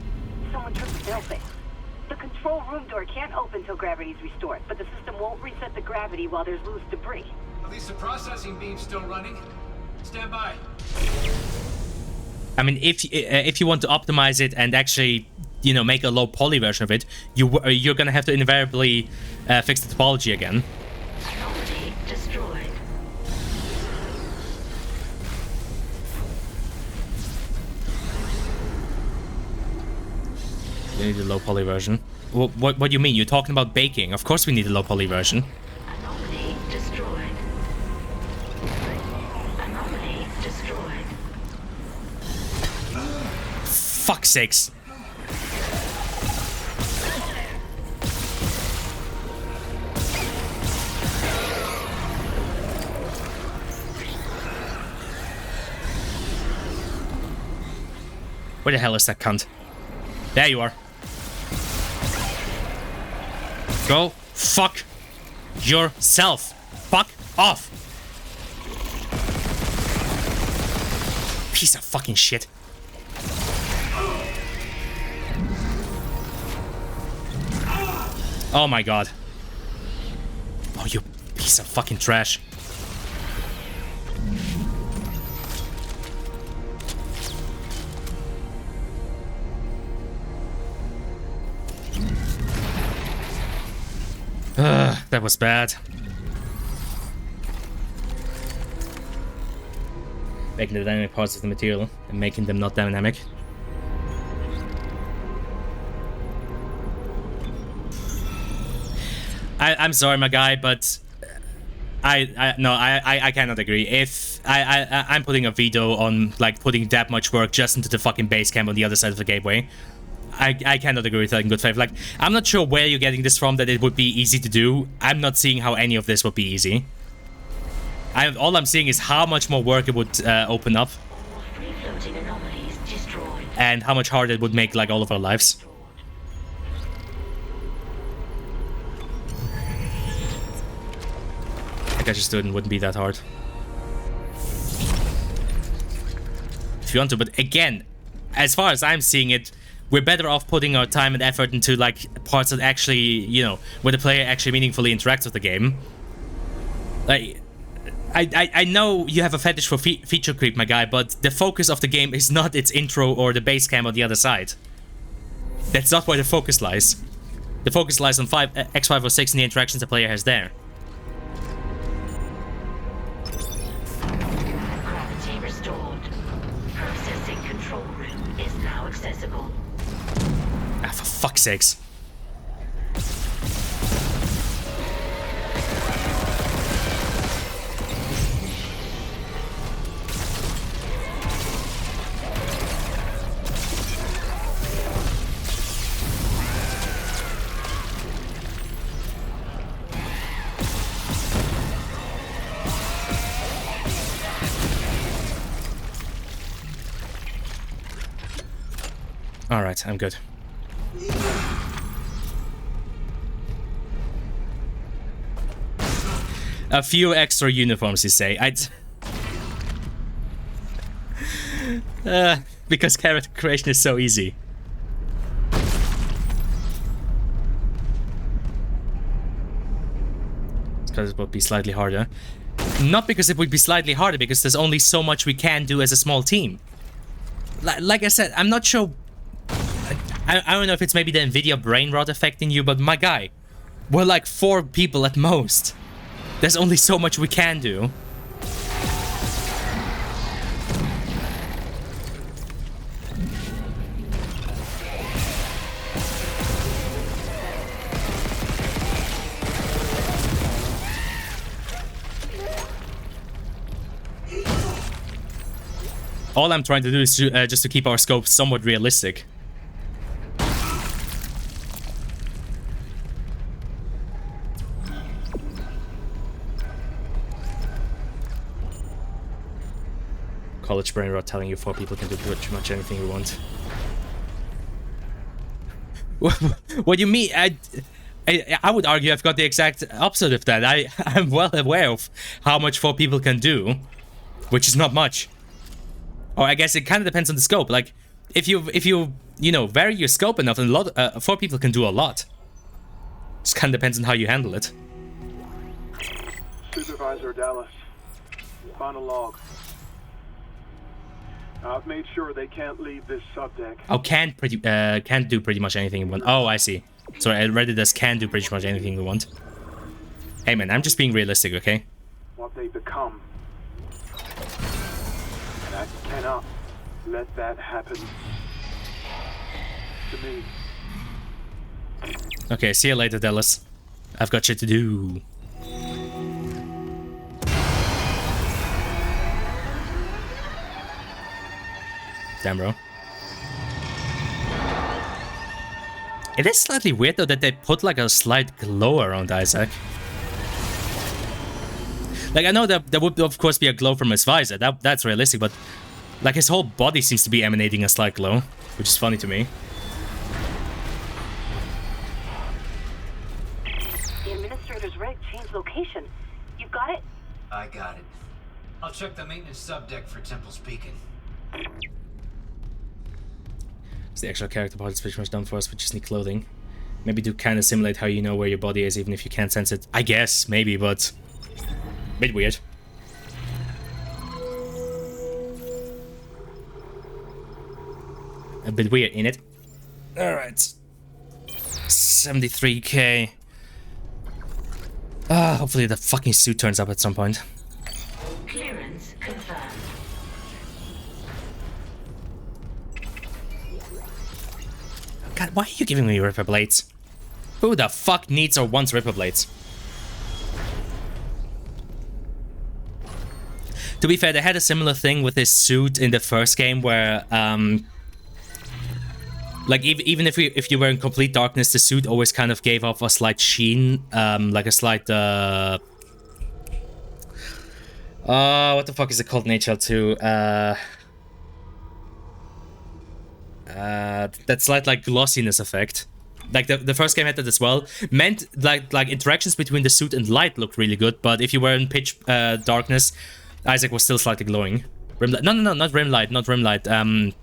someone tripped the failsafe. The control room door can't open till gravity is restored, but the system won't reset the gravity while there's loose debris. At least the processing beam's still running. Stand by. I mean, if you want to optimize it and actually, you know, make a low poly version of it, you're gonna have to invariably fix the topology again. Anomaly destroyed. You need a low poly version. What do you mean? You're talking about baking? Of course we need a low poly version. Anomaly destroyed. Anomaly destroyed. Fuck's sakes. Where the hell is that cunt? There you are. Go fuck yourself. Fuck off. Piece of fucking shit. Oh my god. Oh, you piece of fucking trash. That was bad. Making the dynamic parts of the material and making them not dynamic. I'm sorry, my guy, but I cannot agree. If I'm putting a veto on like putting that much work just into the fucking base camp on the other side of the gateway. I cannot agree with that in good faith. Like, I'm not sure where you're getting this from, that it would be easy to do. I'm not seeing how any of this would be easy. All I'm seeing is how much more work it would open up. Free-floating anomalies destroyed. And how much harder it would make, like, all of our lives. Like, I just wouldn't be that hard. If you want to, but again, as far as I'm seeing it, we're better off putting our time and effort into, like, parts that actually, you know, where the player actually meaningfully interacts with the game. Like, I know you have a fetish for feature creep, my guy, but the focus of the game is not its intro or the base camp on the other side. That's not where the focus lies. The focus lies on X506 and the interactions the player has there. Gravity restored. Processing control room is now accessible. Ah, for fuck's sakes. Alright, I'm good. A few extra uniforms, you say? Because character creation is so easy. It's because it would be slightly harder. Not because it would be slightly harder, because there's only so much we can do as a small team. Like I said, I'm not sure... I don't know if it's maybe the Nvidia brain rot affecting you, but my guy, we're like 4 people at most. There's only so much we can do. All I'm trying to do is just to keep our scope somewhat realistic. College brain rot telling you 4 people can do pretty much anything we want. What do you mean? I would argue I've got the exact opposite of that. I'm well aware of how much 4 people can do, which is not much. Or I guess it kind of depends on the scope. Like, if you know, vary your scope enough, and 4 people can do a lot. Just kind of depends on how you handle it. Supervisor Dallas, final log. I've made sure they can't leave this subdeck. Oh, can't do pretty much anything you want. Oh, I see. Sorry, I read it as can do pretty much anything you want. Hey man, I'm just being realistic, okay? What they become. And I cannot let that happen to me. Okay, see you later, Dallas. I've got shit to do. Damn, bro. It is slightly weird, though, that they put, like, a slight glow around Isaac. Like, I know that there would, of course, be a glow from his visor. That's realistic, but, like, his whole body seems to be emanating a slight glow, which is funny to me. The administrator's rig changed location. You got it? I got it. I'll check the maintenance subdeck for Temple's Beacon. So the actual character part is pretty much done for us. We just need clothing. Maybe to kind of simulate how you know where your body is, even if you can't sense it. I guess, maybe, but... a bit weird. A bit weird, innit? Alright. 73k. Hopefully the fucking suit turns up at some point. Clearance confirmed. God, why are you giving me Ripper Blades? Who the fuck needs or wants Ripper Blades? To be fair, they had a similar thing with his suit in the first game where, like, even if you were in complete darkness, the suit always kind of gave off a slight sheen, like a slight, what the fuck is it called in HL2? That slight, like, glossiness effect. Like, the first game had that as well. Meant, like interactions between the suit and light looked really good, but if you were in pitch darkness, Isaac was still slightly glowing. Rim light. No, not rim light, not rim light. The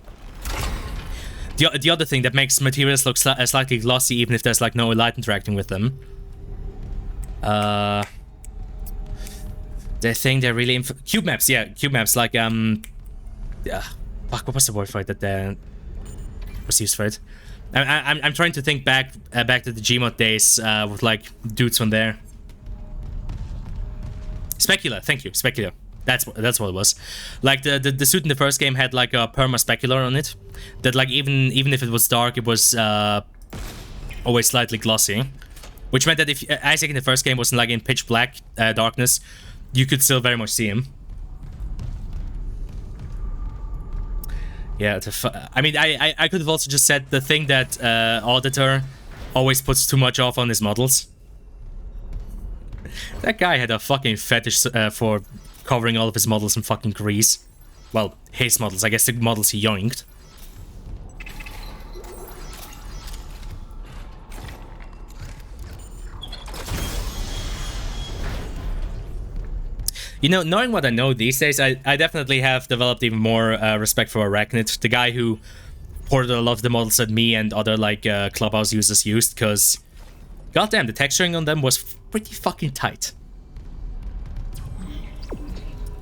other thing that makes materials look slightly glossy even if there's, like, no light interacting with them. The thing they're really... Cube maps, yeah, cube maps, like, fuck, what was the word for it that was used for it? I'm trying to think back to the Gmod days with, like, dudes from there. Specular, thank you, Specular. That's what it was. Like, the suit in the first game had, like, a perma specular on it. That, like, even if it was dark, it was always slightly glossy. Which meant that if Isaac in the first game wasn't, like, in pitch black darkness, you could still very much see him. Yeah, I mean, I could have also just said the thing that Auditor always puts too much off on his models. That guy had a fucking fetish for covering all of his models in fucking grease. Well, his models, I guess the models he yoinked. You know, knowing what I know these days, I definitely have developed even more respect for Arachnid, the guy who ported a lot of the models that me and other, like, Clubhouse users used, because goddamn, the texturing on them was pretty fucking tight.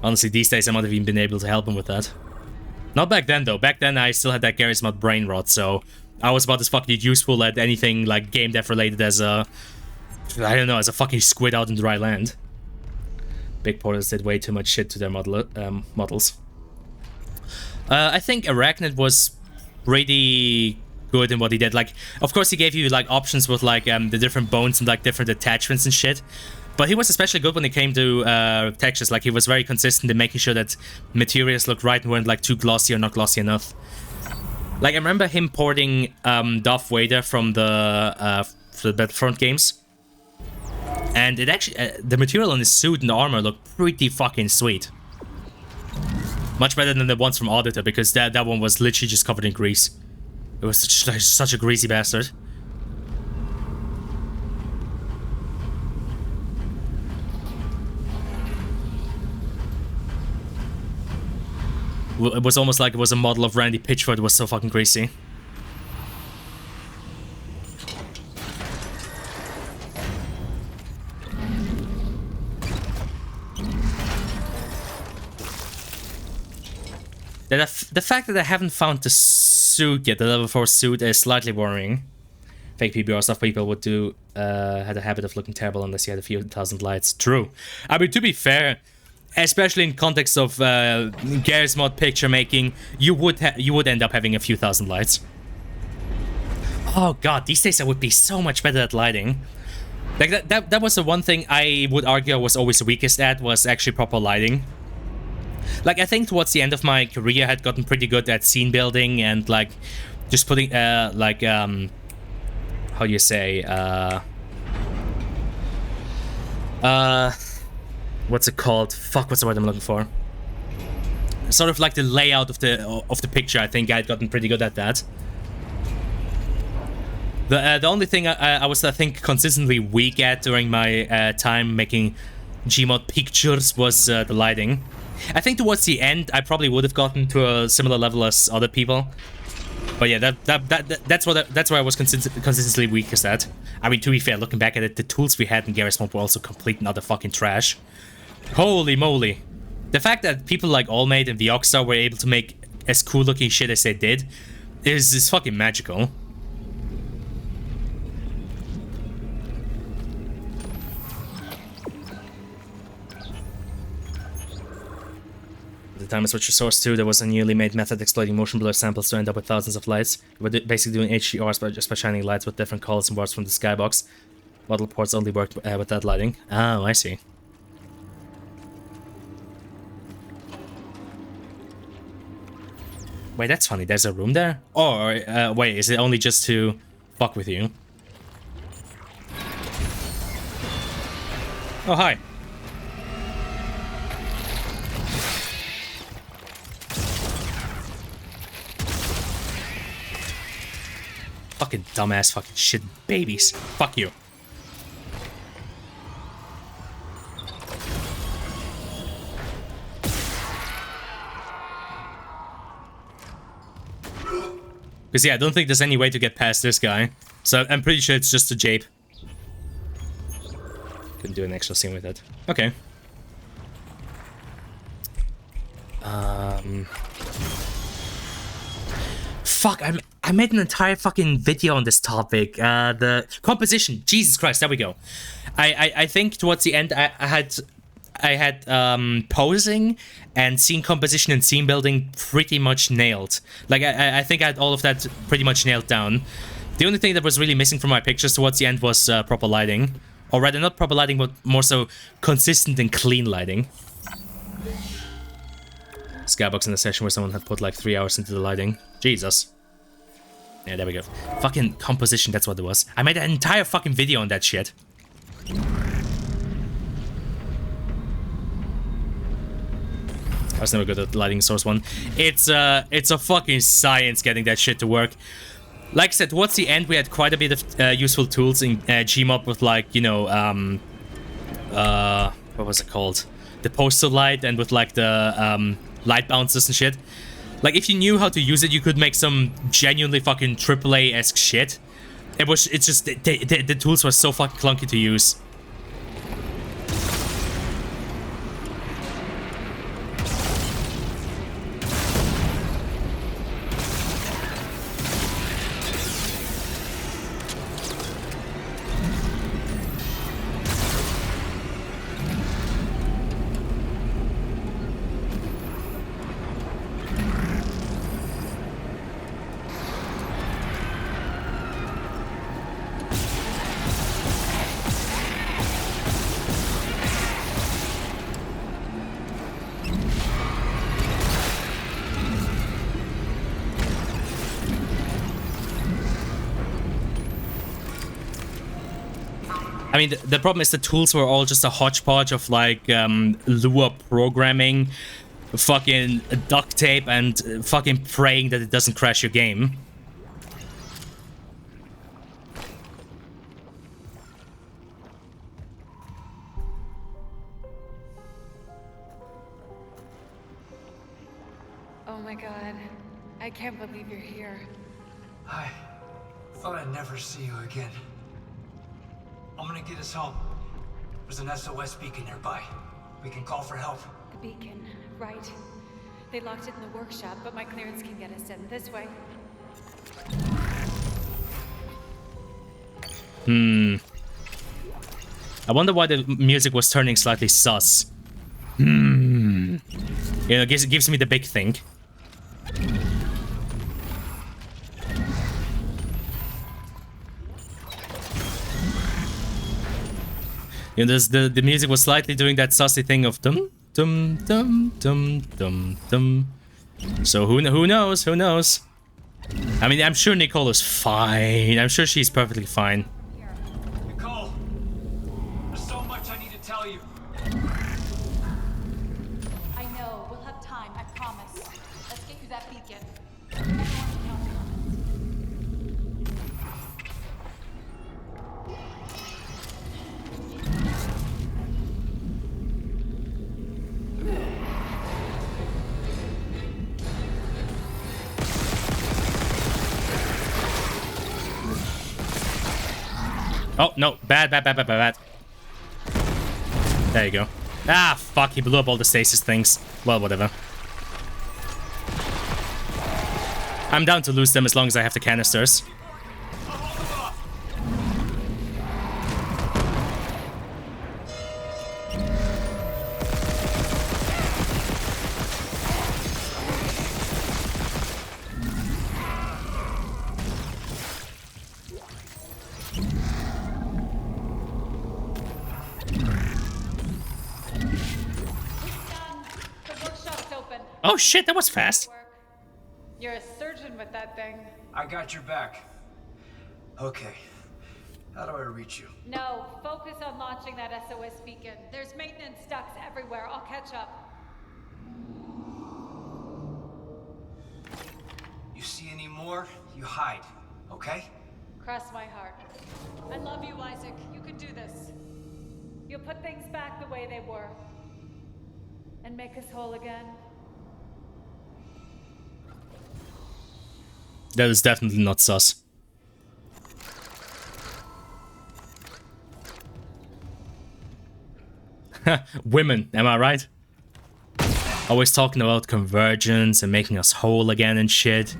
Honestly, these days I might have even been able to help him with that. Not back then, though. Back then I still had that Garry's Mod brain rot, so I was about as fucking useful at anything, like, game dev related as a... I don't know, as a fucking squid out in dry land. Big portals did way too much shit to their models. I think Arachnid was pretty good in what he did. Like, of course he gave you, like, options with, like, the different bones and, like, different attachments and shit. But he was especially good when it came to textures. Like, he was very consistent in making sure that materials looked right and weren't, like, too glossy or not glossy enough. Like, I remember him porting Darth Vader from the Battlefront games. And it actually, the material on his suit and the armor looked pretty fucking sweet. Much better than the ones from Auditor, because that one was literally just covered in grease. It was such a greasy bastard. It was almost like it was a model of Randy Pitchford. It was so fucking greasy. The fact that I haven't found the suit yet, the level 4 suit, is slightly worrying. Fake PBR stuff people would do had a habit of looking terrible unless you had a few thousand lights. True. I mean, to be fair, especially in context of Garry's Mod picture making, you would end up having a few thousand lights. Oh god, these days I would be so much better at lighting. Like that was the one thing I would argue I was always weakest at, was actually proper lighting. Like, I think towards the end of my career I had gotten pretty good at scene building and, like, just putting, like, how do you say, what's it called? Fuck, what's the word I'm looking for? Sort of like the layout of the picture. I think I had gotten pretty good at that. The only thing I was, I think, consistently weak at during my time making Gmod pictures was the lighting. I think towards the end I probably would have gotten to a similar level as other people. But yeah, that's where I was consistently weakest at. I mean, to be fair, looking back at it, the tools we had in Garry's Mod were also complete and utter fucking trash. Holy moly. The fact that people like Allmate and Vioxstar were able to make as cool looking shit as they did is fucking magical. At the time I switched to Source 2, there was a newly made method exploiting motion blur samples to end up with thousands of lights. We were basically doing HDRs but just by shining lights with different colors and bars from the skybox. Model ports only worked with that lighting. Oh, I see. Wait, that's funny. There's a room there? Or, wait, is it only just to fuck with you? Oh, hi. Fucking dumbass fucking shit babies. Fuck you. Because, yeah, I don't think there's any way to get past this guy. So, I'm pretty sure it's just a jape. Couldn't do an extra scene with it. Okay. Fuck, I made an entire fucking video on this topic. The composition. Jesus Christ, there we go. I think towards the end, I had posing and scene composition and scene building pretty much nailed. Like, I think I had all of that pretty much nailed down. The only thing that was really missing from my pictures towards the end was proper lighting. Or rather, not proper lighting, but more so consistent and clean lighting. Skybox in a session where someone had put like 3 hours into the lighting. Jesus. Yeah, there we go. Fucking composition, that's what it was. I made an entire fucking video on that shit. I was never good at the lighting source one. It's a fucking science getting that shit to work. Like I said, towards the end we had quite a bit of useful tools in Gmod with, like, you know, what was it called? The poster light, and with like the light bouncers and shit. Like, if you knew how to use it, you could make some genuinely fucking AAA-esque shit. It's just, the tools were so fucking clunky to use. I mean, the problem is the tools were all just a hodgepodge of, like, Lua programming, fucking duct tape, and fucking praying that it doesn't crash your game. Oh my god. I can't believe you're here. I thought I'd never see you again. I'm gonna get us home. There's an SOS beacon nearby. We can call for help. The beacon, right. They locked it in the workshop, but my clearance can get us in this way. I wonder why the music was turning slightly sus. You know, it gives me the big think. You know, the music was slightly doing that sussy thing of dum dum dum dum dum dum. So who knows? Who knows? I mean, I'm sure Nicole is fine. I'm sure she's perfectly fine. Nicole, there's so much I need to tell you. I know. We'll have time. I promise. Let's get you that beacon. Oh, no. Bad. There you go. Ah, fuck. He blew up all the stasis things. Well, whatever. I'm down to lose them as long as I have the canisters. The workshop's open. Oh shit, that was fast. You're a surgeon with that thing. I got your back. Okay. How do I reach you? No, focus on launching that SOS beacon. There's maintenance ducts everywhere. I'll catch up. You see any more, you hide, okay? Cross my heart. I love you, Isaac. You can do this. You'll put things back the way they were. And make us whole again. That is definitely not sus. Women, am I right? Always talking about convergence and making us whole again and shit.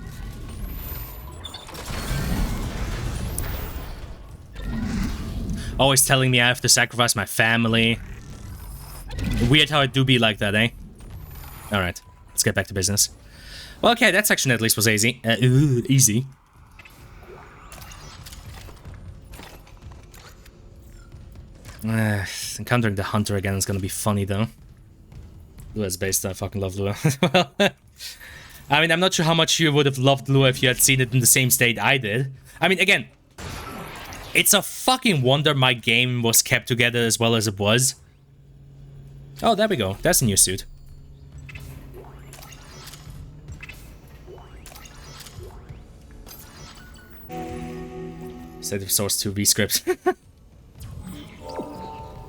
Always telling me I have to sacrifice my family. Weird how it do be like that, eh? Alright, let's get back to business. Well, okay, that section at least was easy. Easy. Encountering the hunter again is gonna be funny, though. Lua is based. I fucking love Lua. Well, I mean, I'm not sure how much you would have loved Lua if you had seen it in the same state I did. I mean, again, it's a fucking wonder my game was kept together as well as it was. Oh, there we go. That's a new suit. State of Source 2 V-script.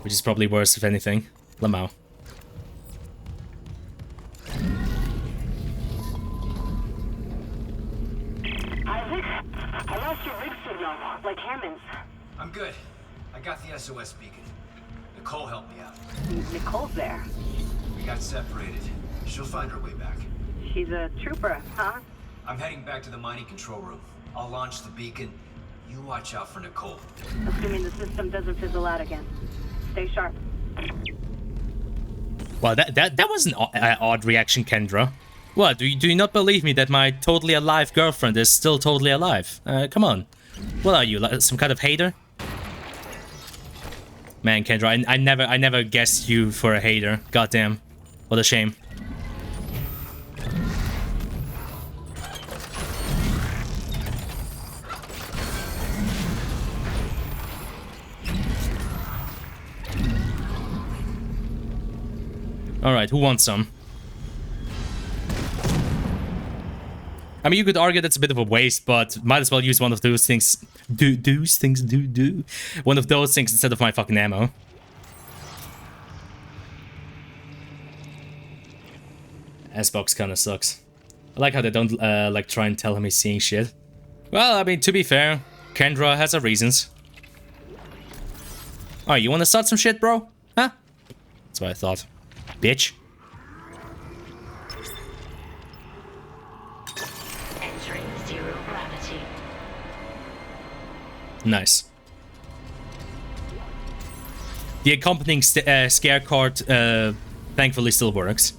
Which is probably worse, if anything. Lamau. Isaac, I lost your rig signal, like Hammond's. I'm good. I got the SOS beacon. Nicole helped me out. Nicole's there. We got separated. She'll find her way back. She's a trooper, huh? I'm heading back to the mining control room. I'll launch the beacon. You watch out for Nicole. Assuming the system doesn't fizzle out again. Stay sharp. Well, that was an odd reaction, Kendra. What, do you not believe me that my totally alive girlfriend is still totally alive? Come on. What are you, like, some kind of hater? Man, Kendra, I never guessed you for a hater. Goddamn. What a shame. Alright, who wants some? I mean, you could argue that's a bit of a waste, but might as well use one of those things. One of those things instead of my fucking ammo. S-Box kinda sucks. I like how they don't, like, try and tell him he's seeing shit. Well, I mean, to be fair, Kendra has her reasons. Oh, you wanna start some shit, bro? Huh? That's what I thought. Bitch. Entering zero gravity. Nice. The accompanying scare card, thankfully, still works.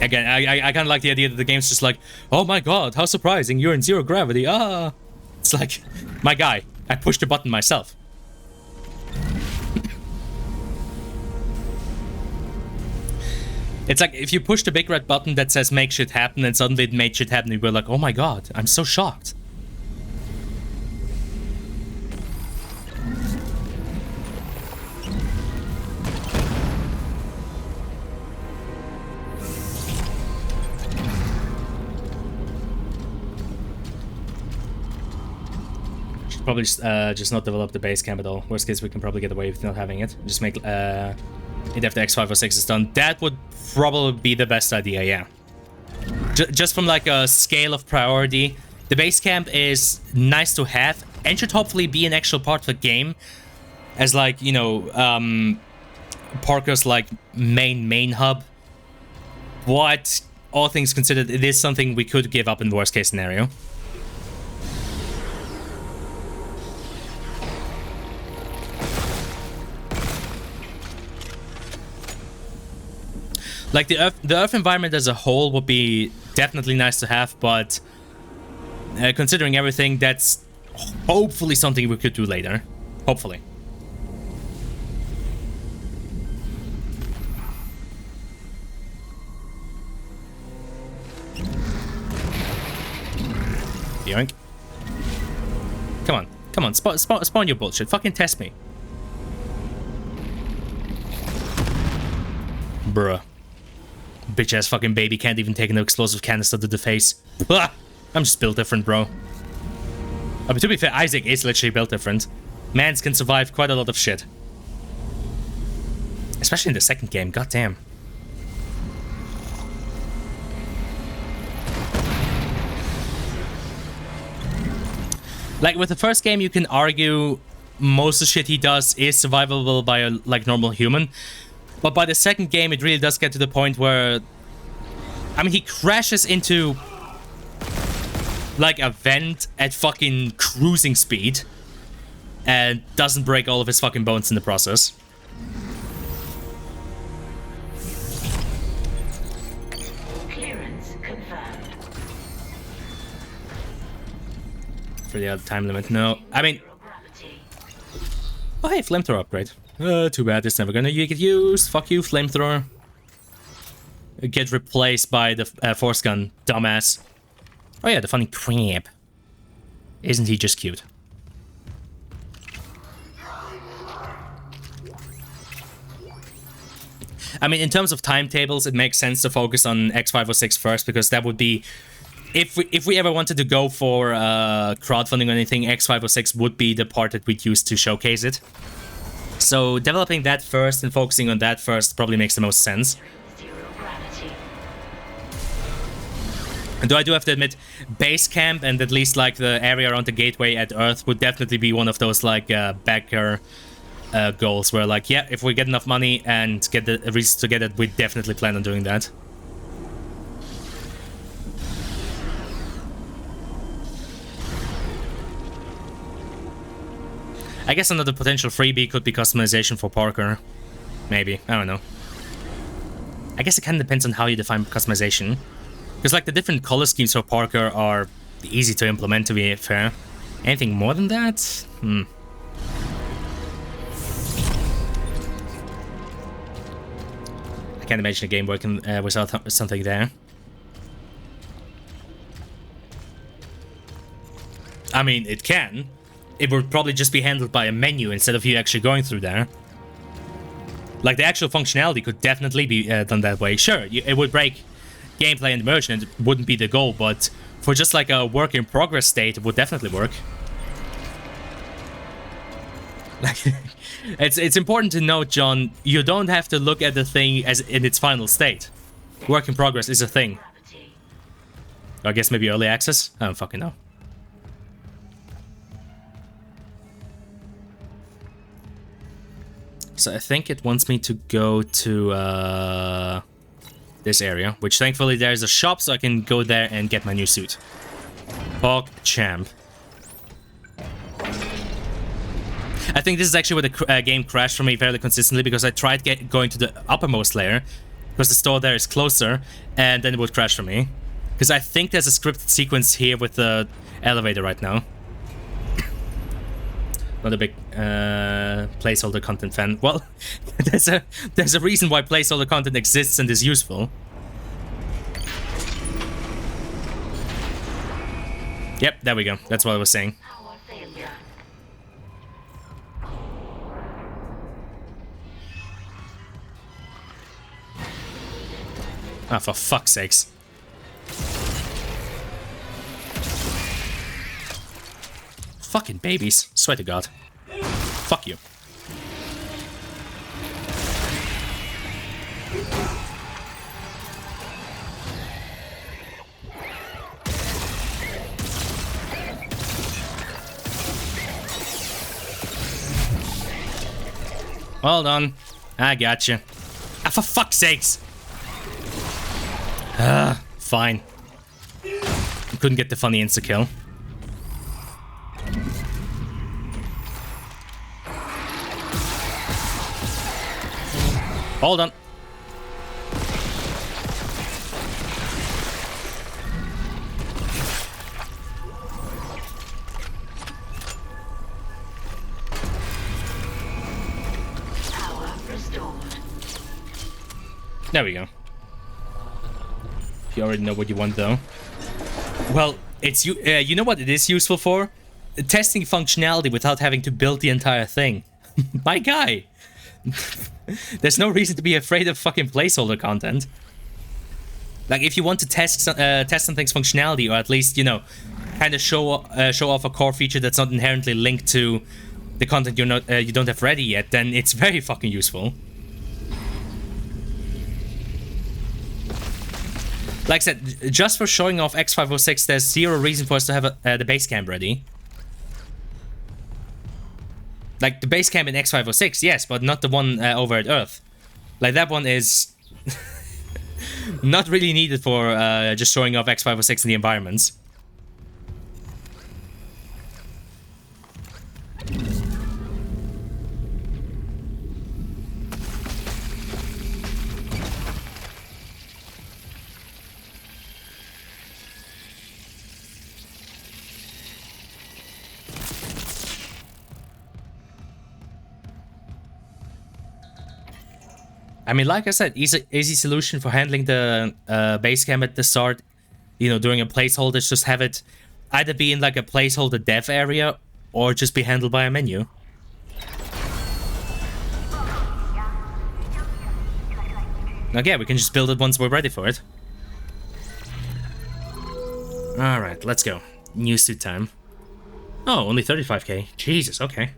Again, I kind of like the idea that the game's just like, oh my god, how surprising, you're in zero gravity, ah. It's like, my guy, I pushed the button myself. It's like if you push the big red button that says make shit happen and suddenly it made shit happen and you were like, oh my god, I'm so shocked. Should probably just not develop the base camp at all. Worst case, we can probably get away with not having it. Just make it after X5 or 6 is done. That would probably be the best idea, yeah. Just from like a scale of priority, the base camp is nice to have and should hopefully be an actual part of the game as like, you know, Parker's like main hub. But all things considered, it is something we could give up in the worst case scenario. Like, the Earth environment as a whole would be definitely nice to have, but considering everything, that's hopefully something we could do later. Hopefully. Yoink. Come on. Come on. Spawn your bullshit. Fucking test me. Bruh. Bitch ass fucking baby can't even take an explosive canister to the face. Blah! I'm just built different, bro. I mean, to be fair, Isaac is literally built different. Mans can survive quite a lot of shit. Especially in the second game, goddamn. Like, with the first game, you can argue most of the shit he does is survivable by a, like, normal human. But by the second game, it really does get to the point where... I mean, he crashes into... like, a vent at fucking cruising speed. And doesn't break all of his fucking bones in the process. Clearance confirmed. For the other time limit, no. I mean... Oh, hey, flamethrower upgrade. Too bad, it's never gonna get used. Fuck you, flamethrower. Get replaced by the force gun, dumbass. Oh yeah, the funny crab. Isn't he just cute? I mean, in terms of timetables, it makes sense to focus on X506 first, because that would be... If we ever wanted to go for crowdfunding or anything, X506 would be the part that we'd use to showcase it. So developing that first and focusing on that first probably makes the most sense. And though I do have to admit, base camp and at least like the area around the gateway at Earth would definitely be one of those like backer goals where like, yeah, if we get enough money and get the reasons to get it, we definitely plan on doing that. I guess another potential freebie could be customization for Parker. Maybe. I don't know. I guess it kind of depends on how you define customization. Because, like, the different color schemes for Parker are easy to implement, to be fair. Anything more than that? I can't imagine a game working without something there. I mean, it can. It would probably just be handled by a menu instead of you actually going through there. Like, the actual functionality could definitely be done that way. Sure, it would break gameplay and immersion, and it wouldn't be the goal, but for just like a work-in-progress state, it would definitely work. Like, it's important to note, John, you don't have to look at the thing as in its final state. Work-in-progress is a thing. I guess maybe early access? I don't fucking know. So I think it wants me to go to this area, which thankfully there's a shop, so I can go there and get my new suit. Hawk Champ. I think this is actually where the game crashed for me fairly consistently, because I tried going to the uppermost layer, because the store there is closer, and then it would crash for me. Because I think there's a scripted sequence here with the elevator right now. Not a big placeholder content fan. Well, there's a reason why placeholder content exists and is useful. Yep, there we go. That's what I was saying. Ah, for fuck's sakes. Fucking babies. Swear to God. Fuck you. Hold on. I gotcha. Ah, for fuck's sakes. Fine. Couldn't get the funny insta-kill. Hold on. Power restored. There we go. You already know what you want, though. Well, it's you know what it is useful for? Testing functionality without having to build the entire thing. My guy! There's no reason to be afraid of fucking placeholder content. Like, if you want to test something's functionality, or at least, you know, kind of show off a core feature that's not inherently linked to the content you don't have ready yet, then it's very fucking useful. Like I said, just for showing off X506, there's zero reason for us to have the base camp ready. Like, the base camp in X506, yes, but not the one over at Earth. Like, that one is not really needed for just showing off X506 in the environments. I mean, like I said, easy solution for handling the base camp at the start. You know, during a placeholder, just have it either be in like a placeholder dev area or just be handled by a menu. Again, we can just build it once we're ready for it. Alright, let's go. New suit time. Oh, only 35k. Jesus, okay.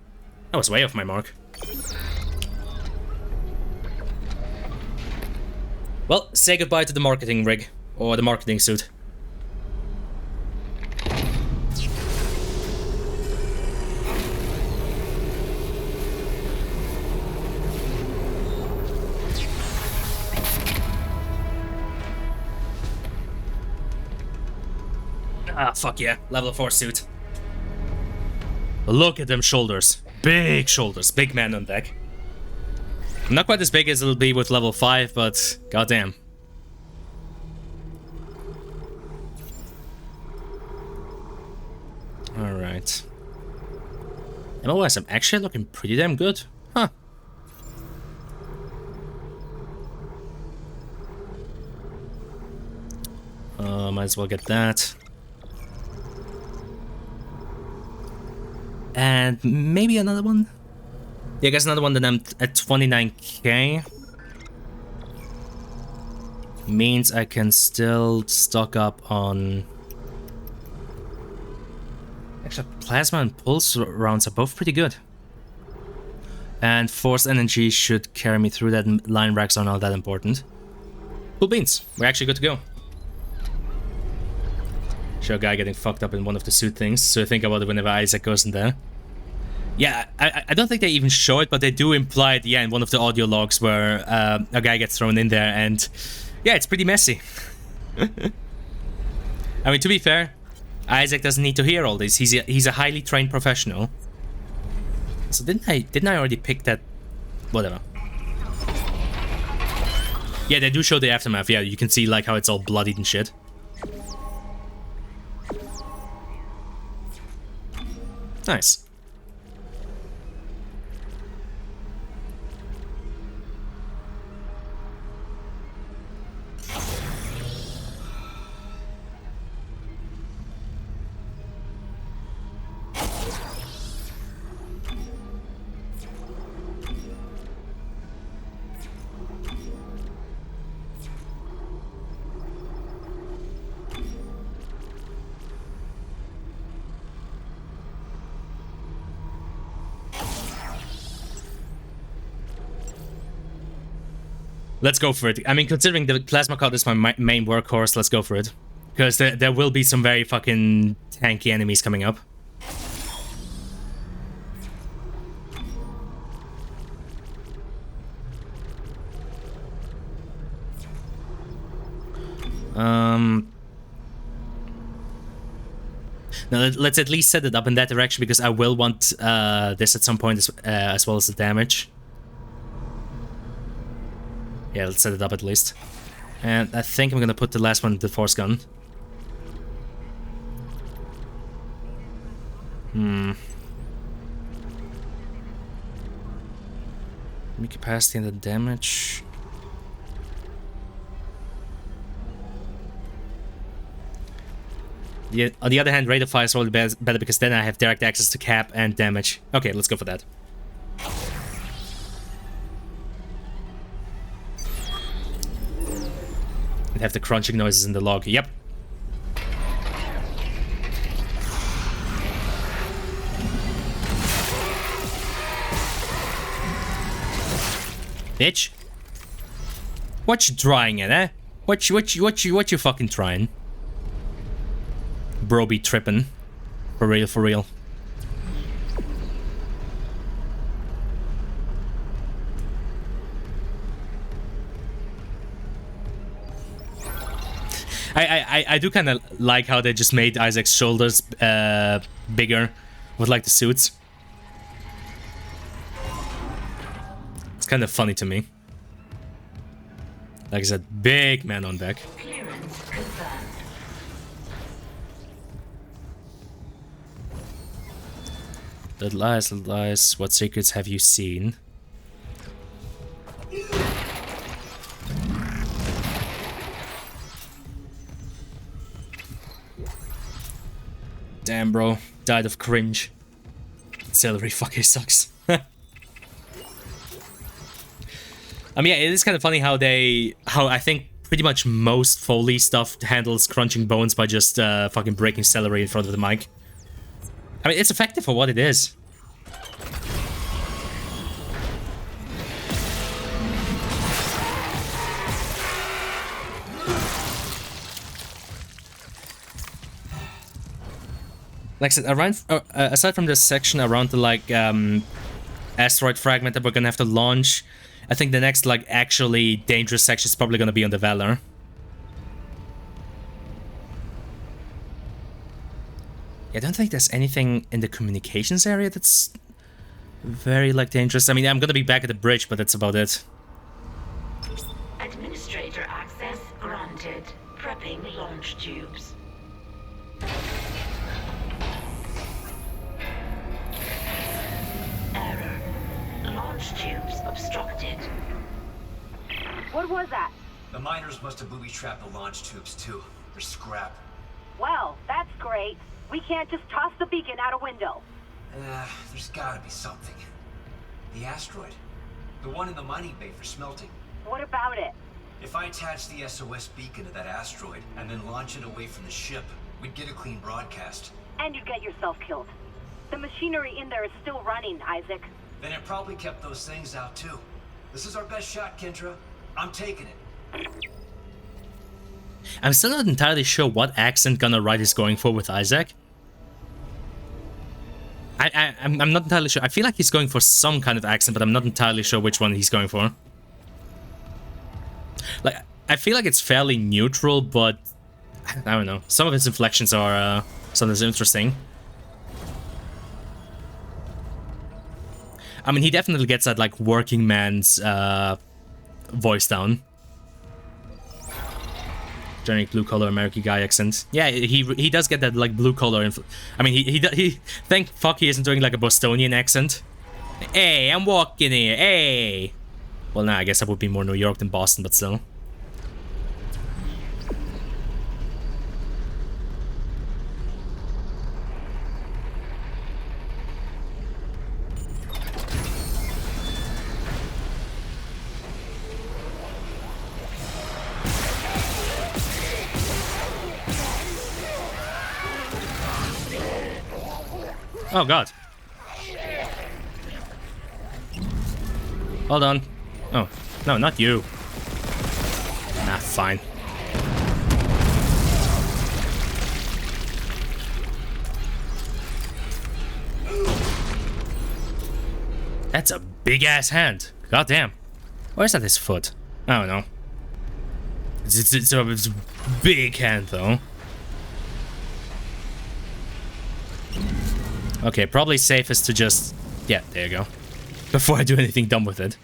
That was way off my mark. Well, say goodbye to the marketing rig, or the marketing suit. Ah, fuck yeah. Level 4 suit. Look at them shoulders. Big shoulders. Big man on deck. Not quite as big as it'll be with level 5, but goddamn. Alright. MOS, I'm actually looking pretty damn good. Huh. Might as well get that. And maybe another one? Yeah, I guess another one that I'm at 29k. Means I can still stock up on... Actually, plasma and pulse rounds are both pretty good. And force energy should carry me through that. Line racks are not that important. Cool beans. We're actually good to go. Show a guy getting fucked up in one of the suit things, so think about it whenever Isaac goes in there. Yeah, I don't think they even show it, but they do imply at the end one of the audio logs where a guy gets thrown in there, and yeah, it's pretty messy. I mean, to be fair, Isaac doesn't need to hear all this. He's a highly trained professional. So didn't I already pick that? Whatever. Yeah, they do show the aftermath. Yeah, you can see like how it's all bloodied and shit. Nice. Let's go for it. I mean, considering the plasma card is my main workhorse, let's go for it. Because there will be some very fucking tanky enemies coming up. Now let's at least set it up in that direction, because I will want this at some point as well as the damage. Yeah, let's set it up at least. And I think I'm gonna put the last one, the force gun. Capacity and the damage. On the other hand, rate of fire is probably better because then I have direct access to cap and damage. Okay, let's go for that. And have the crunching noises in the log. Yep. Bitch. What you trying at, eh? What you fucking trying? Bro be trippin'. For real, for real. I do kind of like how they just made Isaac's shoulders bigger with like the suits. It's kind of funny to me. Like I said, big man on deck. Clearance confirmed. Little lies, what secrets have you seen? Damn, bro. Died of cringe. Celery fucking sucks. I mean, yeah, it is kind of funny how I think pretty much most Foley stuff handles crunching bones by just fucking breaking celery in front of the mic. I mean, it's effective for what it is. Like I said, around, aside from this section around the, like, asteroid fragment that we're gonna have to launch, I think the next, like, actually dangerous section is probably gonna be on the Valor. Yeah, I don't think there's anything in the communications area that's very, like, dangerous. I mean, I'm gonna be back at the bridge, but that's about it. Administrator access granted. Prepping launch tubes. Error. Launch tubes obstructed. What was that? The miners must have booby-trapped the launch tubes, too. They're scrap. Well, that's great. We can't just toss the beacon out a window. There's gotta be something. The asteroid. The one in the mining bay for smelting. What about it? If I attach the SOS beacon to that asteroid and then launch it away from the ship, we'd get a clean broadcast. And you'd get yourself killed. The machinery in there is still running, Isaac. Then it probably kept those things out, too. This is our best shot, Kendra. I'm taking it. I'm still not entirely sure what accent Gunnar Wright is going for with Isaac. I'm not entirely sure. I feel like he's going for some kind of accent, but I'm not entirely sure which one he's going for. Like, I feel like it's fairly neutral, but I don't know. Some of his inflections are sometimes interesting. I mean, he definitely gets that, like, working man's voice down. Generic blue-collar American guy accent. Yeah, he does get that, like, blue-collar I mean, he thank fuck he isn't doing, like, a Bostonian accent. Hey, I'm walking here, hey! Well, nah, I guess that would be more New York than Boston, but still. Oh god. Hold on. Oh, no, not you. Nah, fine. That's a big-ass hand. God damn. Or is that his foot? I don't know. It's a big hand, though. Okay, probably safest to just... Yeah, there you go. Before I do anything dumb with it.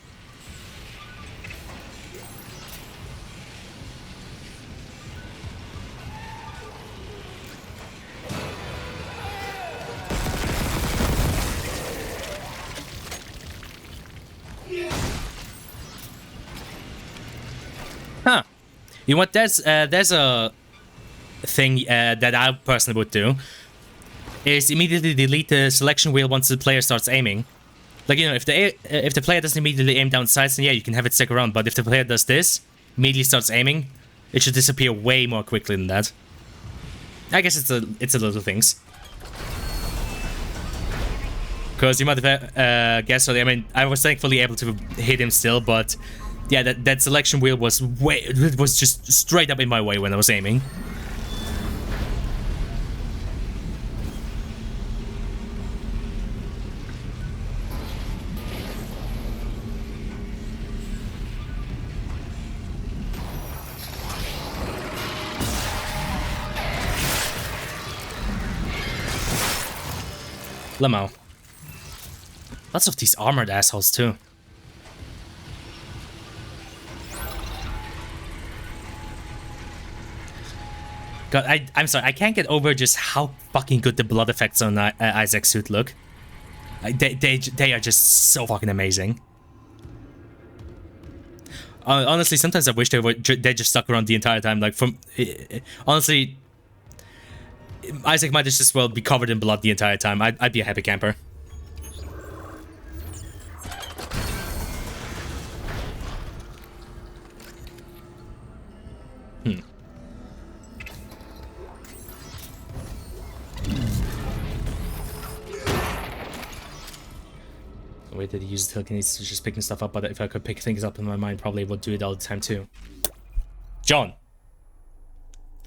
Huh. You know what, there's a... thing that I personally would do is immediately delete the selection wheel once the player starts aiming. Like, you know, if the player doesn't immediately aim down sights, then yeah, you can have it stick around. But if the player does this, immediately starts aiming, it should disappear way more quickly than that. I guess it's a little things. Because you might have guessed, I mean, I was thankfully able to hit him still, but yeah, that selection wheel was it was just straight up in my way when I was aiming. Limo. Lots of these armored assholes too. God, I'm sorry, I can't get over just how fucking good the blood effects on Isaac's suit look. They are just so fucking amazing. Honestly, sometimes I wish they just stuck around the entire time. Like, honestly, Isaac might just as well be covered in blood the entire time. I'd be a happy camper. The way that he uses telekinesis to just picking stuff up, but if I could pick things up in my mind, probably would do it all the time too. John.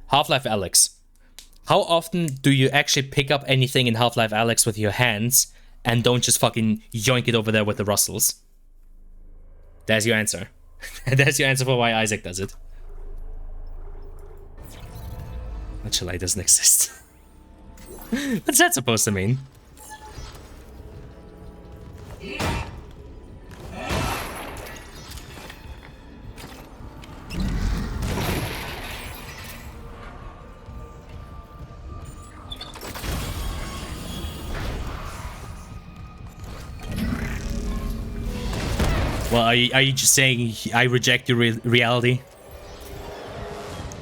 Half-Life Alyx. How often do you actually pick up anything in Half-Life Alyx with your hands and don't just fucking yoink it over there with the Russells? There's your answer. That's your answer for why Isaac does it. Actually, doesn't exist. What's that supposed to mean? Well, are you just saying I reject your reality?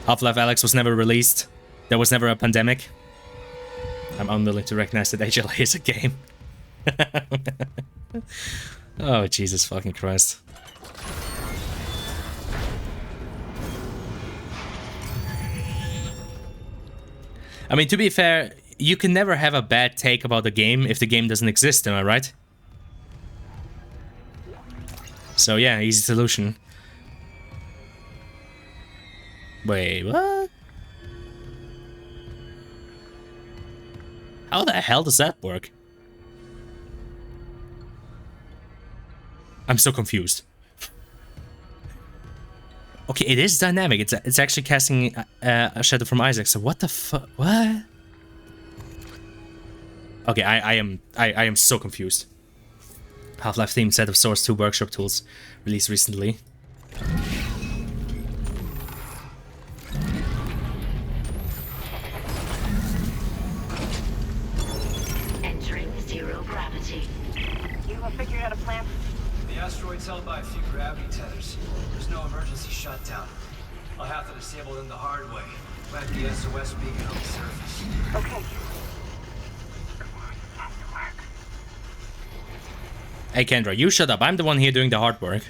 Half-Life Alyx was never released. There was never a pandemic. I'm unwilling to recognize that HLA is a game. Oh, Jesus fucking Christ. I mean, to be fair, you can never have a bad take about the game if the game doesn't exist, am I right? So yeah, easy solution. Wait, what? How the hell does that work? I'm so confused. Okay, it is dynamic. It's actually casting a shadow from Isaac. So what the fuck? What? Okay, I am so confused. Half-Life themed set of Source 2 workshop tools released recently. Entering zero gravity. You have figured out a plan? The asteroid's held by a few gravity tethers. There's no emergency shutdown. I'll have to disable them the hard way. Plant the SOS beacon on the surface. Okay. Hey Kendra, you shut up. I'm the one here doing the hard work.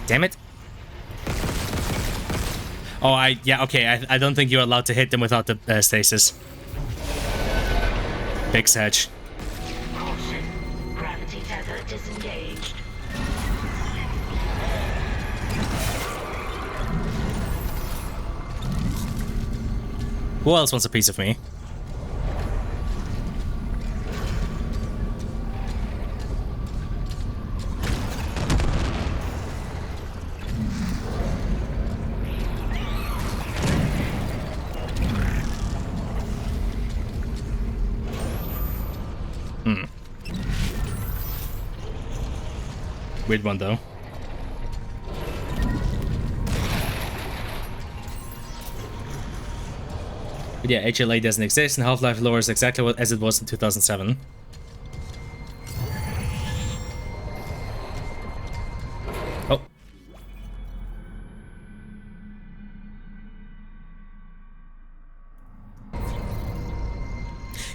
Damn it. Oh, yeah, okay. I don't think you're allowed to hit them without the stasis. Big Sedge. Caution. Gravity tether disengaged. Who else wants a piece of me? Weird one though. But yeah, HLA doesn't exist, and Half-Life lore is exactly as it was in 2007.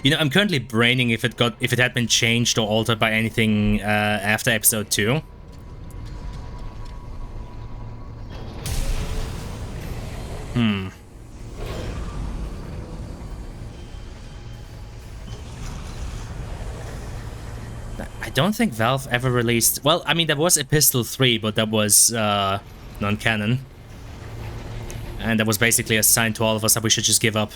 You know, I'm currently braining if it had been changed or altered by anything after episode 2. I don't think Valve ever released... Well, I mean, there was Epistle 3, but that was non-canon. And that was basically a sign to all of us that we should just give up.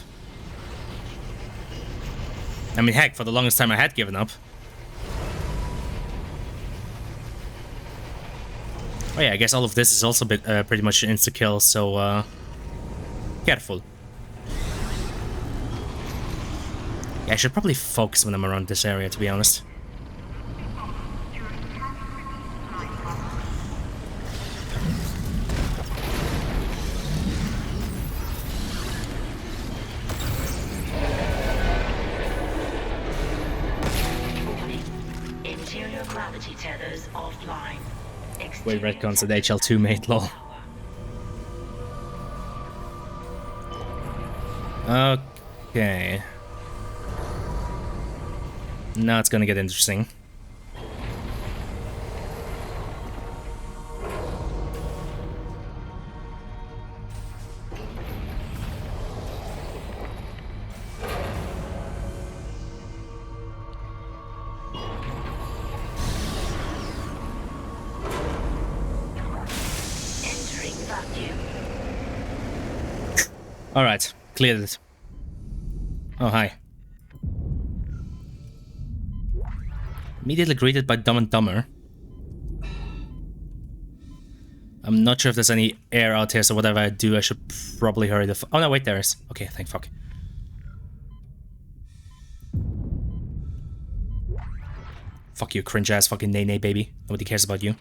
I mean, heck, for the longest time I had given up. Oh yeah, I guess all of this is also pretty much insta-kill, so careful. Yeah, I should probably focus when I'm around this area, to be honest. Interior gravity tethers offline. Wait, retcons at HL2 mate, lol. Okay. Now it's gonna get interesting. Entering vacuum. Alright, cleared it. Oh, hi. Immediately greeted by Dumb and Dumber. I'm not sure if there's any air out here, so whatever I do, I should probably hurry the oh no, wait, there is. Okay, thank fuck. Fuck you, cringe-ass fucking nay-nay baby. Nobody cares about you.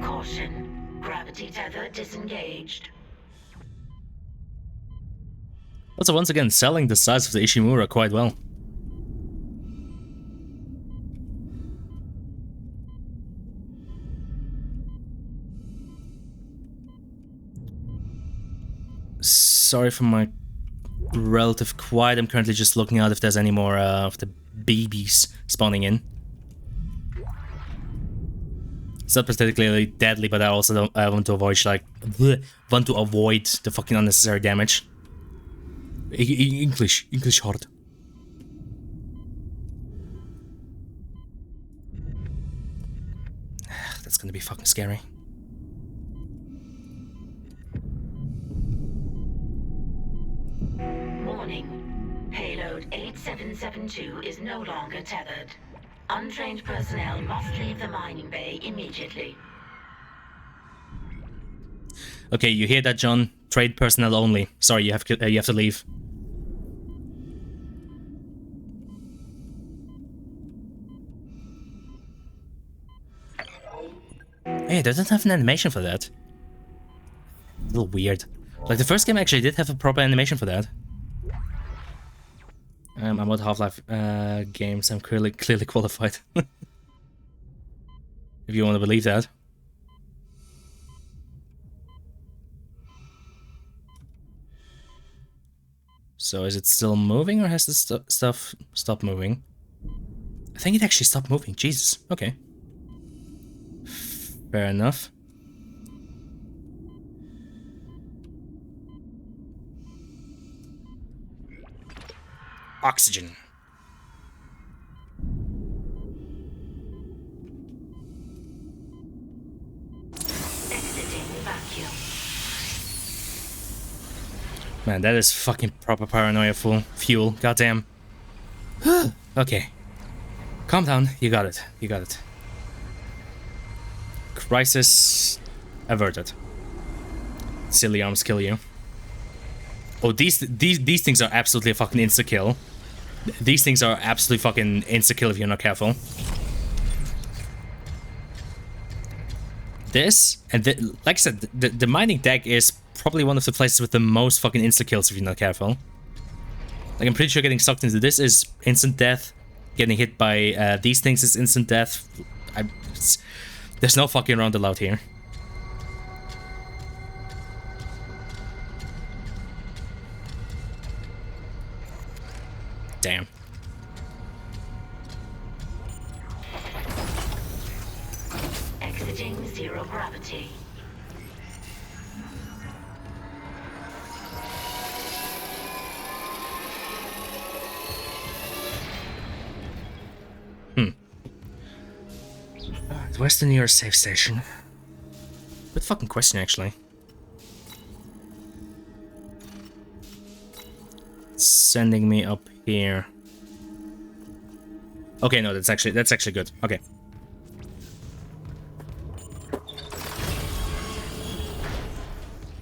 Caution. Gravity tether disengaged. Also, once again, selling the size of the Ishimura quite well. Sorry for my relative quiet. I'm currently just looking out if there's any more of the babies spawning in. It's not particularly deadly, but I also don't. I want to avoid the fucking unnecessary damage. English hard. That's gonna be fucking scary. Warning. Payload 8772 is no longer tethered. Untrained personnel must leave the mining bay immediately. Okay, you hear that, John? Trade personnel only. Sorry, you have to leave. Hey, they don't have an animation for that. A little weird. Like, the first game actually did have a proper animation for that. I'm about Half-Life games. I'm clearly qualified. If you want to believe that. So is it still moving, or has this stuff stopped moving? I think it actually stopped moving. Jesus. Okay. Fair enough. Oxygen. Exiting vacuum. Man, that is fucking proper paranoia fuel. Goddamn. Okay. Calm down. You got it. You got it. Crisis averted. Silly arms kill you. Oh, these things are absolutely a fucking insta-kill. These things are absolutely fucking insta-kill if you're not careful. This, and like I said, the mining deck is probably one of the places with the most fucking insta-kills if you're not careful. Like, I'm pretty sure getting sucked into this is instant death. getting hit by these things is instant death. There's no fucking around allowed here. Damn. Exiting zero gravity. Where's the nearest safe station? Good fucking question, actually. Sending me up here. Okay, no, that's actually good. Okay.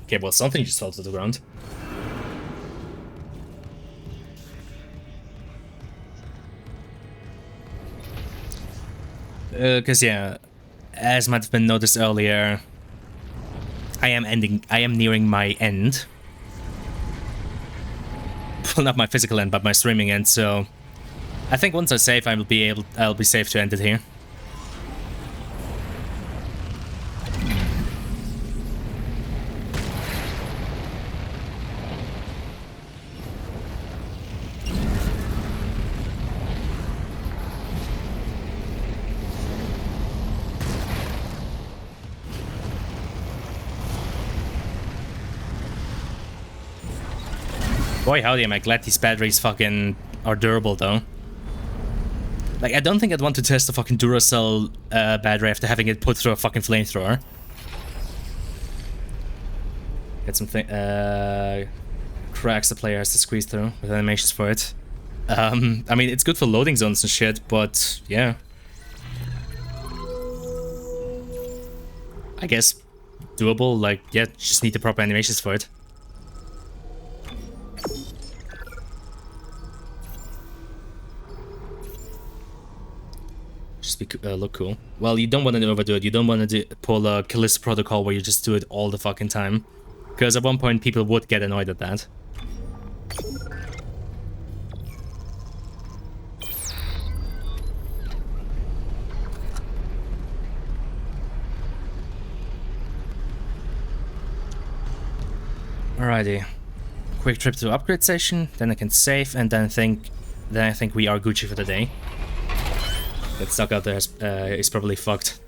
Okay, well, something just fell to the ground. Because, yeah, as might have been noticed earlier, I am nearing my end. Well, not my physical end, but my streaming end, so I think once I save, I'll be safe to end it here. Boy, howdy, am I glad these batteries fucking are durable, though. Like, I don't think I'd want to test the fucking Duracell battery after having it put through a fucking flamethrower. Get something, cracks the player has to squeeze through with animations for it. I mean, it's good for loading zones and shit, but yeah. I guess doable, like, yeah, just need the proper animations for it. Just look cool. Well, you don't want to overdo it. You don't want to pull a Callisto Protocol where you just do it all the fucking time. Because at one point people would get annoyed at that. Alrighty. Quick trip to the upgrade station, then I can save, and then I think we are Gucci for the day. That stuck out there is probably fucked.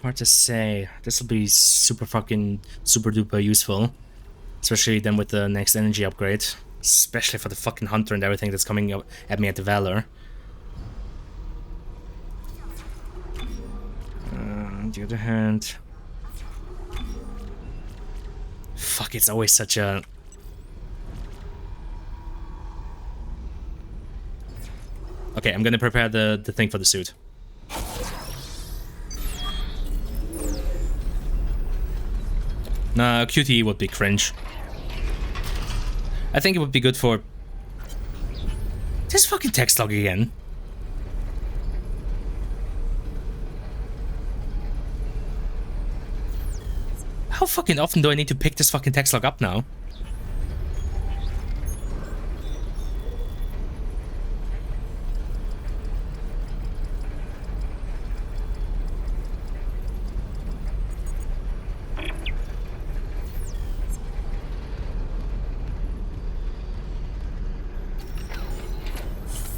Hard to say. This will be super duper useful. Especially then with the next energy upgrade. Especially for the fucking hunter and everything that's coming at me at the Valor. On the other hand... Fuck, it's always such a... Okay, I'm gonna prepare the thing for the suit. Nah, QTE would be cringe. I think it would be good for... This fucking text log again. How fucking often do I need to pick this fucking text log up now?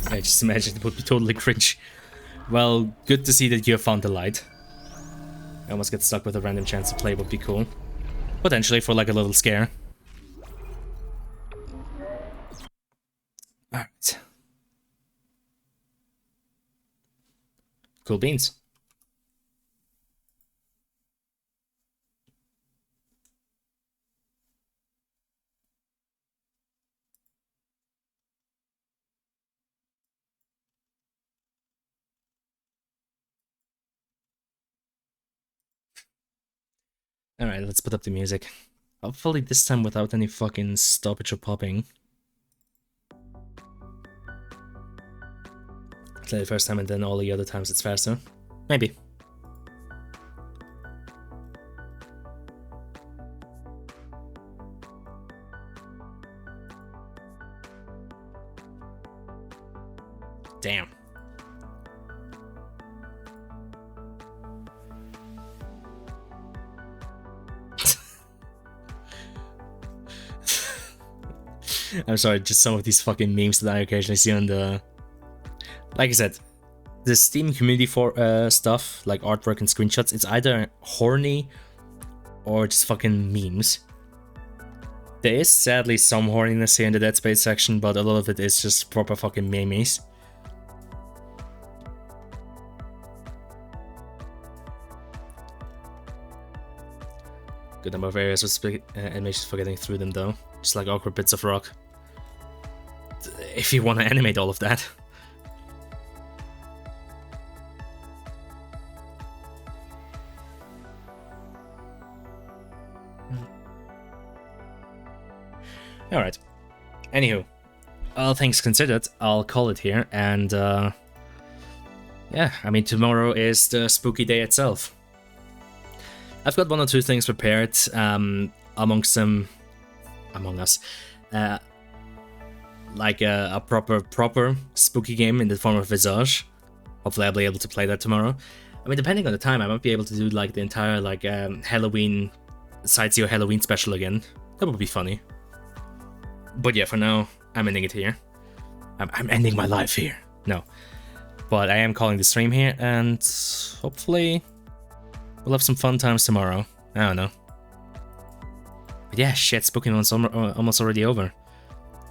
I just imagine it would be totally cringe. Well, good to see that you have found the light. I almost get stuck with a random chance to play would be cool. Potentially for like a little scare. Alright, Cool beans. Alright, let's put up the music. Hopefully this time without any fucking stoppage or popping. Play the first time and then all the other times it's faster. Maybe. Damn. I'm sorry, just some of these fucking memes that I occasionally see on the... Like I said, the Steam community for stuff, like artwork and screenshots, it's either horny or just fucking memes. There is sadly some horniness here in the Dead Space section, but a lot of it is just proper fucking memes. Good number of areas with animations for getting through them though, just like awkward bits of rock. If you want to animate all of that. Alright. Anywho, all things considered, I'll call it here, and yeah, I mean, tomorrow is the spooky day itself. I've got one or two things prepared, among us. Like a proper spooky game in the form of Visage. Hopefully I'll be able to play that tomorrow. I mean, depending on the time, I might be able to do like the entire like Halloween, Sightsee or Halloween special again. That would be funny. But yeah, for now, I'm ending it here. I'm ending my life here. No. But I am calling the stream here, and hopefully we'll have some fun times tomorrow. I don't know. But yeah, shit, spooky one's almost already over.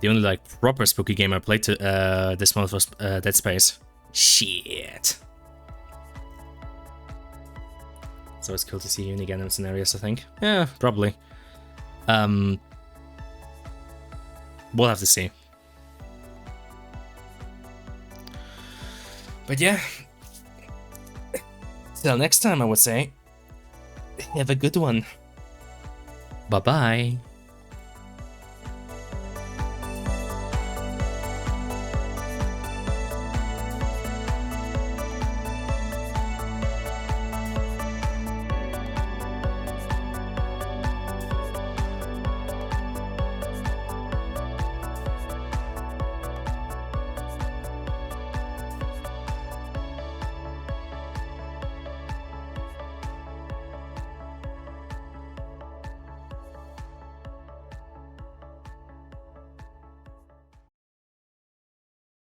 The only like proper spooky game I played this month was Dead Space. Shit. It's always cool to see you again in scenarios, I think. Yeah, probably. We'll have to see. But yeah. Till next time, I would say. Have a good one. Bye-bye.